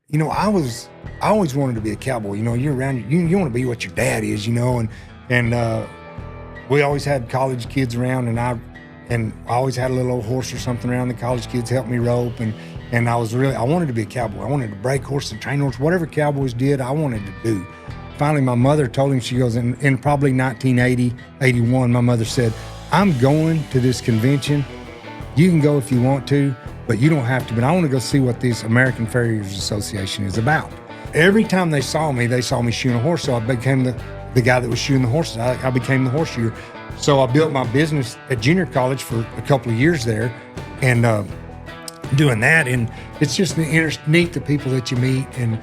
I always wanted to be a cowboy. You're around, you want to be what your dad is, and we always had college kids around, and I always had a little old horse or something around. The college kids helped me rope, and I wanted to be a cowboy. I wanted to break horses and train horses. Whatever cowboys did, I wanted to do. Finally, my mother told him, she goes, in probably 1980, 81, my mother said, I'm going to this convention. You can go if you want to, but you don't have to. But I want to go see what this American Farriers Association is about. Every time they saw me shoeing a horse, so I became the guy that was shoeing the horses. I became the horse shoer. So I built my business at junior college for a couple of years there, and doing that. And it's just neat the people that you meet and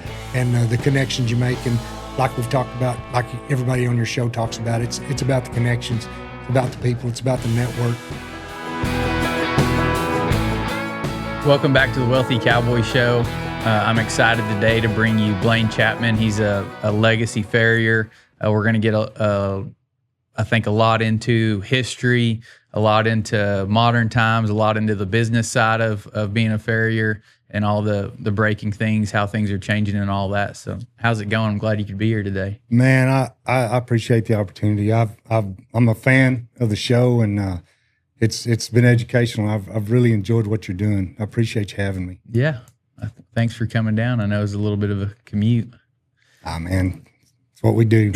the connections you make. And like we've talked about, like everybody on your show talks about, it's about the connections, it's about the people, it's about the network. Welcome back to the Wealthy Cowboy Show. I'm excited today to bring you Blane Chapman. He's a legacy farrier. We're going to get, I think, a lot into history, a lot into modern times, a lot into the business side of being a farrier and all the breaking things, how things are changing and all that. So how's it going? I'm glad you could be here today. Man, I appreciate the opportunity. I'm a fan of the show, and it's been educational. I've really enjoyed what you're doing. I appreciate you having me. Yeah. Thanks for coming down. I know it's a little bit of a commute. Man, it's what we do.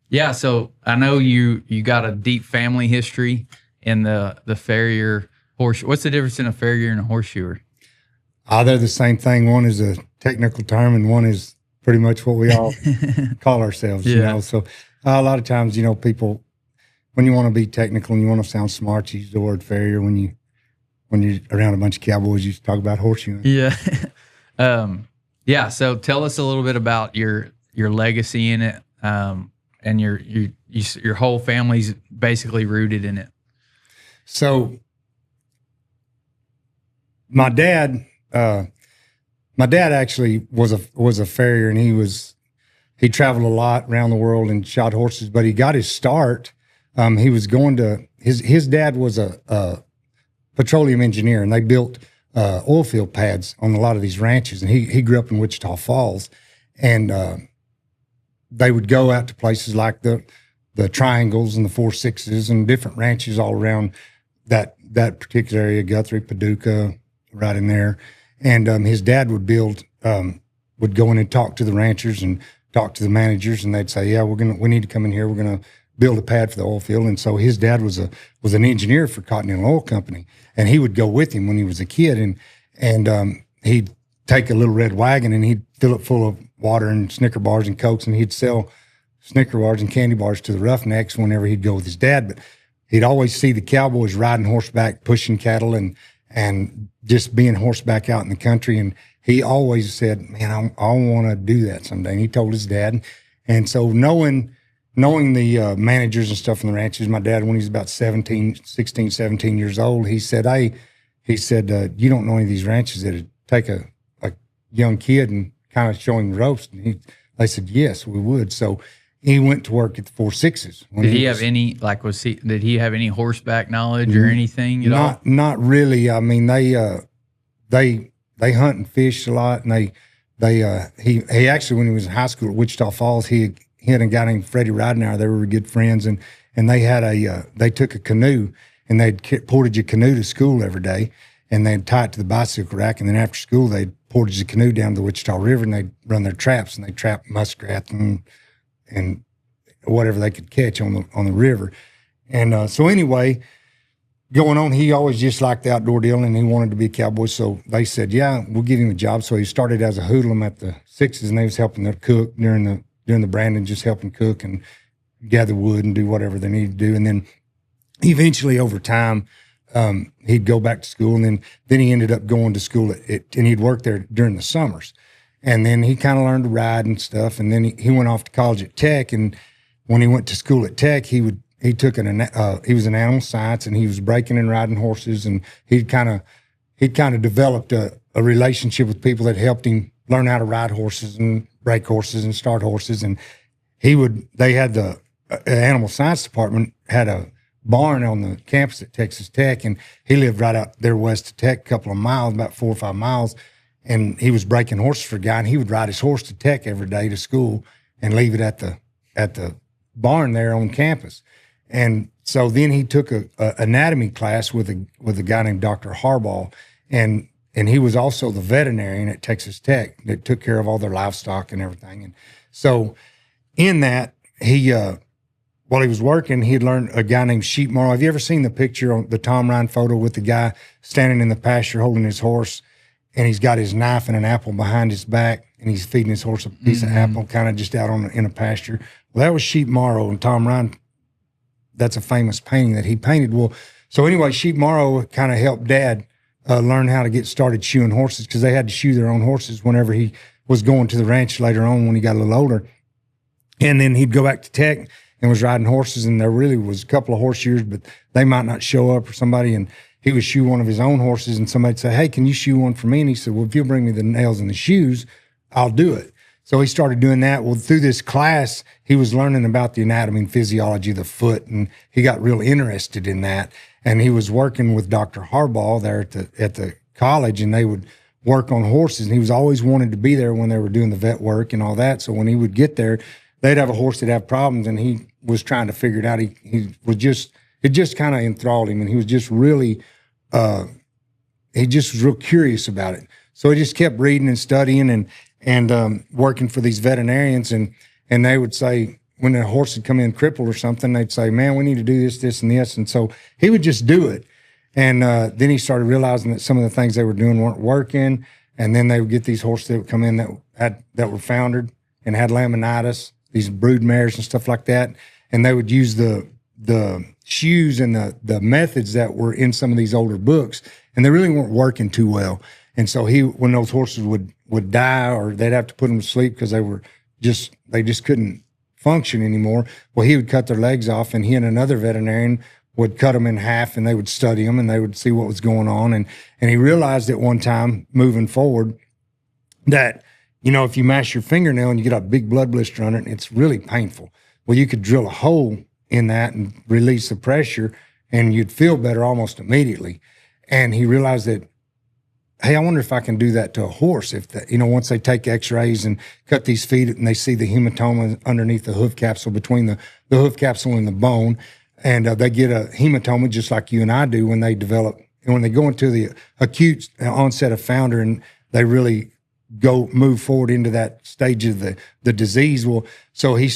Yeah, so I know you got a deep family history in the farrier horse. What's the difference in a farrier and a horseshoer? They're the same thing. One is a technical term, and one is pretty much what we all call ourselves. Yeah. So a lot of times, people, when you want to be technical and you want to sound smart, you use the word farrier. When you're around a bunch of cowboys, you talk about horseshoeing. Yeah. Yeah. So tell us a little bit about your legacy in it. And your whole family's basically rooted in it. So my dad actually was a farrier, and he traveled a lot around the world and shot horses, but he got his start. He was going to, his dad was a petroleum engineer, and they built oil field pads on a lot of these ranches, and he grew up in Wichita Falls, and they would go out to places like the Triangles and the 4-6s and different ranches all around that particular area, Guthrie, Paducah, right in there. And his dad would would go in and talk to the ranchers and talk to the managers, and they'd say, "Yeah, we need to come in here. We're gonna build a pad for the oil field." And so his dad was an engineer for Continental Oil Company, and he would go with him when he was a kid, and he'd take a little red wagon and he'd fill it full of water and Snicker bars and Cokes, and he'd sell Snicker bars and candy bars to the Roughnecks whenever he'd go with his dad. But he'd always see the cowboys riding horseback, pushing cattle, and just being horseback out in the country. And he always said, "Man, I want to do that someday." And he told his dad. And so knowing the managers and stuff in the ranches, my dad, when he was about 16, 17 years old, he said, "You don't know any of these ranches that'd take a young kid and kind of show him the ropes." And they said, "Yes, we would." So he went to work at the 4-6s. Did he have any, did he have any horseback knowledge or anything at all? Not really. I mean, they hunt and fish a lot, and he actually, when he was in high school at Wichita Falls, he had a guy named Freddie Ridenauer. They were good friends, and they had they took a canoe, and they'd portage a canoe to school every day, and they'd tie it to the bicycle rack, and then after school they'd portage the canoe down to the Wichita River, and they'd run their traps, and they'd trap muskrat and whatever they could catch on the river. And so anyway, going on, he always just liked the outdoor deal, and he wanted to be a cowboy. So they said, "Yeah, we'll give him a job." So he started as a hoodlum at the 6s, and they was helping them cook during the branding, just helping cook and gather wood and do whatever they needed to do. And then eventually, over time, he'd go back to school, and then he ended up going to school and he'd work there during the summers. And then he kind of learned to ride and stuff. And then he went off to college at Tech. And when he went to school at Tech, he was in animal science, and he was breaking and riding horses. And he'd kind of developed a relationship with people that helped him learn how to ride horses and break horses and start horses. And they had the animal science department had a barn on the campus at Texas Tech, and he lived right out there west of Tech, a couple of miles, about 4 or 5 miles. and he was breaking horses for a guy, and he would ride his horse to Tech every day to school and leave it at the barn there on campus. And so then he took a anatomy class with a guy named Dr. Harbaugh, and he was also the veterinarian at Texas Tech that took care of all their livestock and everything. And so in that, while he was working, he had learned a guy named Sheep Morrow. Have you ever seen the picture on the Tom Ryan photo with the guy standing in the pasture holding his horse, and he's got his knife and an apple behind his back, and he's feeding his horse a piece of apple, kind of just out in a pasture? Well, that was Sheep Morrow, and Tom Ryan, that's a famous painting that he painted. Well, so anyway, Sheep Morrow kind of helped Dad learn how to get started shoeing horses, because they had to shoe their own horses whenever he was going to the ranch later on when he got a little older. And then he'd go back to Tech and was riding horses, and there really was a couple of horseshoers, but they might not show up or somebody, and he would shoe one of his own horses, and somebody'd say, hey, can you shoe one for me? And he said, well, if you'll bring me the nails and the shoes, I'll do it. So he started doing that. Well, through this class, he was learning about the anatomy and physiology of the foot, and he got real interested in that. And he was working with Dr. Harbaugh there at the college, and they would work on horses, and he was always wanted to be there when they were doing the vet work and all that. So when he would get there, they'd have a horse that'd have problems, and he was trying to figure it out. It just kind of enthralled him, and he was just really, he just was real curious about it. So he just kept reading and studying and working for these veterinarians, and they would say, when a horse had come in crippled or something, they'd say, man, we need to do this, this, and this. And so he would just do it. And then he started realizing that some of the things they were doing weren't working. And then they would get these horses that would come in that were foundered and had laminitis, these brood mares and stuff like that. And they would use the shoes and the methods that were in some of these older books, and they really weren't working too well. And so when those horses would die, or they'd have to put them to sleep because they just couldn't function anymore, well, he would cut their legs off, and he and another veterinarian would cut them in half, and they would study them, and they would see what was going on. And he realized at one time, moving forward, that, if you mash your fingernail and you get a big blood blister on it, it's really painful. Well, you could drill a hole in that and release the pressure, and you'd feel better almost immediately. And he realized that, hey, I wonder if I can do that to a horse. If once they take x-rays and cut these feet and they see the hematoma underneath the hoof capsule, between the hoof capsule and the bone, and they get a hematoma just like you and I do when they go into the acute onset of founder, and they really move forward into that stage of the disease. Well, so he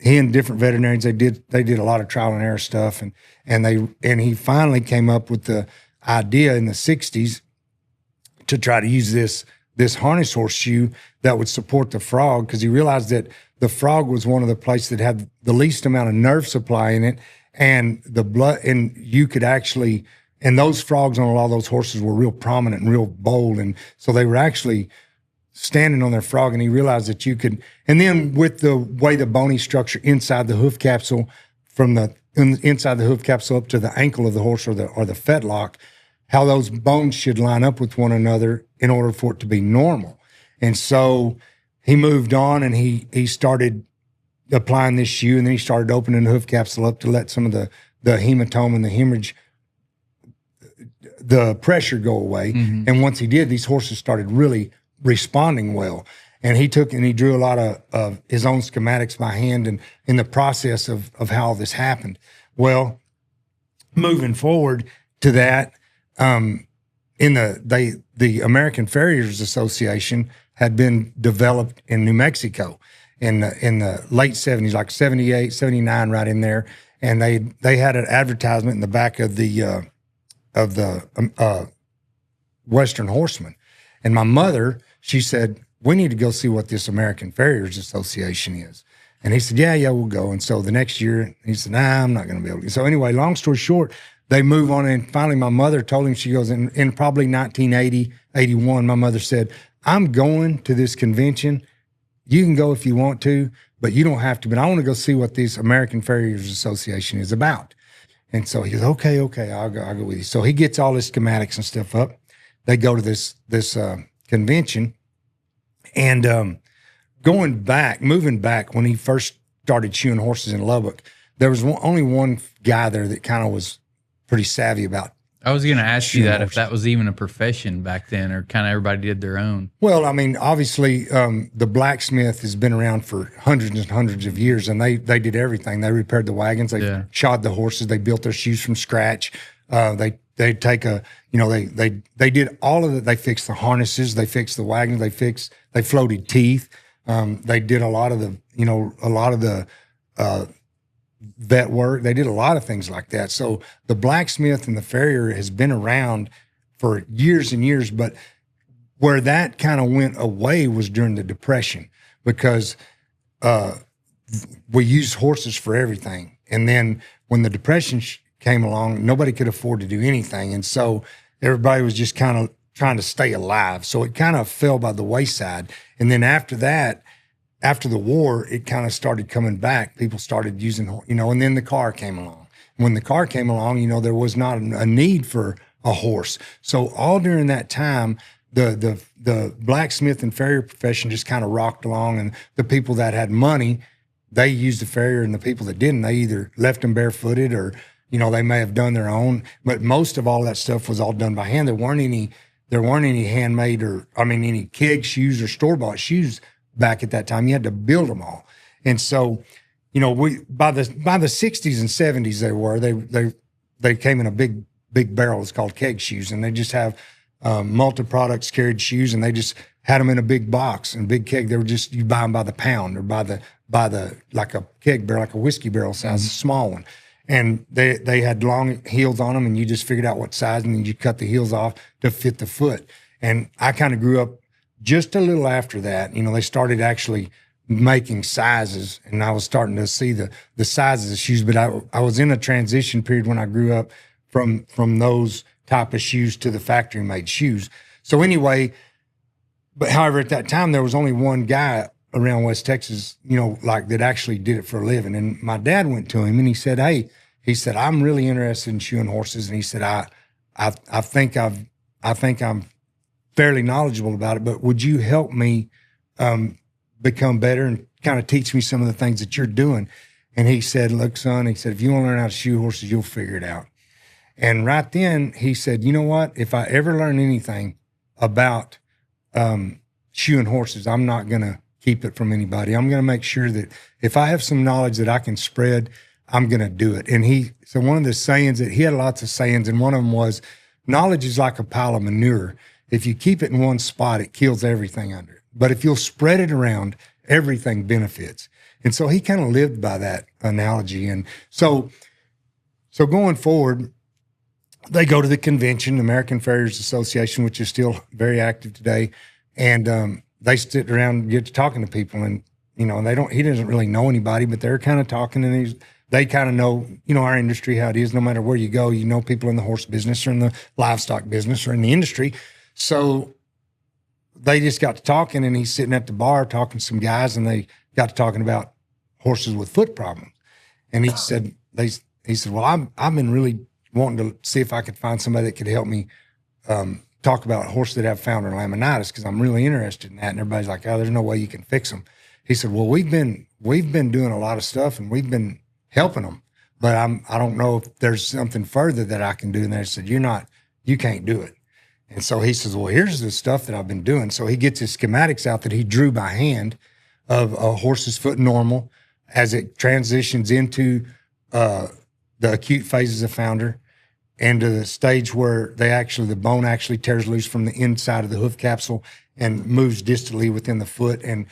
and different veterinarians, they did a lot of trial and error stuff, and he finally came up with the idea in the 60s to try to use this harness horseshoe that would support the frog, because he realized that the frog was one of the places that had the least amount of nerve supply in it, and the blood, and you could actually, and those frogs on a lot of those horses were real prominent and real bold, and so they were actually standing on their frog, and he realized that you could, and then with the way the bony structure inside the hoof capsule, from the inside the hoof capsule up to the ankle of the horse or the fetlock, how those bones should line up with one another in order for it to be normal. And so he moved on, and he started applying this shoe, and then he started opening the hoof capsule up to let some of the hematoma and the hemorrhage, the pressure go away. Mm-hmm. And once he did, these horses started really responding well. And he drew a lot of his own schematics by hand, and in the process of how all this happened. Well, moving forward to that, the American Farriers Association had been developed in New Mexico in the late 70s, like 78, 79, right in there. And they had an advertisement in the back of the Western Horseman. And my mother, she said, we need to go see what this American Farriers Association is. And he said, yeah, we'll go. And so the next year, he said, nah, I'm not going to be able to. So anyway, long story short, they move on, and finally my mother told him, she goes, in probably 1980, 81, my mother said, I'm going to this convention. You can go if you want to, but you don't have to. But I want to go see what this American Farriers Association is about. And so he goes, okay, I'll go with you. So he gets all his schematics and stuff up. They go to this convention, and moving back when he first started shoeing horses in Lubbock, there was only one guy there that kind of was pretty savvy about I was going to ask you shoeing that if horses. that was even a profession back then, or kind of everybody did their own. Well, I mean, obviously, the blacksmith has been around for hundreds and hundreds of years, and they did everything. They repaired the wagons, they shod the horses, they built their shoes from scratch. They take a, they did all of it. They fixed the harnesses, they fixed the wagons, they floated teeth. They did a lot of the vet work. They did a lot of things like that. So the blacksmith and the farrier has been around for years and years, but where that kind of went away was during the Depression, because we used horses for everything. And then when the Depression came along, nobody could afford to do anything. And so everybody was just kind of trying to stay alive. So it kind of fell by the wayside. And then after that, after the war, it kind of started coming back. People started using, and then the car came along. When the car came along, there was not a need for a horse. So all during that time, the blacksmith and farrier profession just kind of rocked along, and the people that had money, they used the farrier, and the people that didn't, they either left them barefooted or, they may have done their own. But most of all that stuff was all done by hand. There weren't any handmade any keg shoes or store-bought shoes back at that time. You had to build them all. And so, by the 60s and 70s, they came in a big barrel. It's called keg shoes, and they just have multi-products carried shoes, and they just had them in a big box and big keg. They were just, you buy them by the pound or by the like a keg barrel, like a whiskey barrel size, a small one. And they had long heels on them, and you just figured out what size, and then you cut the heels off to fit the foot. And I kind of grew up just a little after that. They started actually making sizes, and I was starting to see the sizes of shoes. But I was in a transition period when I grew up from those type of shoes to the factory made shoes. So anyway, but however, at that time, there was only one guy around West Texas, that actually did it for a living. And my dad went to him and he said, "Hey," he said, "I'm really interested in shoeing horses." And he said, I think I'm fairly knowledgeable about it, but would you help me become better and kind of teach me some of the things that you're doing? And he said, "Look, son," he said, "if you want to learn how to shoe horses, you'll figure it out." And right then he said, "You know what? If I ever learn anything about shoeing horses, I'm not going to keep it from anybody. I'm going to make sure that if I have some knowledge that I can spread, I'm going to do it." And so one of the sayings that he had, lots of sayings, and one of them was, knowledge is like a pile of manure. If you keep it in one spot, it kills everything under it. But if you'll spread it around, everything benefits. And so he kind of lived by that analogy. And so going forward, they go to the convention, the American Farriers Association, which is still very active today. And they sit around and get to talking to people. And, he doesn't really know anybody, but they're kind of talking, and they kind of know, our industry, how it is. No matter where you go, people in the horse business or in the livestock business or in the industry. So they just got to talking, and he's sitting at the bar talking to some guys, and they got to talking about horses with foot problems. And he said, "Well, I've been really wanting to see if I could find somebody that could help me talk about horses that have founder laminitis, because I'm really interested in that." And everybody's like, "Oh, there's no way you can fix them." He said, "Well, we've been doing a lot of stuff, and we've been helping them, but I don't know if there's something further that I can do." And they said, "You can't do it." And so he says, "Well, here's the stuff that I've been doing." So he gets his schematics out that he drew by hand of a horse's foot normal as it transitions into the acute phases of founder, and to the stage where the bone actually tears loose from the inside of the hoof capsule and moves distally within the foot and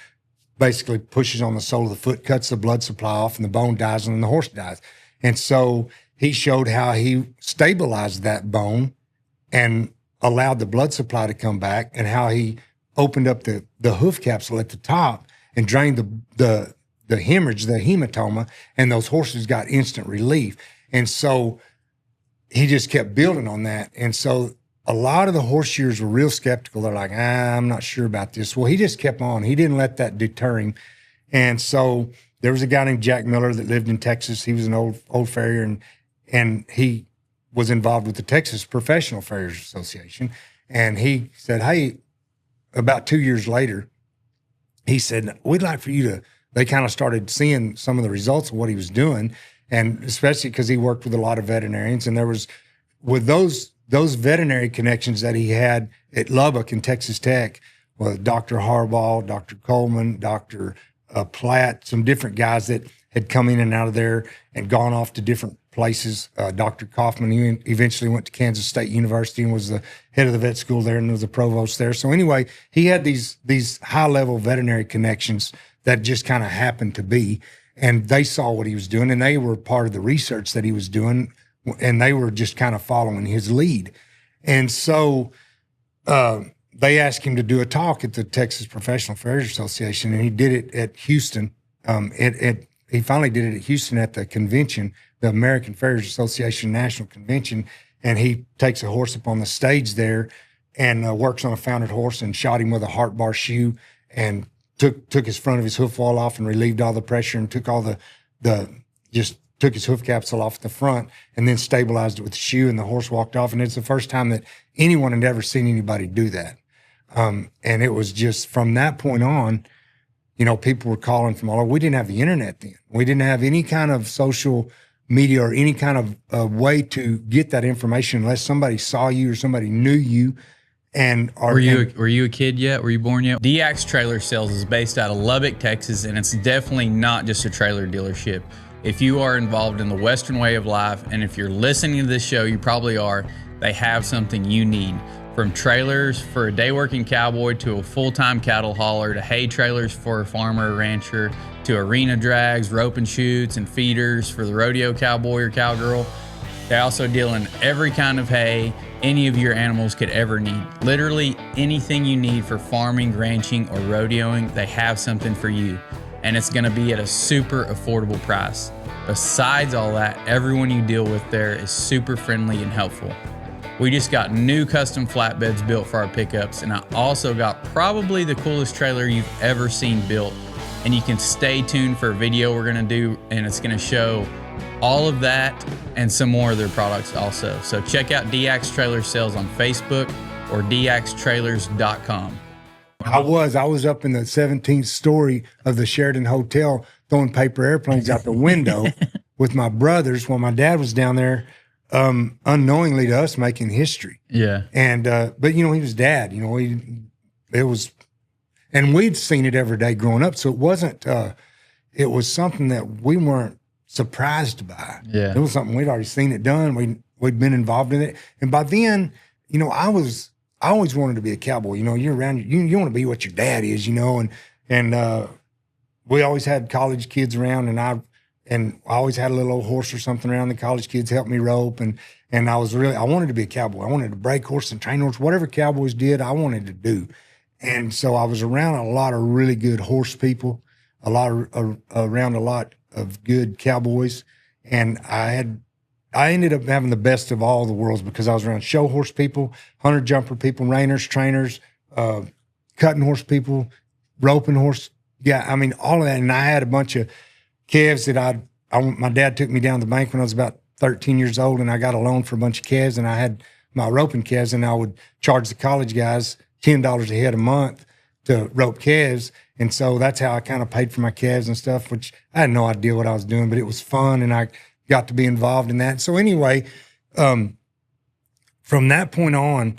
basically pushes on the sole of the foot, cuts the blood supply off, and the bone dies, and then the horse dies. And so he showed how he stabilized that bone and allowed the blood supply to come back, and how he opened up the hoof capsule at the top and drained the hemorrhage, the hematoma, and those horses got instant relief. And so he just kept building on that. And so a lot of the horse shearers were real skeptical. They're like, "I'm not sure about this." Well, he just kept on. He didn't let that deter him. And so there was a guy named Jack Miller that lived in Texas. He was an old farrier, and he was involved with the Texas Professional Farriers Association. And he said, "Hey," about 2 years later, he said, "We'd like for you to," they kind of started seeing some of the results of what he was doing. And especially because he worked with a lot of veterinarians, and there was, with those those veterinary connections that he had at Lubbock and Texas Tech with Dr. Harbaugh, Dr. Coleman, Dr. Platt, some different guys that had come in and out of there and gone off to different places. Dr. Kaufman, he eventually went to Kansas State University and was the head of the vet school there and was the provost there. So anyway, he had these high-level veterinary connections that just kind of happened to be, and they saw what he was doing, and they were part of the research that he was doing, and they were just kind of following his lead. And so they asked him to do a talk at the Texas Professional Farriers Association, and he did it at Houston. He finally did it at Houston at the convention, the American Farriers Association National Convention, and he takes a horse up on the stage there and works on a foundered horse and shot him with a heart bar shoe and took his front of his hoof wall off and relieved all the pressure and took all just took his hoof capsule off the front and then stabilized it with the shoe, and the horse walked off. And it's the first time that anyone had ever seen anybody do that. And it was just from that point on, people were calling from all over. We didn't have the internet then. We didn't have any kind of social media or any kind of way to get that information unless somebody saw you or somebody knew you. And were you a kid yet? Were you born yet? DX Trailer Sales is based out of Lubbock, Texas, and it's definitely not just a trailer dealership. If you are involved in the Western way of life, and if you're listening to this show, you probably are, they have something you need. From trailers for a day working cowboy to a full-time cattle hauler to hay trailers for a farmer or rancher to arena drags, rope and chutes, and feeders for the rodeo cowboy or cowgirl. They also deal in every kind of hay any of your animals could ever need. Literally anything you need for farming, ranching, or rodeoing, they have something for you. And it's gonna be at a super affordable price. Besides all that, everyone you deal with there is super friendly and helpful. We just got new custom flatbeds built for our pickups, and I also got probably the coolest trailer you've ever seen built. And you can stay tuned for a video we're gonna do, and it's gonna show all of that and some more of their products also. So check out DX Trailer Sales on Facebook or dxtrailers.com. I was up in the 17th story of the Sheraton Hotel throwing paper airplanes out the window with my brothers while my dad was down there, unknowingly to us, making history. Yeah. And, but he was dad, and we'd seen it every day growing up. So it wasn't, it was something that we weren't surprised by. Yeah. It was something we'd already seen it done. We'd been involved in it. And by then, I always wanted to be a cowboy. You're around, you want to be what your dad is, and we always had college kids around, and I always had a little old horse or something around. The college kids helped me rope, and I wanted to be a cowboy. I wanted to break horse and train horse, whatever cowboys did, I wanted to do. And so I was around a lot of really good horse people, around a lot of good cowboys, and I ended up having the best of all the worlds because I was around show horse people, hunter jumper people, reiners, trainers, cutting horse people, roping horse. Yeah, I mean, all of that. And I had a bunch of calves that my dad took me down to the bank when I was about 13 years old, and I got a loan for a bunch of calves, and I had my roping calves, and I would charge the college guys $10 a head a month to rope calves. And so that's how I kind of paid for my calves and stuff, which I had no idea what I was doing, but it was fun, and I got to be involved in that. So anyway, from that point on,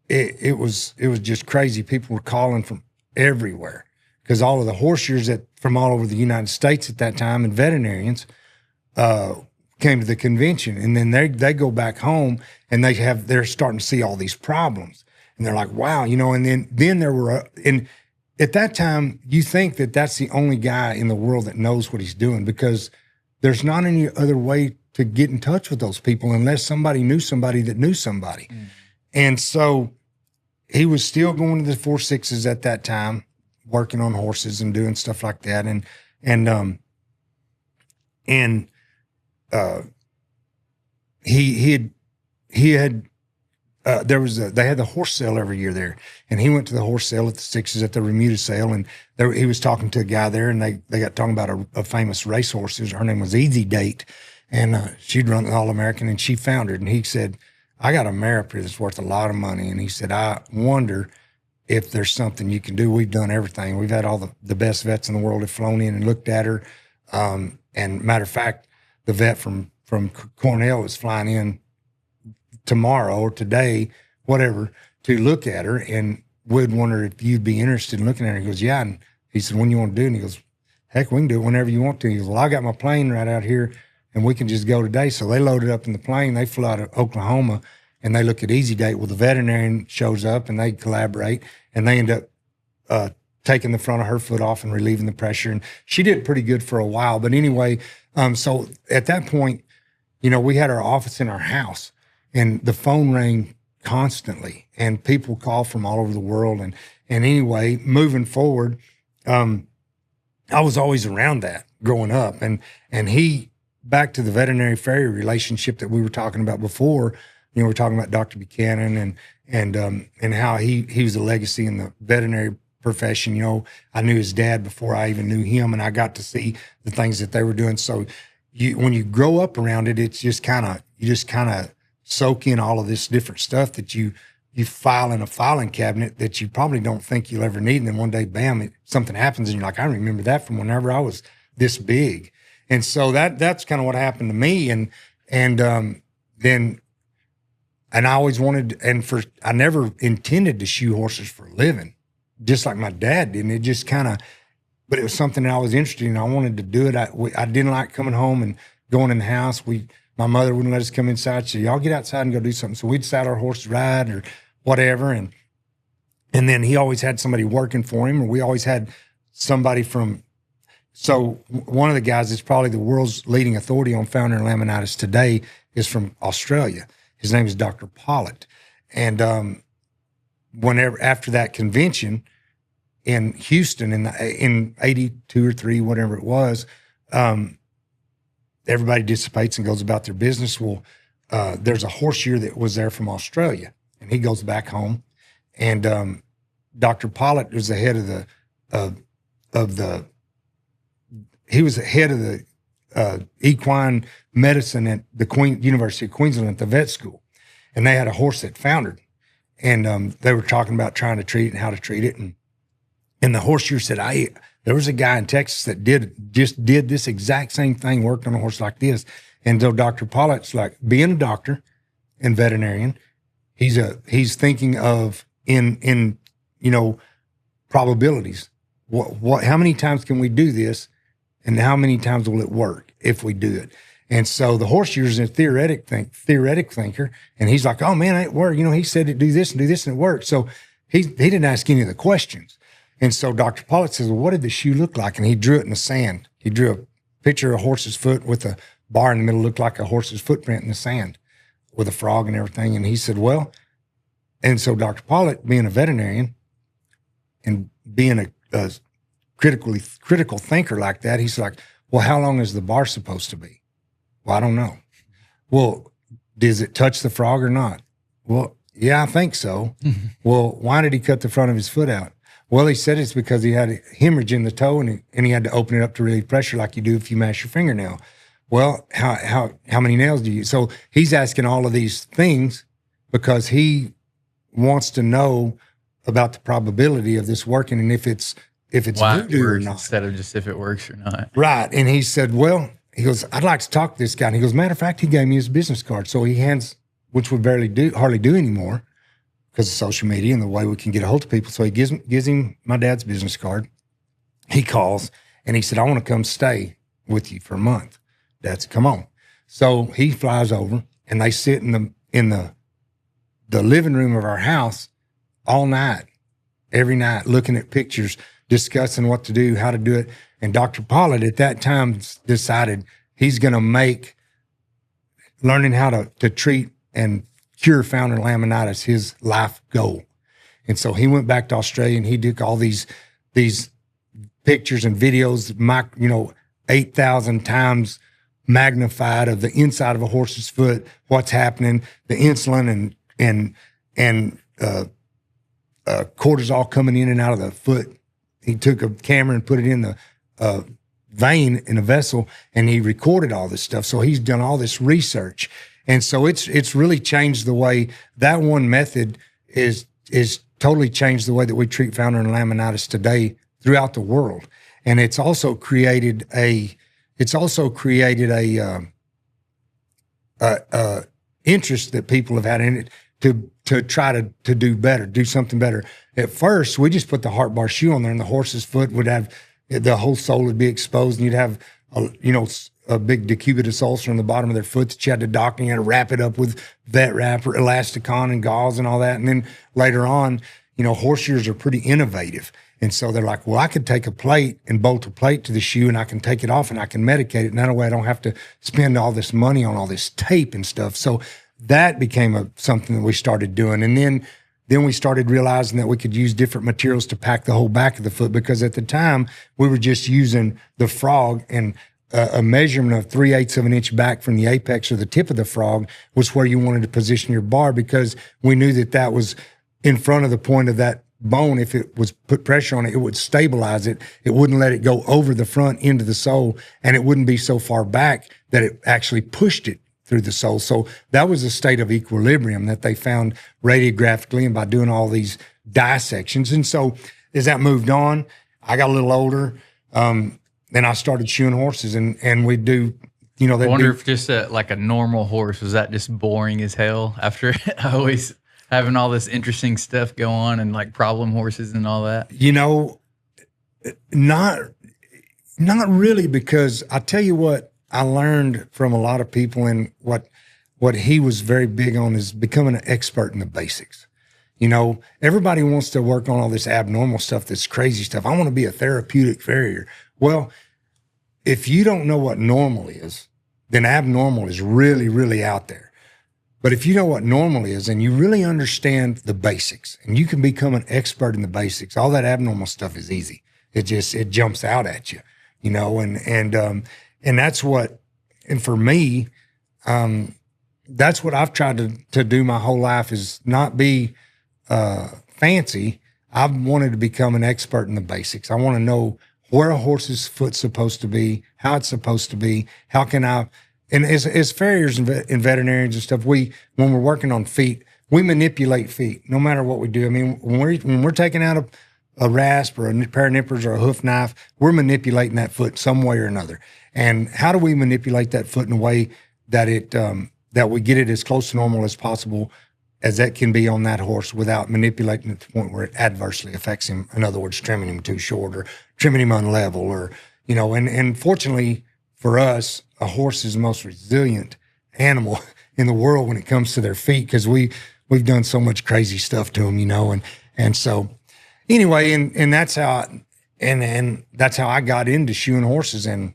it was just crazy. People were calling from everywhere because all of the horseshoers from all over the United States at that time and veterinarians came to the convention, and then they go back home and they're starting to see all these problems, and they're like, wow, and then there were and at that time you think that that's the only guy in the world that knows what he's doing because there's not any other way to get in touch with those people unless somebody knew somebody that knew somebody. Mm. And so he was still going to the 4-6s at that time, working on horses and doing stuff like that. They had the horse sale every year there, and he went to the horse sale at the 6s at the Remuda sale, and he was talking to a guy there, and they got talking about a famous racehorse. Her name was Easy Date, and she'd run the All-American, and she foundered, and he said, I got a mare up here that's worth a lot of money, and he said, I wonder if there's something you can do. We've done everything. We've had all the best vets in the world have flown in and looked at her, and matter of fact, the vet from Cornell was flying in tomorrow or today, whatever, to look at her. And we'd wonder if you'd be interested in looking at her. He goes, yeah. And he said, when you want to do it? And he goes, heck, we can do it whenever you want to. He goes, well, I got my plane right out here and we can just go today. So they loaded up in the plane. They flew out of Oklahoma and they look at Easy Date. Well, the veterinarian shows up and they collaborate and they end up taking the front of her foot off and relieving the pressure. And she did pretty good for a while. But anyway, so at that point, you know, we had our office in our house and the phone rang constantly and people call from all over the world. And anyway, moving forward, I was always around that growing up. And he, back to the veterinary farrier relationship that we were talking about before, you know, we're talking about Dr. Buchanan and how he was a legacy in the veterinary profession. You know, I knew his dad before I even knew him, and I got to see the things that they were doing. So when you grow up around it, it's just you just kind of soak in all of this different stuff that you file in a filing cabinet that you probably don't think you'll ever need. And then one day, bam, something happens and you're like, I remember that from whenever I was this big. And so that's kind of what happened to me. And I always wanted, I never intended to shoe horses for a living, just like my dad did. And it just but it was something that I was interested in. I wanted to do it. I didn't like coming home and going in the house. My mother wouldn't let us come inside. She said, y'all get outside and go do something. So we'd saddle our horse, ride or whatever. And then he always had somebody working for him, or we always had somebody so one of the guys that's probably the world's leading authority on founder and laminitis today is from Australia. His name is Dr. Pollitt. And after that convention in Houston in 82 or 3, whatever it was, everybody dissipates and goes about their business. Well, there's a horseyer that was there from Australia, and he goes back home. And Dr. Pollitt was the head of the equine medicine at the University of Queensland at the vet school. And they had a horse that foundered. And they were talking about trying to treat it and how to treat it. And the horseyer said, there was a guy in Texas that did this exact same thing, worked on a horse like this. And so Dr. Pollitt's like, being a doctor and veterinarian, he's thinking of in probabilities. How many times can we do this, and how many times will it work if we do it? And so the horseyer's a theoretic thinker, and he's like, oh man, it worked. He said to do this, and it worked. So he didn't ask any of the questions. And so Dr. Pollitt says, well, what did the shoe look like? And he drew it in the sand. He drew a picture of a horse's foot with a bar in the middle, looked like a horse's footprint in the sand with a frog and everything. And he said, well, and so Dr. Pollitt, being a veterinarian and being a critical thinker like that, he's like, well, how long is the bar supposed to be? Well, I don't know. Well, does it touch the frog or not? Well, yeah, I think so. Mm-hmm. Well, why did he cut the front of his foot out? Well, he said it's because he had a hemorrhage in the toe and he had to open it up to relieve pressure like you do if you mash your fingernail. Well, how many nails do you use? So he's asking all of these things because he wants to know about the probability of this working and if it's voodoo or not. Instead of just if it works or not. Right. And he said, well, he goes, I'd like to talk to this guy. And he goes, matter of fact, he gave me his business card. So he hands, which we hardly do anymore because of social media and the way we can get a hold of people. So he gives him my dad's business card. He calls and he said, I want to come stay with you for a month. Dad said, come on. So he flies over and they sit in the living room of our house all night, every night, looking at pictures, discussing what to do, how to do it. And Dr. Pollitt at that time decided he's going to make learning how to treat and cure founder laminitis his life goal. And so he went back to Australia and he took all these pictures and videos, 8,000 times magnified of the inside of a horse's foot, what's happening, the insulin and cortisol coming in and out of the foot. He took a camera and put it in the vein in a vessel, and he recorded all this stuff. So he's done all this research, and so it's really changed the way that one method is totally changed the way that we treat founder and laminitis today throughout the world. And it's also created interest that people have had in it to try to do better, do something better. At first, we just put the heart bar shoe on there, and the horse's foot would have, the whole sole would be exposed, and you'd have a big decubitus ulcer on the bottom of their foot that you had to dock, and you had to wrap it up with vet wrap or elasticon and gauze and all that. And then later on, horseshoers are pretty innovative. And so they're like, well, I could take a plate and bolt a plate to the shoe, and I can take it off and I can medicate it. And that way I don't have to spend all this money on all this tape and stuff. So that became something that we started doing. And then we started realizing that we could use different materials to pack the whole back of the foot, because at the time we were just using the frog, and a measurement of 3/8 of an inch back from the apex or the tip of the frog was where you wanted to position your bar, because we knew that was in front of the point of that bone. If it was put pressure on it, it would stabilize it. It wouldn't let it go over the front into the sole, and it wouldn't be so far back that it actually pushed it through the sole. So that was a state of equilibrium that they found radiographically and by doing all these dissections. And so as that moved on, I got a little older. Then I started shoeing horses, and we do, I wonder if just like a normal horse, was that just boring as hell after always having all this interesting stuff go on and like problem horses and all that? Not really, because I tell you what, I learned from a lot of people, and what he was very big on is becoming an expert in the basics. Everybody wants to work on all this abnormal stuff, this crazy stuff. I want to be a therapeutic farrier. Well, if you don't know what normal is, then abnormal is really, really out there. But if you know what normal is and you really understand the basics, and you can become an expert in the basics, all that abnormal stuff is easy. It jumps out at you, and that's what, and for me, that's what I've tried to do my whole life, is not be fancy. I've wanted to become an expert in the basics. I want to know where a horse's foot's supposed to be, how it's supposed to be, how can I, and as farriers and veterinarians and stuff, when we're working on feet, we manipulate feet no matter what we do. I mean, when we're taking out a rasp or a pair of nippers or a hoof knife, we're manipulating that foot some way or another. And how do we manipulate that foot in a way that that we get it as close to normal as possible as that can be on that horse, without manipulating it to the point where it adversely affects him? In other words, trimming him too short or trimming him unlevel, or, and fortunately for us, a horse is the most resilient animal in the world when it comes to their feet, because we've done so much crazy stuff to them, and so anyway, and that's how that's how I got into shoeing horses, and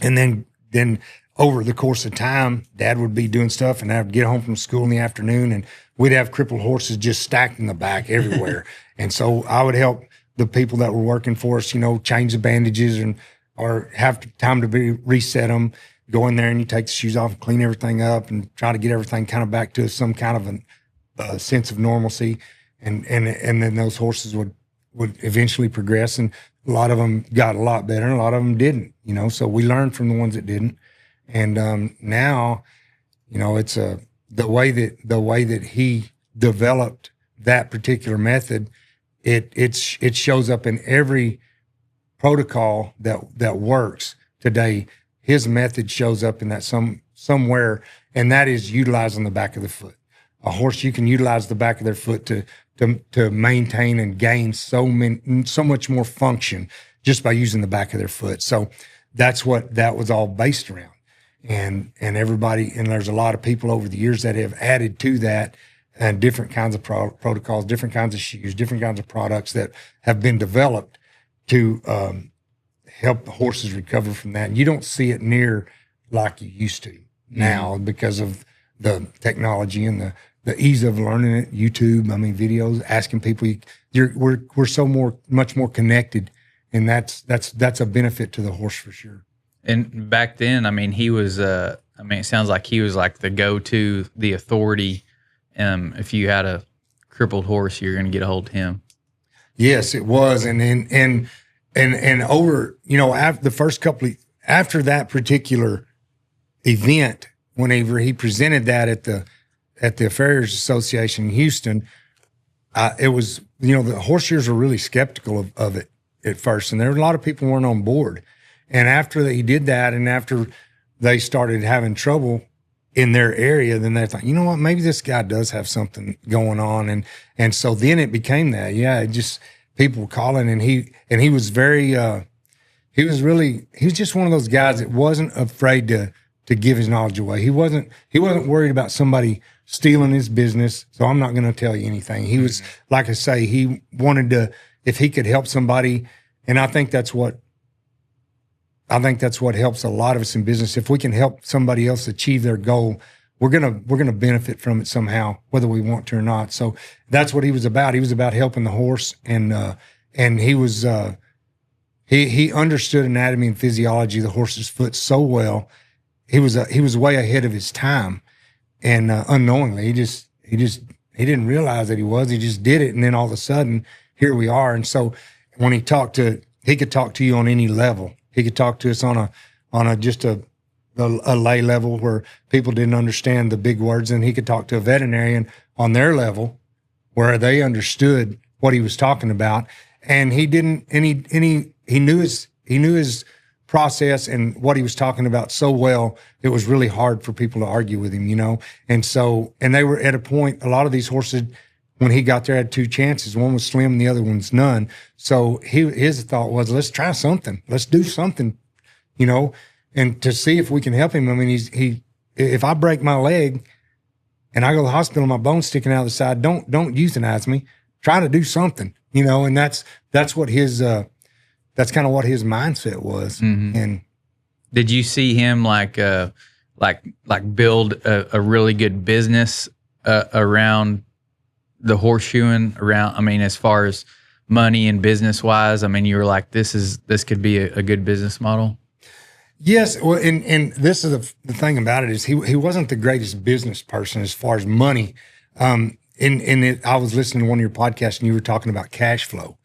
then over the course of time, Dad would be doing stuff, and I'd get home from school in the afternoon, and we'd have crippled horses just stacked in the back everywhere. And so I would help the people that were working for us, change the bandages or have time to reset them. Go in there and you take the shoes off and clean everything up and try to get everything kind of back to some kind of a sense of normalcy. And then those horses would eventually progress, and a lot of them got a lot better, and a lot of them didn't. So we learned from the ones that didn't. And now, it's the way that he developed that particular method. It shows up in every protocol that works today. His method shows up in that somewhere, and that is utilizing the back of the foot. A horse, you can utilize the back of their foot to maintain and gain so much more function just by using the back of their foot. So that's what that was all based around. And everybody, and there's a lot of people over the years that have added to that, and different kinds of protocols, different kinds of shoes, different kinds of products that have been developed to help the horses recover from that. And you don't see it near like you used to now because of the technology and the ease of learning it. YouTube, videos, asking people. We're so much more connected, and that's a benefit to the horse for sure. And back then, he was, it sounds like he was like the go-to, the authority. If you had a crippled horse, you're going to get a hold of him. Yes, it was. And over, after the first after that particular event, whenever he presented that at the Farriers Association in Houston, it was, the horseshoers were really skeptical of it at first. And there were a lot of people who weren't on board. And after he did that, and after they started having trouble in their area, then they thought, you know what, maybe this guy does have something going on. And so then it became that, it just, people were calling, and he was very, he was just one of those guys that wasn't afraid to give his knowledge away. He wasn't worried about somebody stealing his business. So I'm not going to tell you anything. He was, like I say, he wanted to, if he could help somebody. And I think that's what helps a lot of us in business. If we can help somebody else achieve their goal, we're gonna benefit from it somehow, whether we want to or not. So that's what he was about. He was about helping the horse, and he was he understood anatomy and physiology of the horse's foot so well. He was way ahead of his time, and unknowingly, he didn't realize that he was. He just did it, and then all of a sudden, here we are. And so when he could talk to you on any level. He could talk to us on a lay level where people didn't understand the big words, and he could talk to a veterinarian on their level where they understood what he was talking about. And he didn't, and he knew his process and what he was talking about so well, it was really hard for people to argue with him, And so, and they were at a point, a lot of these horses, when he got there, had two chances. One was slim, the other one's none. So his thought was, let's try something. Let's do something, and to see if we can help him. I mean, if I break my leg and I go to the hospital, my bone's sticking out of the side, don't euthanize me. Try to do something, and that's what that's kind of what his mindset was. Mm-hmm. And did you see him like build a really good business around the horseshoeing around? I mean, as far as money and business wise, I mean, you were like, this could be a good business model. Yes. Well, and this is the thing about it is he wasn't the greatest business person as far as money. I was listening to one of your podcasts, and you were talking about cash flow,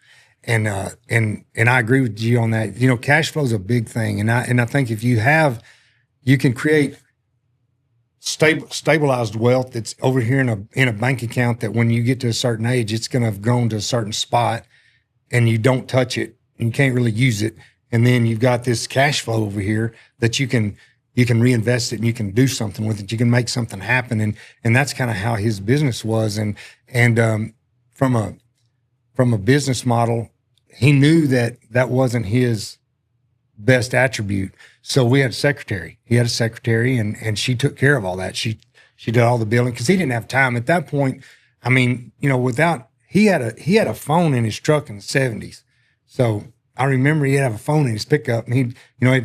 and I agree with you on that. Cash flow is a big thing. And I think if you can create stabilized wealth that's over here in a bank account, that when you get to a certain age, it's going to have grown to a certain spot, and you don't touch it, and you can't really use it. And then you've got this cash flow over here that you can reinvest it, and you can do something with it. You can make something happen. And that's kind of how his business was. And from a business model, he knew that wasn't his best attribute. So we had a secretary. He had a secretary, and she took care of all that. She did all the billing because he didn't have time at that point. I mean, he had a phone in his truck in the 70s. So I remember he'd have a phone in his pickup, and he'd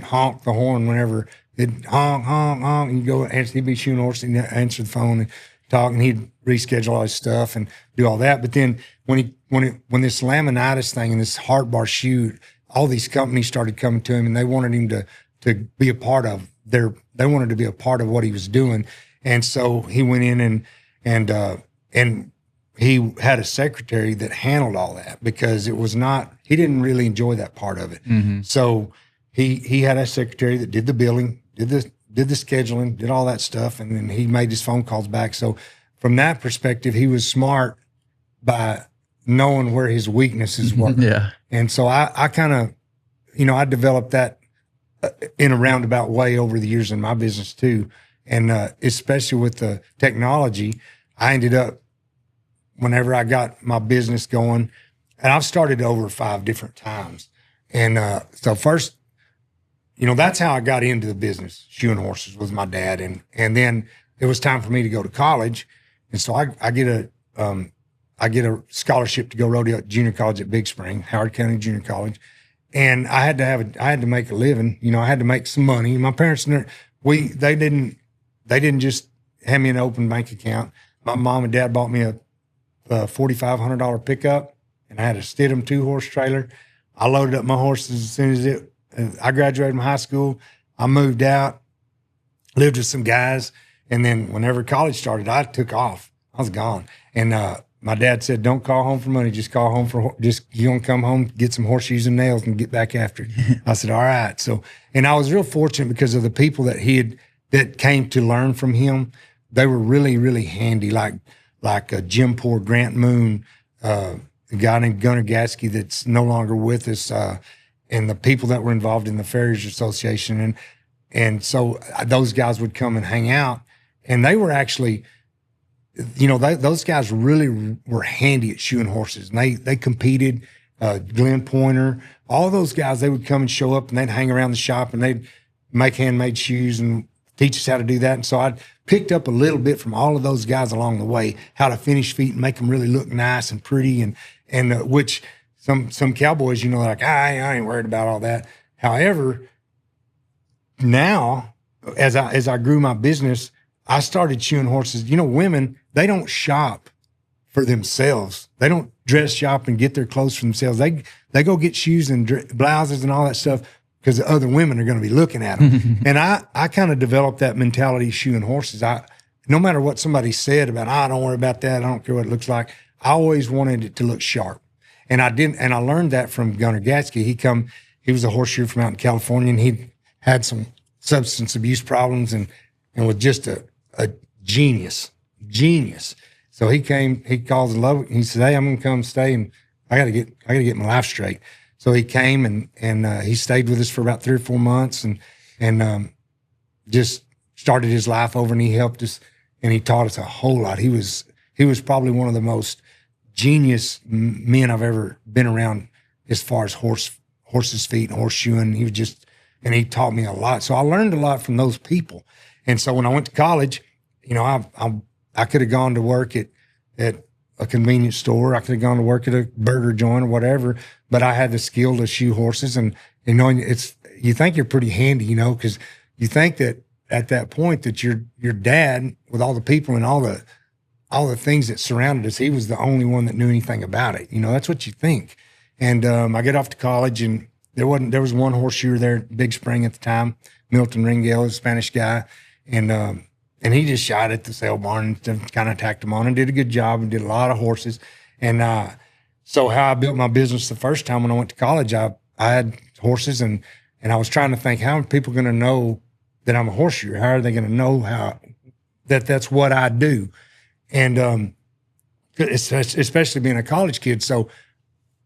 honk the horn whenever it'd honk, honk, honk, and he'd go answer. He'd be shooting horse and answer the phone and talk, and he'd reschedule all his stuff and do all that. But then when this laminitis thing and this hard bar shoe, all these companies started coming to him, and they wanted him to be a part of they wanted to be a part of what he was doing. And so he went in and he had a secretary that handled all that, because he didn't really enjoy that part of it. Mm-hmm. So he had a secretary that did the billing, did the scheduling, did all that stuff. And then he made his phone calls back. So from that perspective, he was smart by knowing where his weaknesses were. Yeah. And so I kind of, I developed that in a roundabout way over the years in my business too. And especially with the technology, I ended up, whenever I got my business going, and I've started over 5 different times. And so first, that's how I got into the business, shoeing horses, with my dad. And then it was time for me to go to college. And so I get a scholarship to go rodeo at junior college at Big Spring, Howard County Junior College. And I had to make a living. I had to make some money. My parents, they didn't just hand me an open bank account. My mom and dad bought me a $4,500 pickup, and I had a Stidham 2-horse trailer. I loaded up my horses as soon as I graduated from high school. I moved out, lived with some guys, and then whenever college started, I took off. I was gone. And my dad said, "Don't call home for money. Just call home you gonna come home, get some horseshoes and nails, and get back after it." I said, "All right." So, and I was real fortunate because of the people that came to learn from him. They were really, really handy, like Jim Poor, Grant Moon, a guy named Gunnar Gatsky that's no longer with us, and the people that were involved in the Farriers Association. And so those guys would come and hang out, And they were actually, those guys really were handy at shoeing horses. And they competed, Glenn Pointer, all those guys, they would come and show up and they'd hang around the shop and they'd make handmade shoes and teach us how to do that. And so I picked up a little bit from all of those guys along the way, how to finish feet and make them really look nice and pretty. And which some cowboys, they're like, I ain't worried about all that. However, now, as I grew my business, I started shoeing horses. Women, they don't shop for themselves. They don't dress shop and get their clothes for themselves. They go get shoes and blouses and all that stuff because the other women are going to be looking at them. And I kind of developed that mentality shoeing horses. No matter what somebody said about, don't worry about that, I don't care what it looks like, I always wanted it to look sharp. And I learned that from Gunnar Gatsky. He was a horseshoer from out in California, and he had some substance abuse problems and was just a genius. So he calls and love. He said, "Hey, I'm going to come stay, and I got to get my life straight." So he came and he stayed with us for about 3 or 4 months and just started his life over, and he helped us and he taught us a whole lot. He was probably one of the most genius men I've ever been around as far as horses' feet and horseshoeing. And he taught me a lot. So I learned a lot from those people. And so when I went to college, I could have gone to work at a convenience store. I could have gone to work at a burger joint or whatever, but I had the skill to shoe horses. And, you think you're pretty handy, because you think that at that point that your dad, with all the people and all the things that surrounded us, he was the only one that knew anything about it. That's what you think. And I get off to college, and there was one horseshoer there at Big Spring at the time, Milton Ringel, a Spanish guy, and he just shot at the sale barn and kind of tacked them on and did a good job and did a lot of horses. And so how I built my business the first time when I went to college, I had horses, and I was trying to think, how are people going to know that I'm a horseshoer? How are they going to know that's what I do? And especially being a college kid. So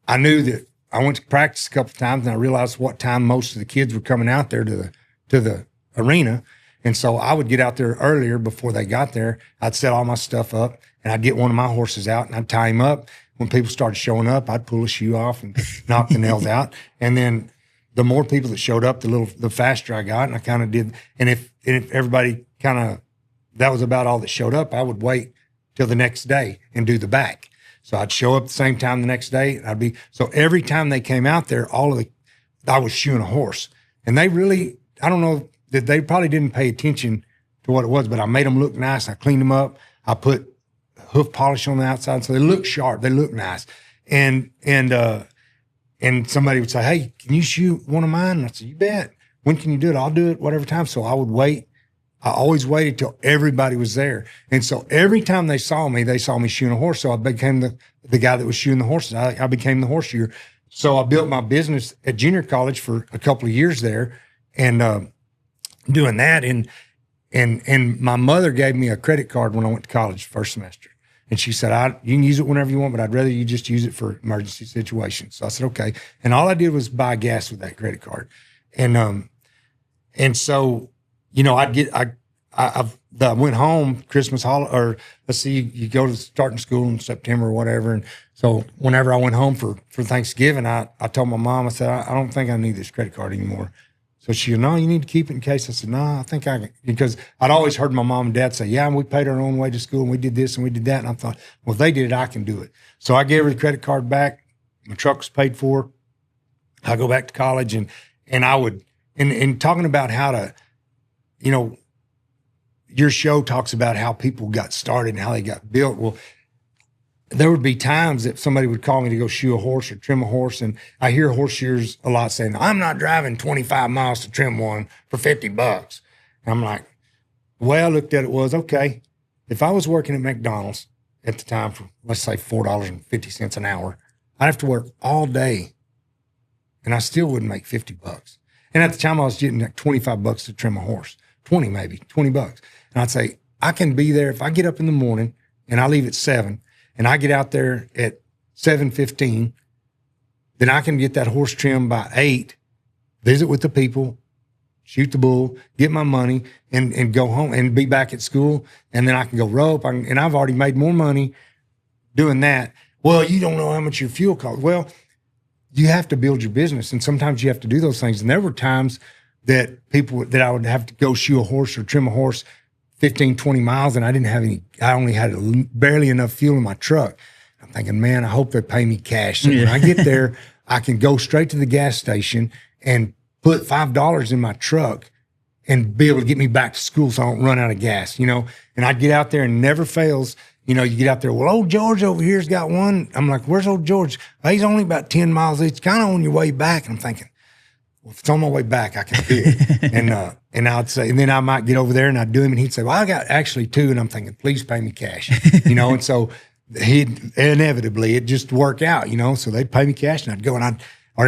I knew that I went to practice a couple of times, and I realized what time most of the kids were coming out there to the arena. And so I would get out there earlier before they got there. I'd set all my stuff up, and I'd get one of my horses out, and I'd tie him up. When people started showing up, I'd pull a shoe off and knock the nails out. And then the more people that showed up, the faster I got. And I kind of did. And if everybody that was about all that showed up, I would wait till the next day and do the back. So I'd show up at the same time the next day. So every time they came out there, I was shoeing a horse. And they really, I don't know, that they probably didn't pay attention to what it was, but I made them look nice. I cleaned them up. I put hoof polish on the outside, so they look sharp. They look nice. And somebody would say, "Hey, can you shoot one of mine?" And I said, "You bet. When can you do it?" "I'll do it whatever time." So I would wait. I always waited till everybody was there. And so every time they saw me shoeing a horse. So I became the guy that was shoeing the horses. I became the horseshoer. So I built my business at junior college for a couple of years there, and doing that. And my mother gave me a credit card when I went to college first semester. And she said, "You can use it whenever you want, but I'd rather you just use it for emergency situations." So I said, "Okay." And all I did was buy gas with that credit card. And so, I went home Christmas holiday, or let's see, you go to starting school in September or whatever. And so whenever I went home for Thanksgiving, I told my mom, I said, I don't think I need this credit card anymore. So she said, "No, you need to keep it in case." I said, "No, I think I can," because I'd always heard my mom and dad say, "Yeah, and we paid our own way to school, and we did this and we did that." And I thought, well, if they did it, I can do it. So I gave her the credit card back. My truck was paid for. I go back to college, and I would, and talking about how to, your show talks about how people got started and how they got built. Well, there would be times that somebody would call me to go shoe a horse or trim a horse. And I hear horseshoers a lot saying, "I'm not driving 25 miles to trim one for $50. And I'm like, the way I looked at it was, okay, if I was working at McDonald's at the time for, let's say, $4.50 an hour, I'd have to work all day, and I still wouldn't make $50. And at the time I was getting like $25 to trim a horse, 20 maybe, $20. And I'd say, I can be there if I get up in the morning and I leave at 7, and I get out there at 7:15, then I can get that horse trimmed by 8, visit with the people, shoot the bull, get my money, and go home and be back at school. And then I can go rope. And I've already made more money doing that. Well, you don't know how much your fuel costs. Well, you have to build your business. And sometimes you have to do those things. And there were times that I would have to go shoe a horse or trim a horse 15, 20 miles. And I only had barely enough fuel in my truck. I'm thinking, man, I hope they pay me cash. So when I get there, I can go straight to the gas station and put $5 in my truck and be able to get me back to school so I don't run out of gas, And I'd get out there and never fails. You get out there, well, old George over here's got one. I'm like, where's old George? Oh, he's only about 10 miles. It's kind of on your way back. And I'm thinking, well, if it's on my way back, I can do it. and I'd say, and then I might get over there and I'd do him. And he'd say, well, I got actually 2. And I'm thinking, please pay me cash, And so inevitably it just work out, So they'd pay me cash and I'd go and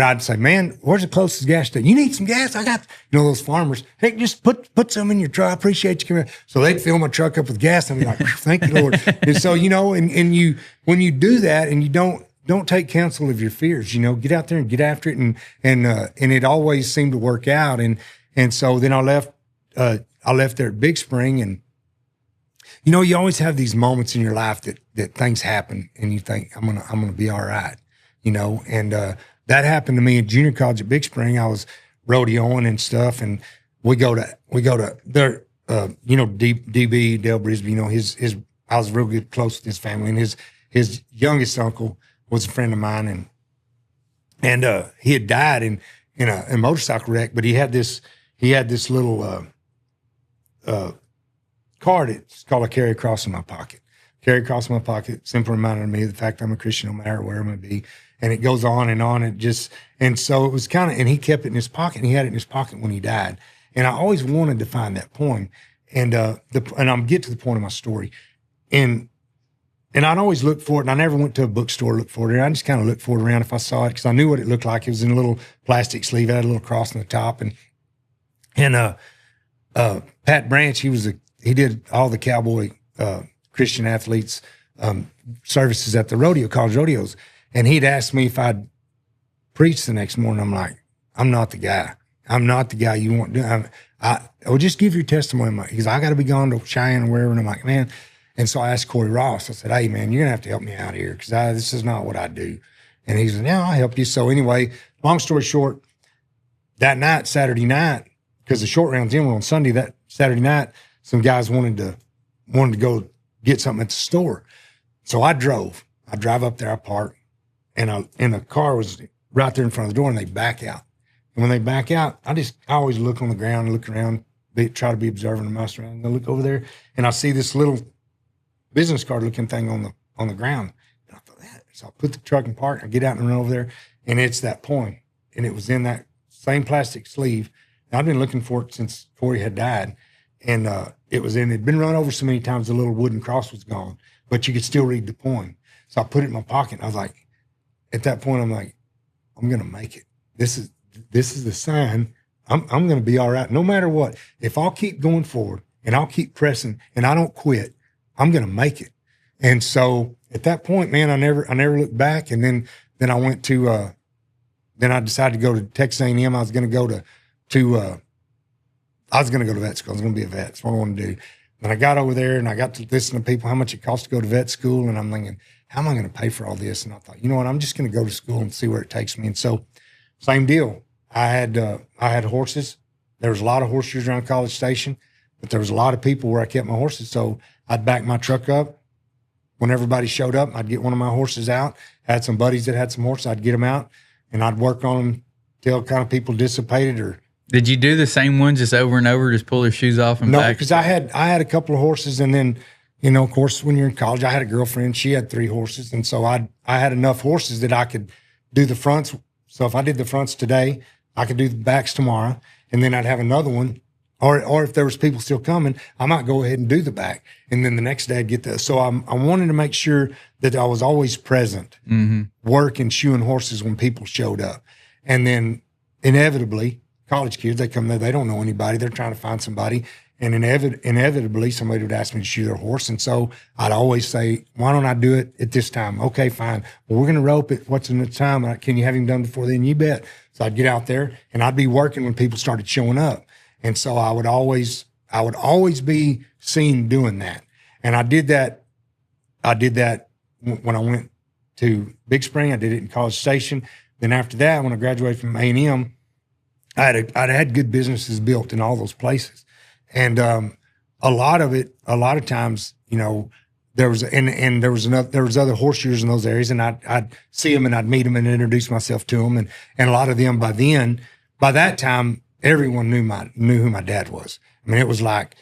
I'd say, man, where's the closest gas station? You need some gas? I got, those farmers. Hey, just put some in your truck. I appreciate you coming. So they'd fill my truck up with gas. And I'd be like, thank you, Lord. And so, and you, when you do that and you don't take counsel of your fears, get out there and get after it. And it always seemed to work out. And so then I left there at Big Spring. And, you always have these moments in your life that things happen and you think, I'm going to be all right, and, that happened to me in junior college at Big Spring. I was rodeoing and stuff, and we go to their, DB, Dale Brisby, I was real good, close with his family, and his youngest uncle was a friend of mine, and he had died in a motorcycle wreck, but he had this little card. It's called a carry across in my pocket. Carry across in my pocket, simply reminded me of the fact I'm a Christian no matter where I'm going to be. And it goes on and on. And so it was and he kept it in his pocket, and he had it in his pocket when he died. And I always wanted to find that poem. And I'm get to the point of my story. And I'd always look for it. And I never went to a bookstore to look for it. I just kind of looked for it around if I saw it, because I knew what it looked like. It was in a little plastic sleeve. It had a little cross on the top. And Pat Branch, he did all the Cowboy, Christian athletes, services at the college rodeos. And he'd asked me if I'd preach the next morning. I'm like, I'm not the guy. I'm not the guy you want to do. I would just give your testimony. Because I got to be gone to Cheyenne or wherever. And I'm like, man. And so I asked Corey Ross. I said, hey, man, you're going to have to help me out here, because this is not what I do. And he said, yeah, I'll help you. So anyway, long story short, that night, Saturday night, because the short rounds in were on Sunday, that Saturday night, some guys wanted to go get something at the store. So I drive up there, I park. And a car was right there in front of the door, and they back out. And when they back out, I always look on the ground and look around, try to be observant of Mastermind. And I look over there, and I see this little business card looking thing on the ground. And I thought, that. So I put the truck in park, I get out and run over there, and it's that poem. And it was in that same plastic sleeve. And I've been looking for it since Corey had died. And it'd been run over so many times the little wooden cross was gone, but you could still read the poem. So I put it in my pocket, and I was like, at that point, I'm like, I'm going to make it. This is the sign. I'm going to be all right. No matter what, if I'll keep going forward and I'll keep pressing and I don't quit, I'm going to make it. And so at that point, man, I never looked back. And then I went to, then I decided to go to Texas A&M. I was going to go to vet school. I was going to be a vet. That's what I wanted to do. And I got over there and I got to listen to people, how much it costs to go to vet school. And I'm thinking, how am I going to pay for all this? And I thought, you know what, I'm just going to go to school and see where it takes me. And so same deal. I had horses. There was a lot of horses around College Station, but there was a lot of people where I kept my horses. So I'd back my truck up. When everybody showed up, I'd get one of my horses out. I had some buddies that had some horses. I'd get them out and I'd work on them till kind of people dissipated. Or did you do the same ones just over and over, just pull their shoes off and no, back? because I had a couple of horses, and then, of course, when you're in college, I had a girlfriend. She had 3 horses. And so I had enough horses that I could do the fronts. So if I did the fronts today, I could do the backs tomorrow. And then I'd have another one. Or if there was people still coming, I might go ahead and do the back. And then the next day I'd get that. So I wanted to make sure that I was always present, working, shoeing horses when people showed up. And then inevitably, college kids, they come there, they don't know anybody. They're trying to find somebody. And inevitably, somebody would ask me to shoe their horse. And so I'd always say, why don't I do it at this time? Okay, fine. Well, we're going to rope it. What's in the time? Can you have him done before then? You bet. So I'd get out there, and I'd be working when people started showing up. And so I would always be seen doing that. And I did that when I went to Big Spring. I did it in College Station. Then after that, when I graduated from A&M, I'd had good businesses built in all those places. And a lot of times, you know, there was other horseshoers in those areas, and I'd see them and I'd meet them and introduce myself to them. And a lot of them by that time, everyone knew who my dad was. I mean, it was like,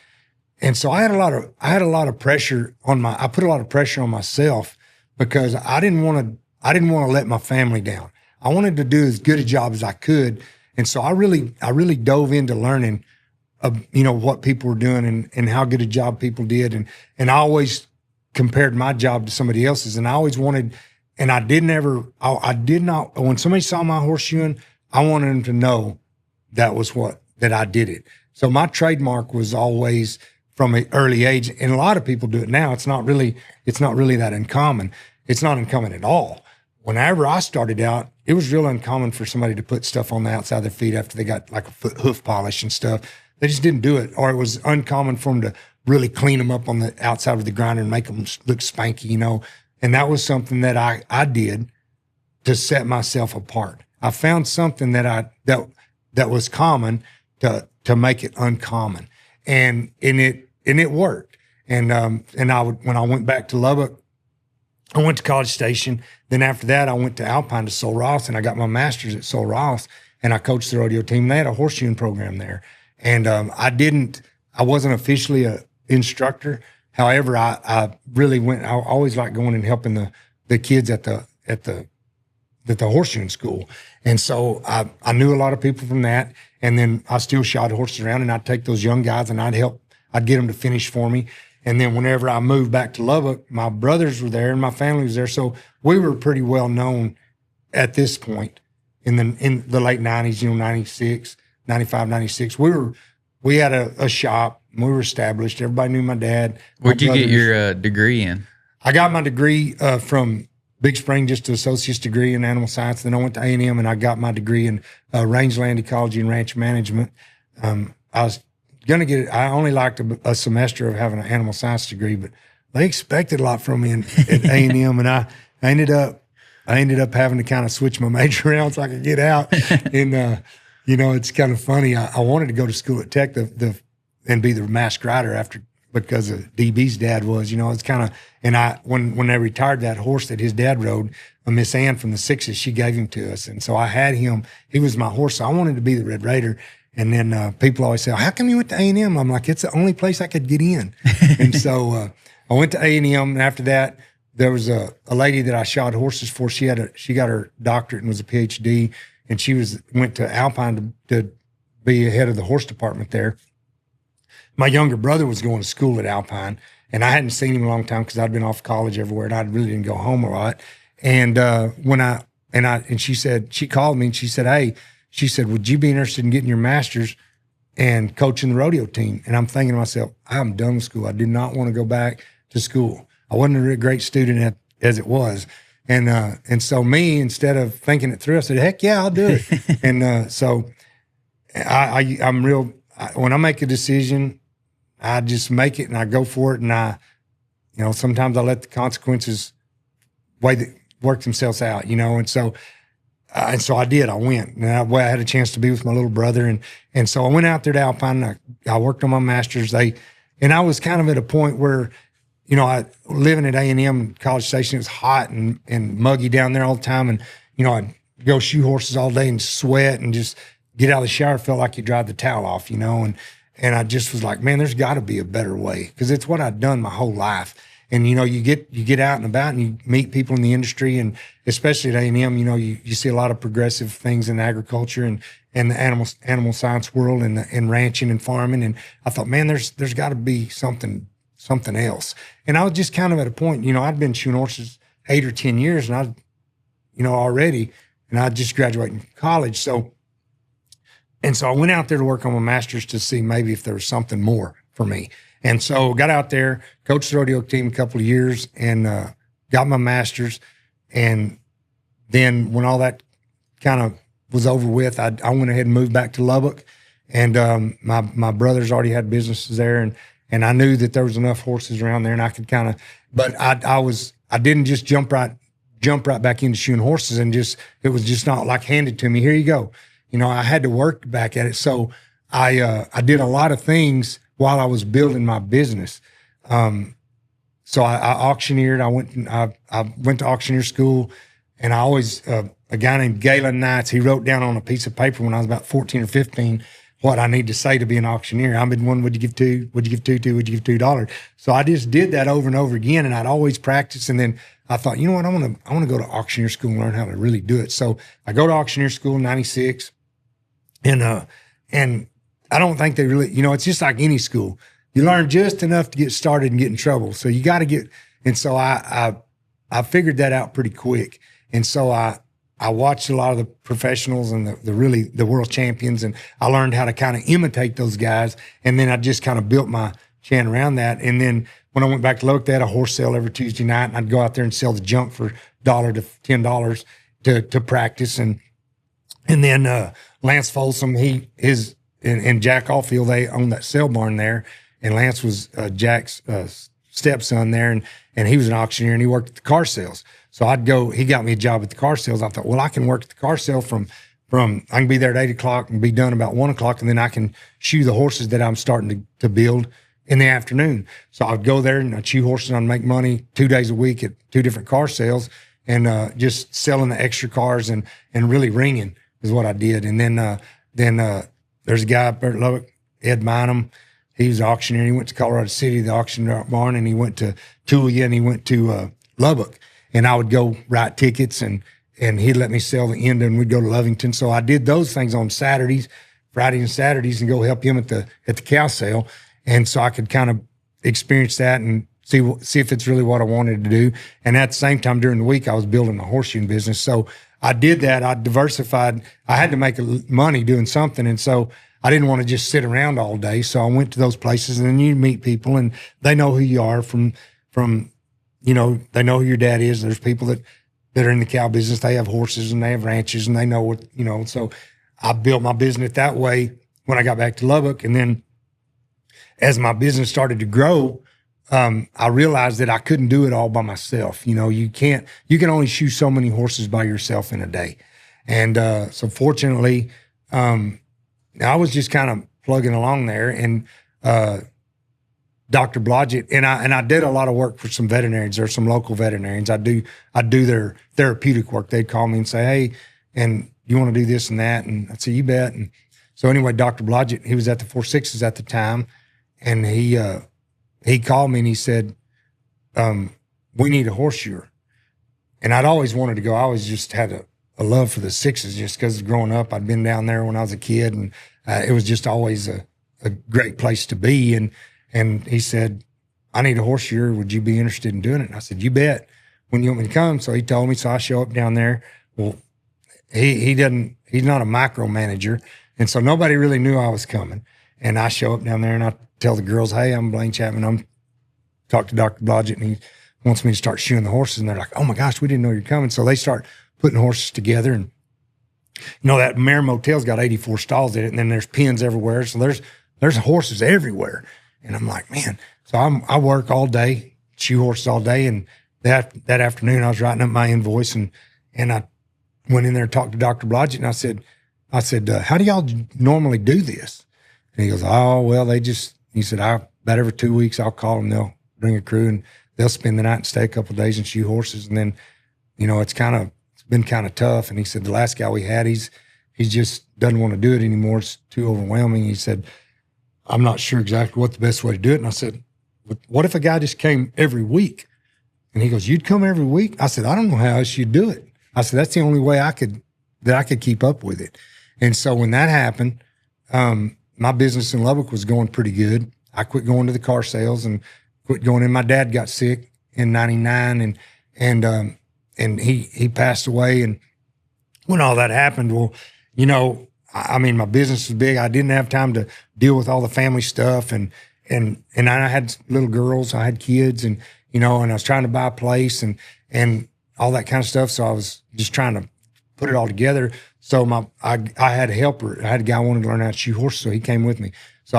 and so I had a lot of pressure I put a lot of pressure on myself because I didn't want to let my family down. I wanted to do as good a job as I could. And so I really dove into learning, you know, what people were doing and how good a job people did. And I always compared my job to somebody else's. And I always wanted, and I did not, when somebody saw my horseshoeing, I wanted them to know that I did it. So my trademark was always from an early age, and a lot of people do it now. It's not really that uncommon. It's not uncommon at all. Whenever I started out, it was real uncommon for somebody to put stuff on the outside of their feet after they got like a hoof polish and stuff. They just didn't do it. Or it was uncommon for them to really clean them up on the outside of the grinder and make them look spanky, you know. And that was something that I did to set myself apart. I found something that was common to make it uncommon. And it worked. And when I went back to Lubbock, I went to College Station. Then after that, I went to Alpine to Sul Ross, and I got my master's at Sul Ross, and I coached the rodeo team. They had a horseshoeing program there. And I wasn't officially an instructor. However, I really went, I always liked going and helping the kids at the horseshoeing school. And so I knew a lot of people from that. And then I still shot horses around, and I'd take those young guys and I'd get them to finish for me. And then whenever I moved back to Lubbock, my brothers were there and my family was there. So we were pretty well known at this point in the late 90s, you know, 96, 95, 96. We had a shop. We were established. Everybody knew my dad. Where'd you get your degree in? I got my degree from Big Spring, just an associate's degree in animal science. Then I went to A&M and I got my degree in rangeland ecology and ranch management. I was going to get it. I only liked a semester of having an animal science degree, but they expected a lot from me at A&M, and I ended up having to kind of switch my major around so I could get out. And you know, it's kind of funny. I wanted to go to school at Tech and be the mask rider because of DB's dad was. You know, it's kind of, and when they retired that horse that his dad rode, Miss Ann from the Sixes, she gave him to us, and so I had him. He was my horse. So I wanted to be the Red Raider. And then people always say, "How come you went to A&M?" I'm like, "It's the only place I could get in." And so I went to A&M, and after that, there was a lady that I shot horses for. She got her doctorate and was a PhD, and she went to Alpine to be head of the horse department there. My younger brother was going to school at Alpine, and I hadn't seen him in a long time because I'd been off college everywhere, and I really didn't go home a lot. And she called me and she said, "Hey," she said, "would you be interested in getting your master's and coaching the rodeo team?" And I'm thinking to myself, I'm done with school. I did not want to go back to school. I wasn't a great student as it was. And so me, instead of thinking it through, I said, "Heck yeah, I'll do it." And so when I make a decision, I just make it and I go for it. And sometimes I let the consequences work themselves out, you know? And so I did. I went, and I had a chance to be with my little brother. And so I went out there to Alpine. I worked on my master's. And I was kind of at a point where, you know, I living at A&M College Station, it was hot and muggy down there all the time. And, you know, I'd go shoe horses all day and sweat and just get out of the shower. Felt like you dried the towel off, you know? And I just was like, man, there's got to be a better way, because it's what I'd done my whole life. And, you know, you get out and about and you meet people in the industry, and especially at A&M, you know, you see a lot of progressive things in agriculture and the animal science world and ranching and farming. And I thought, man, there's got to be something else. And I was just kind of at a point, you know, I'd been shoeing horses 8 or 10 years, and I just graduated from college. So I went out there to work on my master's to see maybe if there was something more for me. And so got out there, coached the rodeo team a couple of years, and got my master's. And then when all that kind of was over with, I went ahead and moved back to Lubbock. And my brothers already had businesses there, and I knew that there was enough horses around there, and I could kind of. But I didn't just jump right back into shoeing horses, and it was just not like handed to me. Here you go. I had to work back at it. So I did a lot of things while I was building my business. So I auctioneered. I went to auctioneer school, and I always a guy named Galen Knights. He wrote down on a piece of paper when I was about 14 or 15 what I need to say to be an auctioneer. I've been one. Would you give two? Would you give two? Would you give $2? So I just did that over and over again, and I'd always practice. And then I thought, you know what? I want to go to auctioneer school and learn how to really do it. So I go to auctioneer school in '96, and I don't think they really, it's just like any school. You learn just enough to get started and get in trouble. So you got to get, and so I figured that out pretty quick. And so I watched a lot of the professionals and the world champions, and I learned how to kind of imitate those guys. And then I just kind of built my chan around that. And then when I went back to Lubbock, they had a horse sale every Tuesday night, and I'd go out there and sell the junk for $1 to $10 to practice. And then Lance Folsom, and Jack Caulfield, they owned that sale barn there. And Lance was Jack's stepson there, and he was an auctioneer, and he worked at the car sales. So he got me a job at the car sales. I thought, well, I can work at the car sale from I can be there at 8 o'clock and be done about 1 o'clock, and then I can shoe the horses that I'm starting to build in the afternoon. So I'd go there and I'd shoe horses, and I'd make money 2 days a week at 2 different car sales, and just selling the extra cars and really ringing is what I did. And then there's a guy up there at Lubbock, Ed Bynum. He was an auctioneer. He went to Colorado City, the auction barn, and he went to Tulia, and he went to Lubbock. And I would go write tickets, and he'd let me sell the end, and we'd go to Lovington. So I did those things on Saturdays, Fridays and Saturdays, and go help him at the cow sale. And so I could kind of experience that and see if it's really what I wanted to do. And at the same time, during the week, I was building a horseshoeing business. So I did that. I diversified. I had to make money doing something. And so I didn't want to just sit around all day. So I went to those places, and then you meet people, and they know who you are from, they know who your dad is. There's people that are in the cow business. They have horses and they have ranches, and they know what, so I built my business that way when I got back to Lubbock. And then as my business started to grow, I realized that I couldn't do it all by myself. You can only shoe so many horses by yourself in a day. And so fortunately, I was just kind of plugging along there, and Dr. Blodgett, and I did a lot of work for some veterinarians. There's some local veterinarians. I do their therapeutic work. They'd call me and say, hey, and you want to do this and that? And I'd say, you bet. And so anyway, Dr. Blodgett, he was at the 4-6s at the time, and he called me and he said, we need a horseshoer. And I'd always wanted to go. I always just had a love for the 6s just because growing up, I'd been down there when I was a kid, and it was just always a great place to be. And he said, I need a horseshoer. Would you be interested in doing it? And I said, you bet. When you want me to come? So he told me, so I show up down there. Well, he's not a micromanager. And so nobody really knew I was coming. And I show up down there, and I tell the girls, hey, I'm Blane Chapman. I'm talk to Dr. Blodgett, and he wants me to start shoeing the horses. And they're like, oh my gosh, we didn't know you're coming. So they start putting horses together, and that Mare Motel's got 84 stalls in it, and then there's pens everywhere. So there's horses everywhere. And I'm like, man. So I work all day, shoe horses all day. And that afternoon I was writing up my invoice, and I went in there and talked to Dr. Blodgett, and I said, how do y'all normally do this? And he goes, oh, well, he said, about every 2 weeks I'll call them. They'll bring a crew, and they'll spend the night and stay a couple of days and shoe horses. And then, it's been kind of tough. And he said, the last guy we had, he just doesn't want to do it anymore. It's too overwhelming. He said, I'm not sure exactly what the best way to do it. And I said, what if a guy just came every week? And he goes, you'd come every week? I said, I don't know how else you'd do it. I said, that's the only way I could keep up with it. And so when that happened, my business in Lubbock was going pretty good. I quit going to the car sales and quit going in. My dad got sick in 99, and he passed away. And when all that happened, well, my business was big. I didn't have time to deal with all the family stuff. And I had little girls, I had kids, and I was trying to buy a place and all that kind of stuff. So I was just trying to put it all together. So I had a helper. I had a guy who wanted to learn how to shoe horses, so he came with me. So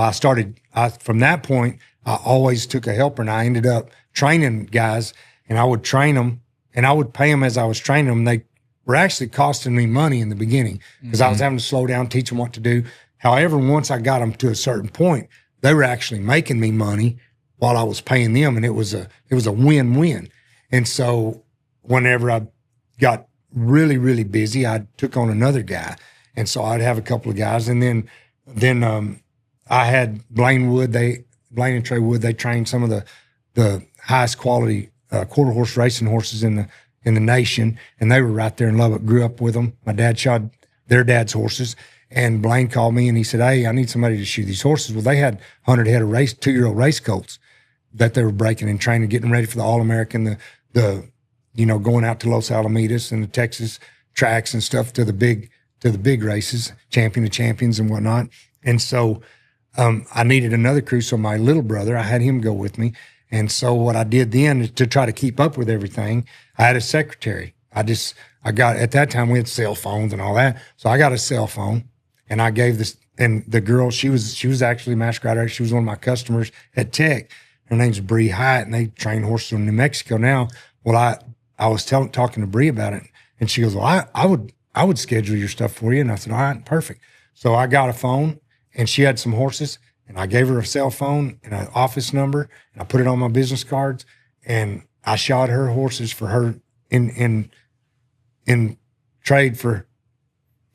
from that point, I always took a helper, and I ended up training guys, and I would train them, and I would pay them as I was training them. They were actually costing me money in the beginning because I was having to slow down, teach them what to do. However, once I got them to a certain point, they were actually making me money while I was paying them, and it was a win-win. And so whenever I got really, really busy, I took on another guy. And so I'd have a couple of guys. And then I had Blane and Trey Wood, they trained some of the highest quality quarter horse racing horses in the nation. And they were right there in Lubbock, grew up with them. My dad shod their dad's horses. And Blane called me and he said, hey, I need somebody to shoe these horses. Well, they had 100 head of 2-year-old race colts that they were breaking and training, getting ready for the All-American, going out to Los Alamitos and the Texas tracks and stuff to the big races, Champion of Champions and whatnot. And so I needed another crew. So my little brother, I had him go with me. And so what I did then to try to keep up with everything, I had a secretary. At that time we had cell phones and all that. So I got a cell phone and I gave this, and the girl, she was actually a master rider. She was one of my customers at Tech. Her name's Bree Hyatt, and they train horses in New Mexico now. Well, I was talking to Bree about it, and she goes, well, I would schedule your stuff for you. And I said, all right, perfect. So I got a phone, and she had some horses, and I gave her a cell phone and an office number, and I put it on my business cards, and I shod her horses for her in trade for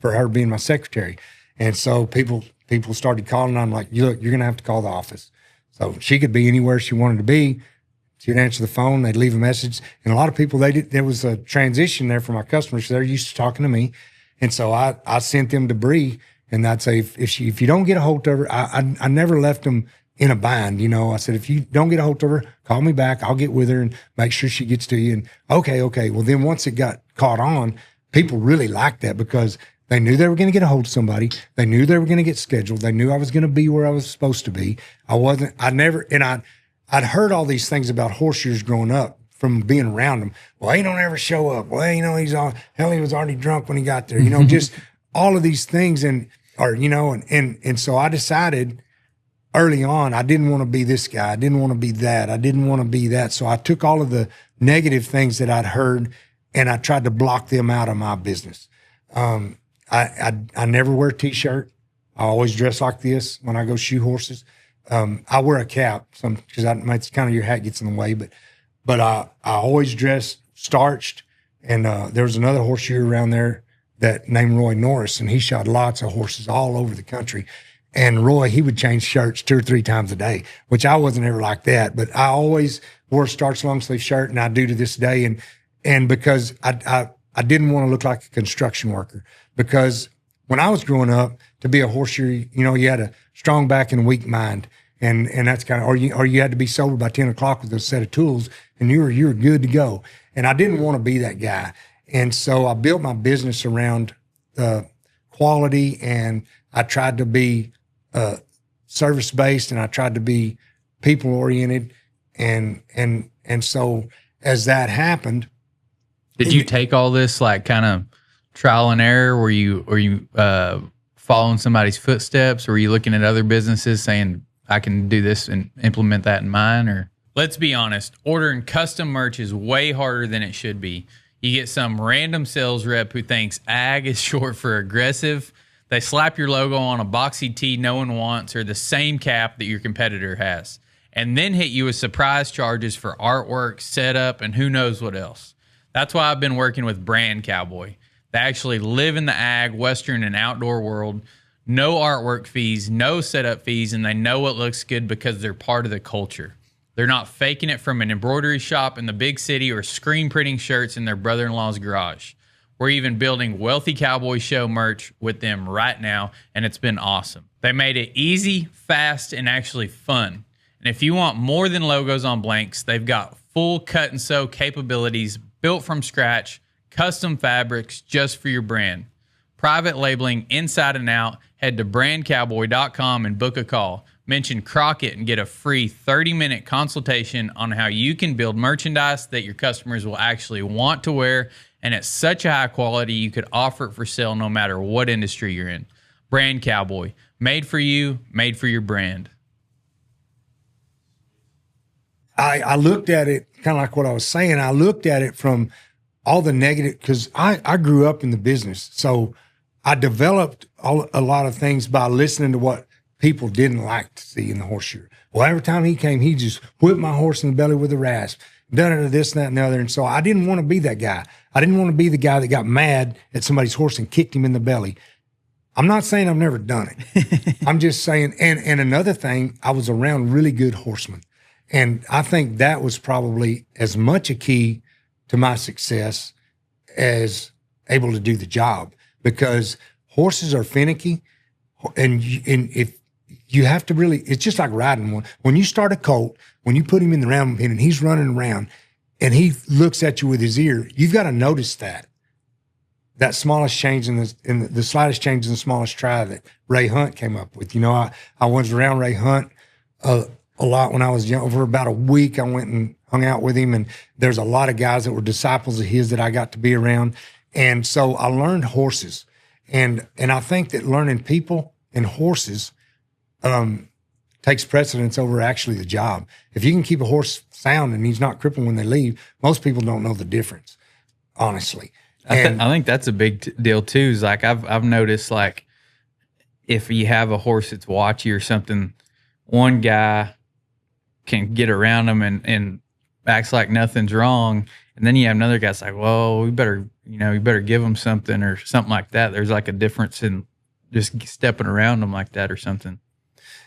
her being my secretary. And so people started calling. I'm like, look, you're going to have to call the office. So she could be anywhere she wanted to be. She'd answer the phone. They'd leave a message. And a lot of people, there was a transition there for my customers. So they're used to talking to me. And so I sent them to Bree, and I'd say, if you don't get a hold of her, I never left them in a bind. I said, if you don't get a hold of her, call me back. I'll get with her and make sure she gets to you. And okay. Well, then once it got caught on, people really liked that because they knew they were going to get a hold of somebody. They knew they were going to get scheduled. They knew I was going to be where I was supposed to be. I'd heard all these things about horseshoers growing up from being around them. Well, he don't ever show up. Well, he was already drunk when he got there. Just all of these things. And so I decided early on, I didn't want to be this guy. I didn't want to be that. I didn't want to be that. So I took all of the negative things that I'd heard and I tried to block them out of my business. I never wear a T-shirt. I always dress like this when I go shoe horses. I wear a cap because it's kind of your hat gets in the way, but I always dress starched. And there was another horseshoer around there that named Roy Norris, and he shot lots of horses all over the country. And Roy, he would change shirts 2 or 3 times a day, which I wasn't ever like that. But I always wore a starched long sleeve shirt, and I do to this day. And because I didn't want to look like a construction worker, because when I was growing up, to be a horseshoer, you had a strong back and a weak mind. And that's kind of, or you had to be sober by 10 o'clock with a set of tools and you were good to go. And I didn't want to be that guy. And so I built my business around quality, and I tried to be service-based, and I tried to be people-oriented. And so as that happened. Did you take all this like kind of trial and error? Were you following somebody's footsteps? Or were you looking at other businesses saying, I can do this and implement that in mine? Or let's be honest, ordering custom merch is way harder than it should be. You get some random sales rep who thinks ag is short for aggressive. They slap your logo on a boxy tee no one wants, or the same cap that your competitor has, and then hit you with surprise charges for artwork, setup, and who knows what else. That's why I've been working with Brand Cowboy. They actually live in the ag, western, and outdoor world. No artwork fees, no setup fees, and they know what looks good because they're part of the culture. They're not faking it from an embroidery shop in the big city or screen printing shirts in their brother-in-law's garage. We're even building Wealthy Cowboy Show merch with them right now, and it's been awesome. They made it easy, fast, and actually fun. And if you want more than logos on blanks, they've got full cut and sew capabilities, built from scratch, custom fabrics just for your brand. private labeling inside and out, head to brandcowboy.com and book a call. Mention Crockett and get a free 30-minute consultation on how you can build merchandise that your customers will actually want to wear and at such a high quality you could offer it for sale no matter what industry you're in. Brand Cowboy, made for you, made for your brand. I looked at it kind of like what I was saying. I looked at it from all the negative, because I grew up in the business. So I developed a lot of things by listening to what people didn't like to see in the horseshoe. Well, every time he came, he just whipped my horse in the belly with a rasp, done it to this, that, and the other. And so I didn't want to be that guy. I didn't want to be the guy that got mad at somebody's horse and kicked him in the belly. I'm not saying I've never done it. I'm just saying, and another thing, I was around really good horsemen. And I think that was probably as much a key to my success as able to do the job, because horses are finicky. And if you have to really, it's just like riding one. When you start a colt, when you put him in the round pen and he's running around and he looks at you with his ear, you've got to notice that smallest change in the slightest change in the smallest try that Ray Hunt came up with. You know, I was around Ray Hunt a lot when I was young. For about a week, I went and hung out with him, and there's a lot of guys that were disciples of his that I got to be around. And so I learned horses, and I think that learning people and horses takes precedence over actually the job. If you can keep a horse sound and he's not crippled when they leave, most people don't know the difference, honestly. I think that's a big deal too. Is like I've noticed, like, if you have a horse that's watchy or something, one guy can get around them and acts like nothing's wrong, and then you have another guy that's like, well, we better give them something or something like that. There's like a difference in just stepping around them like that or something.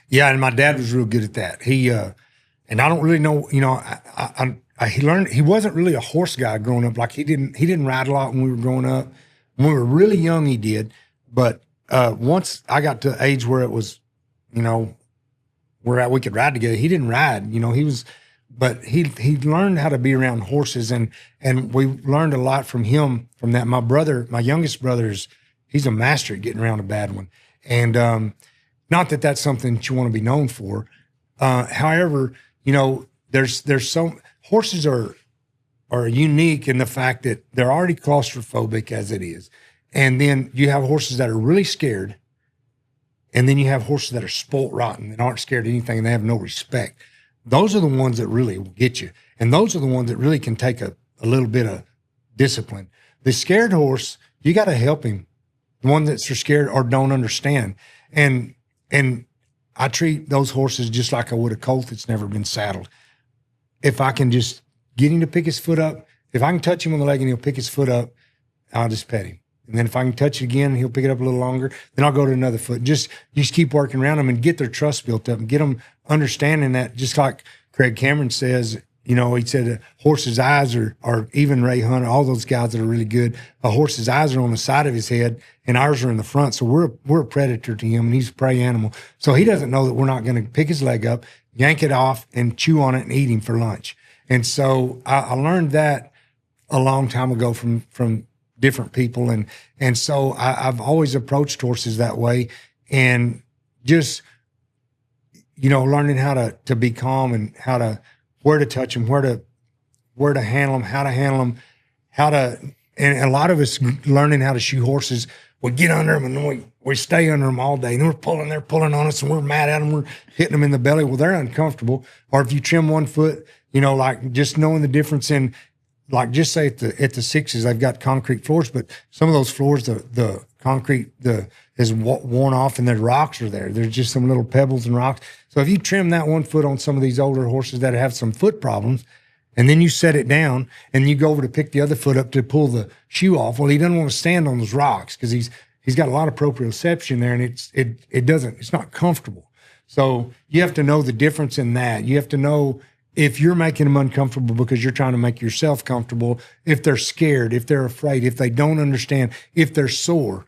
Yeah, and my dad was real good at that. He and I don't really know, he learned, he wasn't really a horse guy growing up. Like he didn't ride a lot when we were growing up. When we were really young, he did. But once I got to the age where it was, where we could ride together, he didn't ride. But he learned how to be around horses, and we learned a lot from him from that. My youngest brother, he's a master at getting around a bad one. And not that that's something that you want to be known for. However, there's some horses are unique in the fact that they're already claustrophobic as it is. And then you have horses that are really scared. And then you have horses that are spoilt rotten and aren't scared of anything and they have no respect. Those are the ones that really will get you. And those are the ones that really can take a little bit of discipline. The scared horse, you got to help him. The one that's scared or don't understand. And I treat those horses just like I would a colt that's never been saddled. If I can just get him to pick his foot up, if I can touch him on the leg and he'll pick his foot up, I'll just pet him. And then if I can touch it again, he'll pick it up a little longer. Then I'll go to another foot. Just keep working around them and get their trust built up and get them understanding that, just like Craig Cameron says, he said a horse's eyes are even Ray Hunt, all those guys that are really good. A horse's eyes are on the side of his head and ours are in the front. So we're a predator to him and he's a prey animal. So he doesn't know that we're not going to pick his leg up, yank it off and chew on it and eat him for lunch. And so I learned that a long time ago from different people. And so I've always approached horses that way, and just, learning how to be calm and where to touch them, where to handle them, how to handle them, and a lot of us learning how to shoe horses, we get under them and then we stay under them all day and they're pulling on us and we're mad at them. We're hitting them in the belly. Well, they're uncomfortable. Or if you trim one foot, like just knowing the difference in, like, just say at the sixes, they've got concrete floors, but some of those floors, the concrete is worn off and the rocks are there. There's just some little pebbles and rocks. So if you trim that one foot on some of these older horses that have some foot problems, and then you set it down and you go over to pick the other foot up to pull the shoe off, well, he doesn't want to stand on those rocks because he's got a lot of proprioception there, and it's not comfortable. So you have to know the difference in that. You have to know if you're making them uncomfortable because you're trying to make yourself comfortable, if they're scared, if they're afraid, if they don't understand, if they're sore,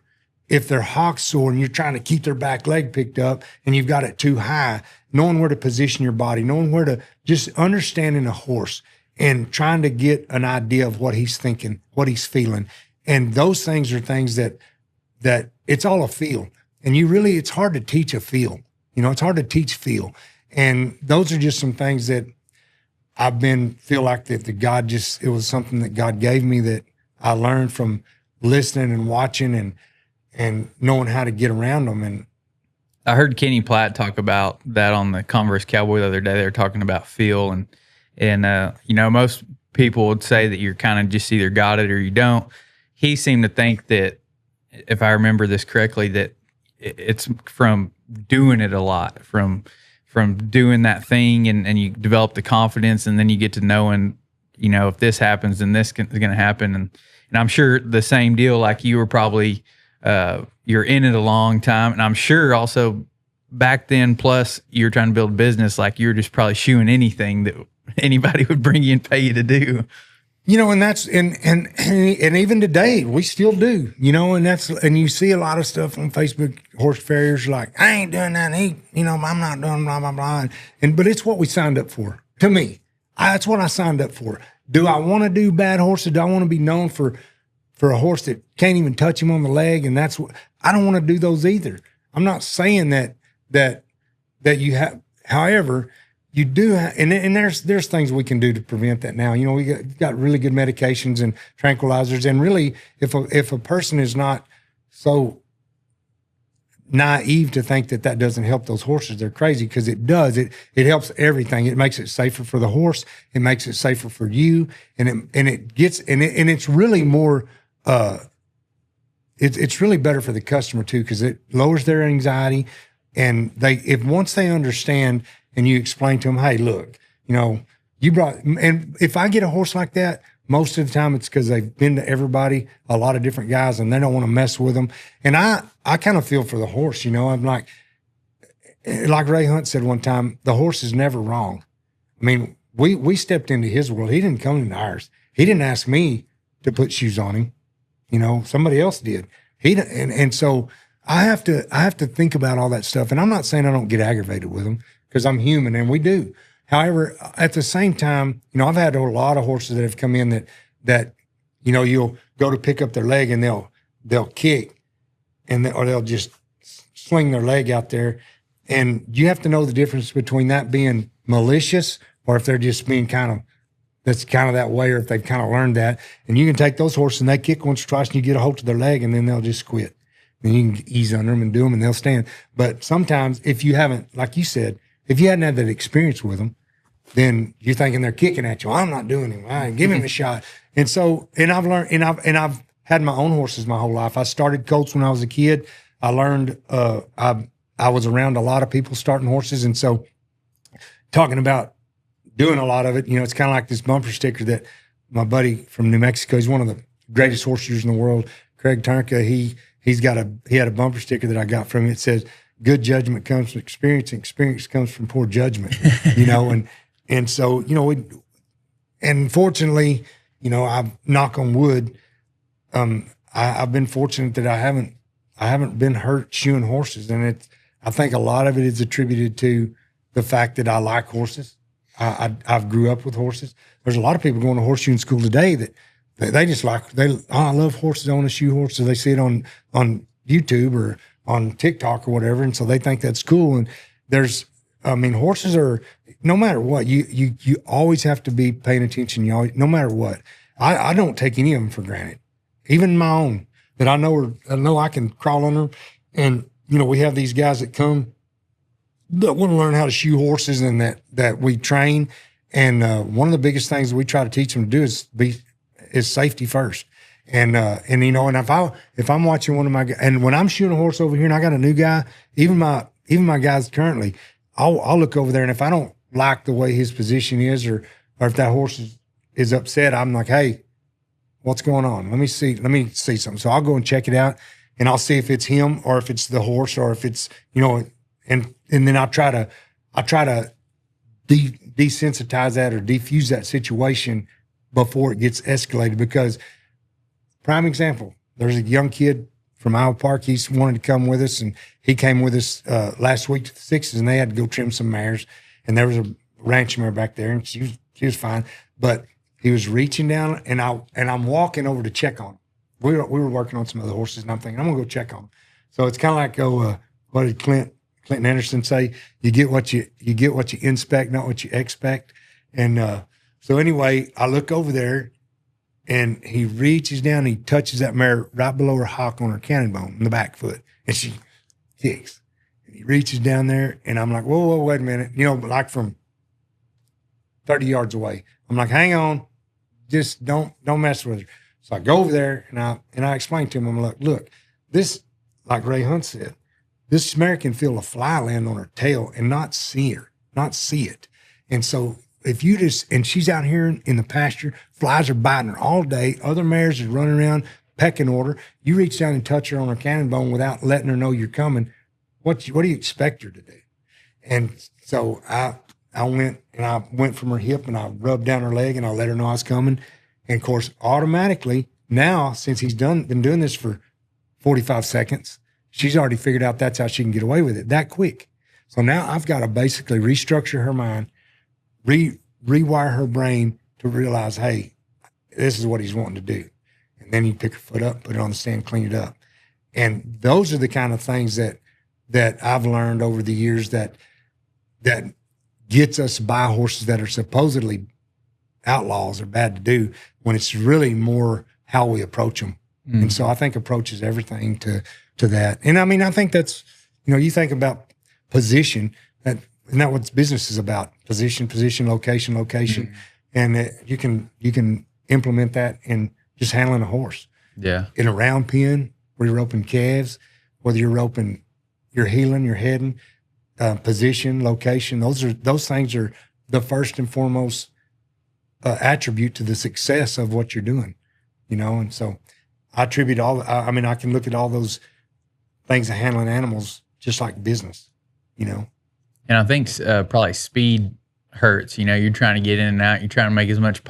if their hock's sore and you're trying to keep their back leg picked up and you've got it too high, knowing where to position your body, knowing where to just understanding a horse and trying to get an idea of what he's thinking, what he's feeling. And those things are things that that it's all a feel. And it's hard to teach a feel. It's hard to teach feel. And those are just some things that feel like that it was something that God gave me that I learned from listening and watching and knowing how to get around them. And I heard Kenny Platt talk about that on the Converse Cowboy the other day. They were talking about feel and most people would say that you're kind of just either got it or you don't. He seemed to think that, if I remember this correctly, that it's from doing it a lot, from doing that thing, and you develop the confidence, and then you get to knowing, if this happens, then this is going to happen. And I'm sure the same deal, like you were probably, you're in it a long time. And I'm sure also back then, plus you're trying to build a business, like you're just probably shooing anything that anybody would bring you and pay you to do. And that's, and even today we still do, and you see a lot of stuff on Facebook, horse farriers like, I ain't doing that. I'm not doing blah, blah, blah. But it's what we signed up for. To me, that's what I signed up for. Do I want to do bad horses? Do I want to be known for a horse that can't even touch him on the leg? And that's what, I don't want to do those either. I'm not saying that you have, however, you do, and there's things we can do to prevent that now. We got really good medications and tranquilizers, and really, if a person is not so naive to think that doesn't help those horses, they're crazy, because it does. It helps everything. It makes it safer for the horse. It makes it safer for you, and it's really more. It's really better for the customer too, because it lowers their anxiety, and once they understand. And you explain to them, hey, look, you brought, and if I get a horse like that, most of the time it's because they've been to everybody, a lot of different guys, and they don't want to mess with them. And I kind of feel for the horse, I'm like Ray Hunt said one time, the horse is never wrong. I mean, we stepped into his world. He didn't come into ours. He didn't ask me to put shoes on him. Somebody else did. And so I have to think about all that stuff. And I'm not saying I don't get aggravated with them, because I'm human, and we do. However, at the same time, I've had a lot of horses that have come in that you'll go to pick up their leg and they'll kick, or they'll just sling their leg out there, and you have to know the difference between that being malicious, or if they're just being that's kind of that way, or if they've kind of learned that. And you can take those horses and they kick once or twice, and you get a hold to their leg, and then they'll just quit. And you can ease under them and do them, and they'll stand. But sometimes, if you haven't, like you said, if you hadn't had that experience with them, then you're thinking they're kicking at you. I'm not doing him. All right, give him a shot. And so, and I've learned, and I've had my own horses my whole life. I started colts when I was a kid. I learned, I was around a lot of people starting horses. And so talking about doing a lot of it, it's kind of like this bumper sticker that my buddy from New Mexico, he's one of the greatest horse shooters in the world, Craig Turnka, he had a bumper sticker that I got from him. It says, good judgment comes from experience, and experience comes from poor judgment, and so, and fortunately, I knock on wood. I've been fortunate that I haven't been hurt shoeing horses. And I think a lot of it is attributed to the fact that I like horses. I've grew up with horses. There's a lot of people going to horseshoeing school today that they just like, I love horses. I want to shoe horses. They see it on YouTube or on TikTok or whatever. And so they think that's cool. And horses are, no matter what, you always have to be paying attention. No matter what, I don't take any of them for granted, even my own that I know I can crawl on them. And, we have these guys that come that want to learn how to shoe horses, and that we train. And, one of the biggest things we try to teach them to do is safety first. And if I'm watching one of my, and when I'm shooting a horse over here and I got a new guy, even my guys currently, I'll look over there, and if I don't like the way his position is, or if that horse is upset, I'm like, hey, what's going on? Let me see something. So I'll go and check it out, and I'll see if it's him or if it's the horse, or if it's, and then I try to desensitize that or defuse that situation before it gets escalated. Because prime example, there's a young kid from Iowa Park. He's wanted to come with us, and he came with us last week to the Sixes, and they had to go trim some mares. And there was a ranch mare back there, and she was fine, but he was reaching down, and I'm walking over to check on him. we were working on some other horses, and I'm thinking I'm gonna go check on them. So it's kind of like what did Clinton Anderson say? You get what you inspect, not what you expect. And so anyway, I look over there, and he reaches down, and he touches that mare right below her hock on her cannon bone in the back foot, and she kicks. And he reaches down there, and I'm like, whoa, wait a minute, like from 30 yards away. I'm like, hang on, just don't mess with her. So I go over there, and I explain to him, I'm like, look, this, like Ray Hunt said, this mare can feel a fly land on her tail and not see it. And so and she's out here in the pasture, flies are biting her all day, other mares are running around pecking order. You reach down and touch her on her cannon bone without letting her know you're coming. What do you expect her to do? And so I went from her hip, and I rubbed down her leg, and I let her know I was coming. And of course, automatically now, since he's been doing this for 45 seconds, she's already figured out that's how she can get away with it that quick. So now I've got to basically restructure her mind, rewire her brain to realize, hey, this is what he's wanting to do. And then you pick her foot up, put it on the stand, clean it up. And those are the kind of things that I've learned over the years that gets us to buy horses that are supposedly outlaws or bad to do, when it's really more how we approach them. Mm. And so I think approach is everything to that. And I mean, I think that's, you think about position, isn't that what business is about? Position, location. Mm. And you can implement that in just handling a horse. Yeah. In a round pen, where you're roping calves, whether you're heeling, you're heading, position, location, those things are the first and foremost attribute to the success of what you're doing, and so I attribute I can look at all those things of handling animals just like business, And I think probably speed hurts. You're trying to get in and out. You're trying to make as much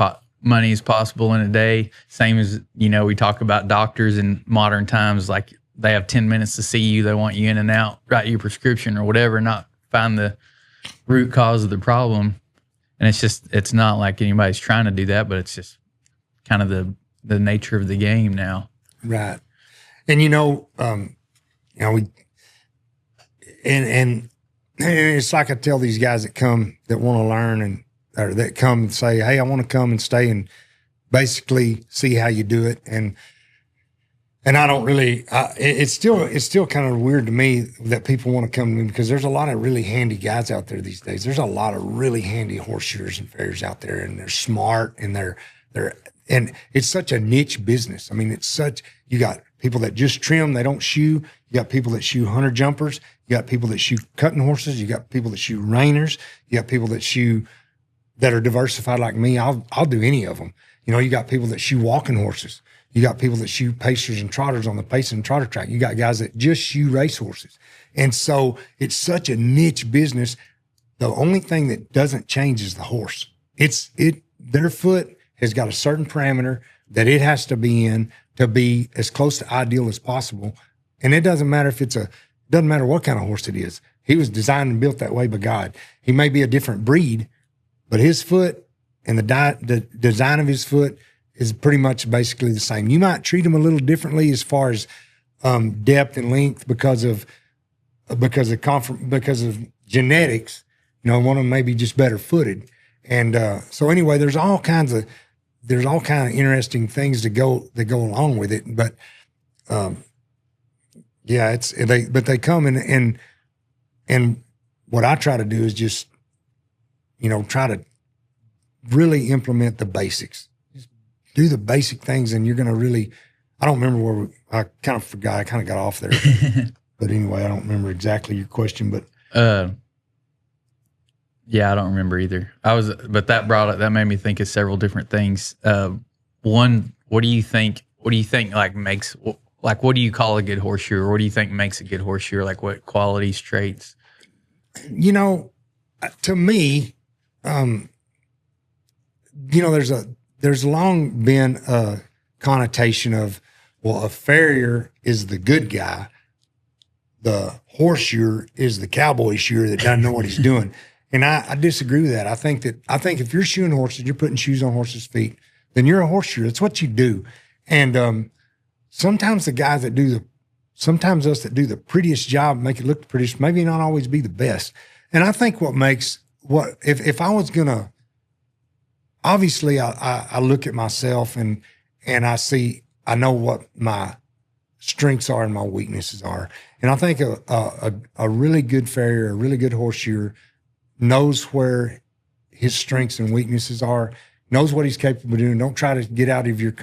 money as possible in a day. Same as, we talk about doctors in modern times, like they have 10 minutes to see you. They want you in and out, write your prescription or whatever, not find the root cause of the problem. And it's not like anybody's trying to do that, but it's just kind of the nature of the game now. Right. And, and it's like I tell these guys that want to learn or that come and say, hey, I want to come and stay and basically see how you do it. And I don't really, it's still kind of weird to me that people want to come to me, because there's a lot of really handy guys out there these days. There's a lot of really handy horseshoers and farriers out there, and they're smart, and and it's such a niche business. I mean, you got people that just trim, they don't shoe. You got people that shoe hunter jumpers. You got people that shoe cutting horses. You got people that shoe reiners. You got people that are diversified like me. I'll do any of them. You got people that shoe walking horses. You got people that shoe pacers and trotters on the pace and trotter track. You got guys that just shoe race horses. And so it's such a niche business. The only thing that doesn't change is the horse. Their foot has got a certain parameter that it has to be in to be as close to ideal as possible. And it doesn't matter doesn't matter what kind of horse it is. He was designed and built that way by God. He may be a different breed, but his foot and the design of his foot is pretty much basically the same. You might treat him a little differently as far as depth and length because of genetics. One of them may be just better footed. And so anyway, there's all kinds of interesting things that go along with it. But they come and what I try to do is just try to really implement the basics. Just do the basic things, and you're going to really. I don't remember I kind of forgot. I kind of got off there. But anyway, I don't remember exactly your question. But yeah, I don't remember either. But that made me think of several different things. One, what do you think makes, what do you call a good horseshoe, or what do you think makes a good horseshoe? Like what qualities, traits? To me, there's long been a connotation of, well, a farrier is the good guy. The horseshoer is the cowboy shoer that doesn't know what he's doing. And I disagree with that. I think if you're shoeing horses, you're putting shoes on horses' feet, then you're a horseshoer. That's what you do. And sometimes the guys that sometimes us that do the prettiest job, make it look the prettiest, maybe not always be the best. And I think if I was gonna, obviously I look at myself and I know what my strengths are and my weaknesses are. And I think a really good farrier, a really good horseshoer knows where his strengths and weaknesses are, knows what he's capable of doing. Don't try to get out of your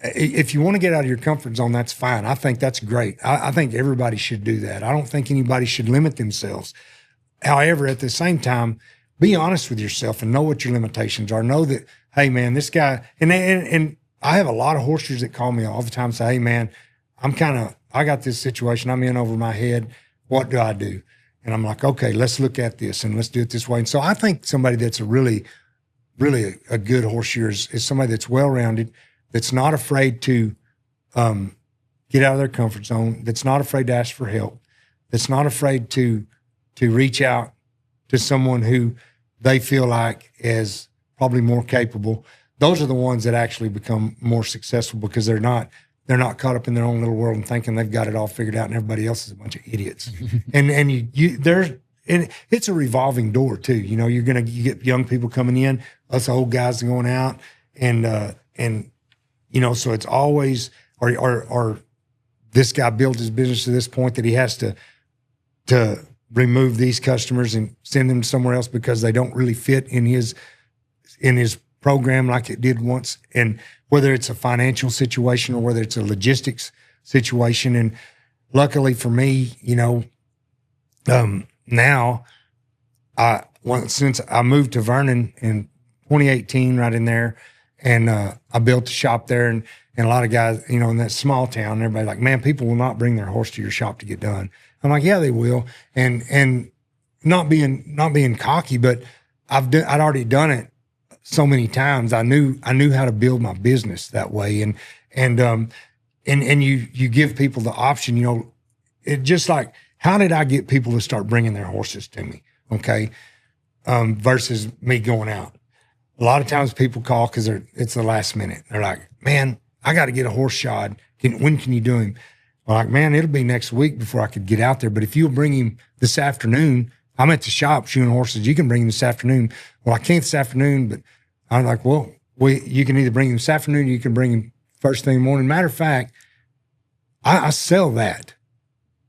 if you want to get out of your comfort zone, that's fine. I think that's great. I think everybody should do that. I don't think anybody should limit themselves. However, at the same time, be honest with yourself and know what your limitations are. Know that, hey man, this guy, and I have a lot of horseshoers that call me all the time and say, hey man, I got this situation I'm in over my head. What do I do? And I'm like, okay, let's look at this and let's do it this way. And so I think somebody that's a really a good horseshoer is somebody that's well-rounded, that's not afraid to get out of their comfort zone, that's not afraid to ask for help, that's not afraid to reach out to someone who they feel like is probably more capable. Those are the ones that actually become more successful because they're not caught up in their own little world and thinking they've got it all figured out and everybody else is a bunch of idiots. and it's a revolving door too. You know, you get young people coming in, us old guys going out, and you know, so it's always or this guy built his business to this point that he has to remove these customers and send them somewhere else because they don't really fit in his program like it did once. And whether it's a financial situation or whether it's a logistics situation. And luckily for me, you know, now since I moved to Vernon in 2018, right in there, and I built a shop there, and a lot of guys, you know, in that small town, everybody's like, man, people will not bring their horse to your shop to get done. I'm like, yeah, they will. And not being cocky, but I'd already done it so many times. I knew how to build my business that way. And you give people the option, you know, it just like, how did I get people to start bringing their horses to me? Okay. Versus me going out. A lot of times people call because it's the last minute. They're like, man, I got to get a horse shod. When can you do him? I'm like, man, it'll be next week before I could get out there. But if you'll bring him this afternoon, I'm at the shop shoeing horses. You can bring him this afternoon. Well, I can't this afternoon, but I'm like, well, you can either bring him this afternoon or you can bring him first thing in the morning. Matter of fact, I sell that.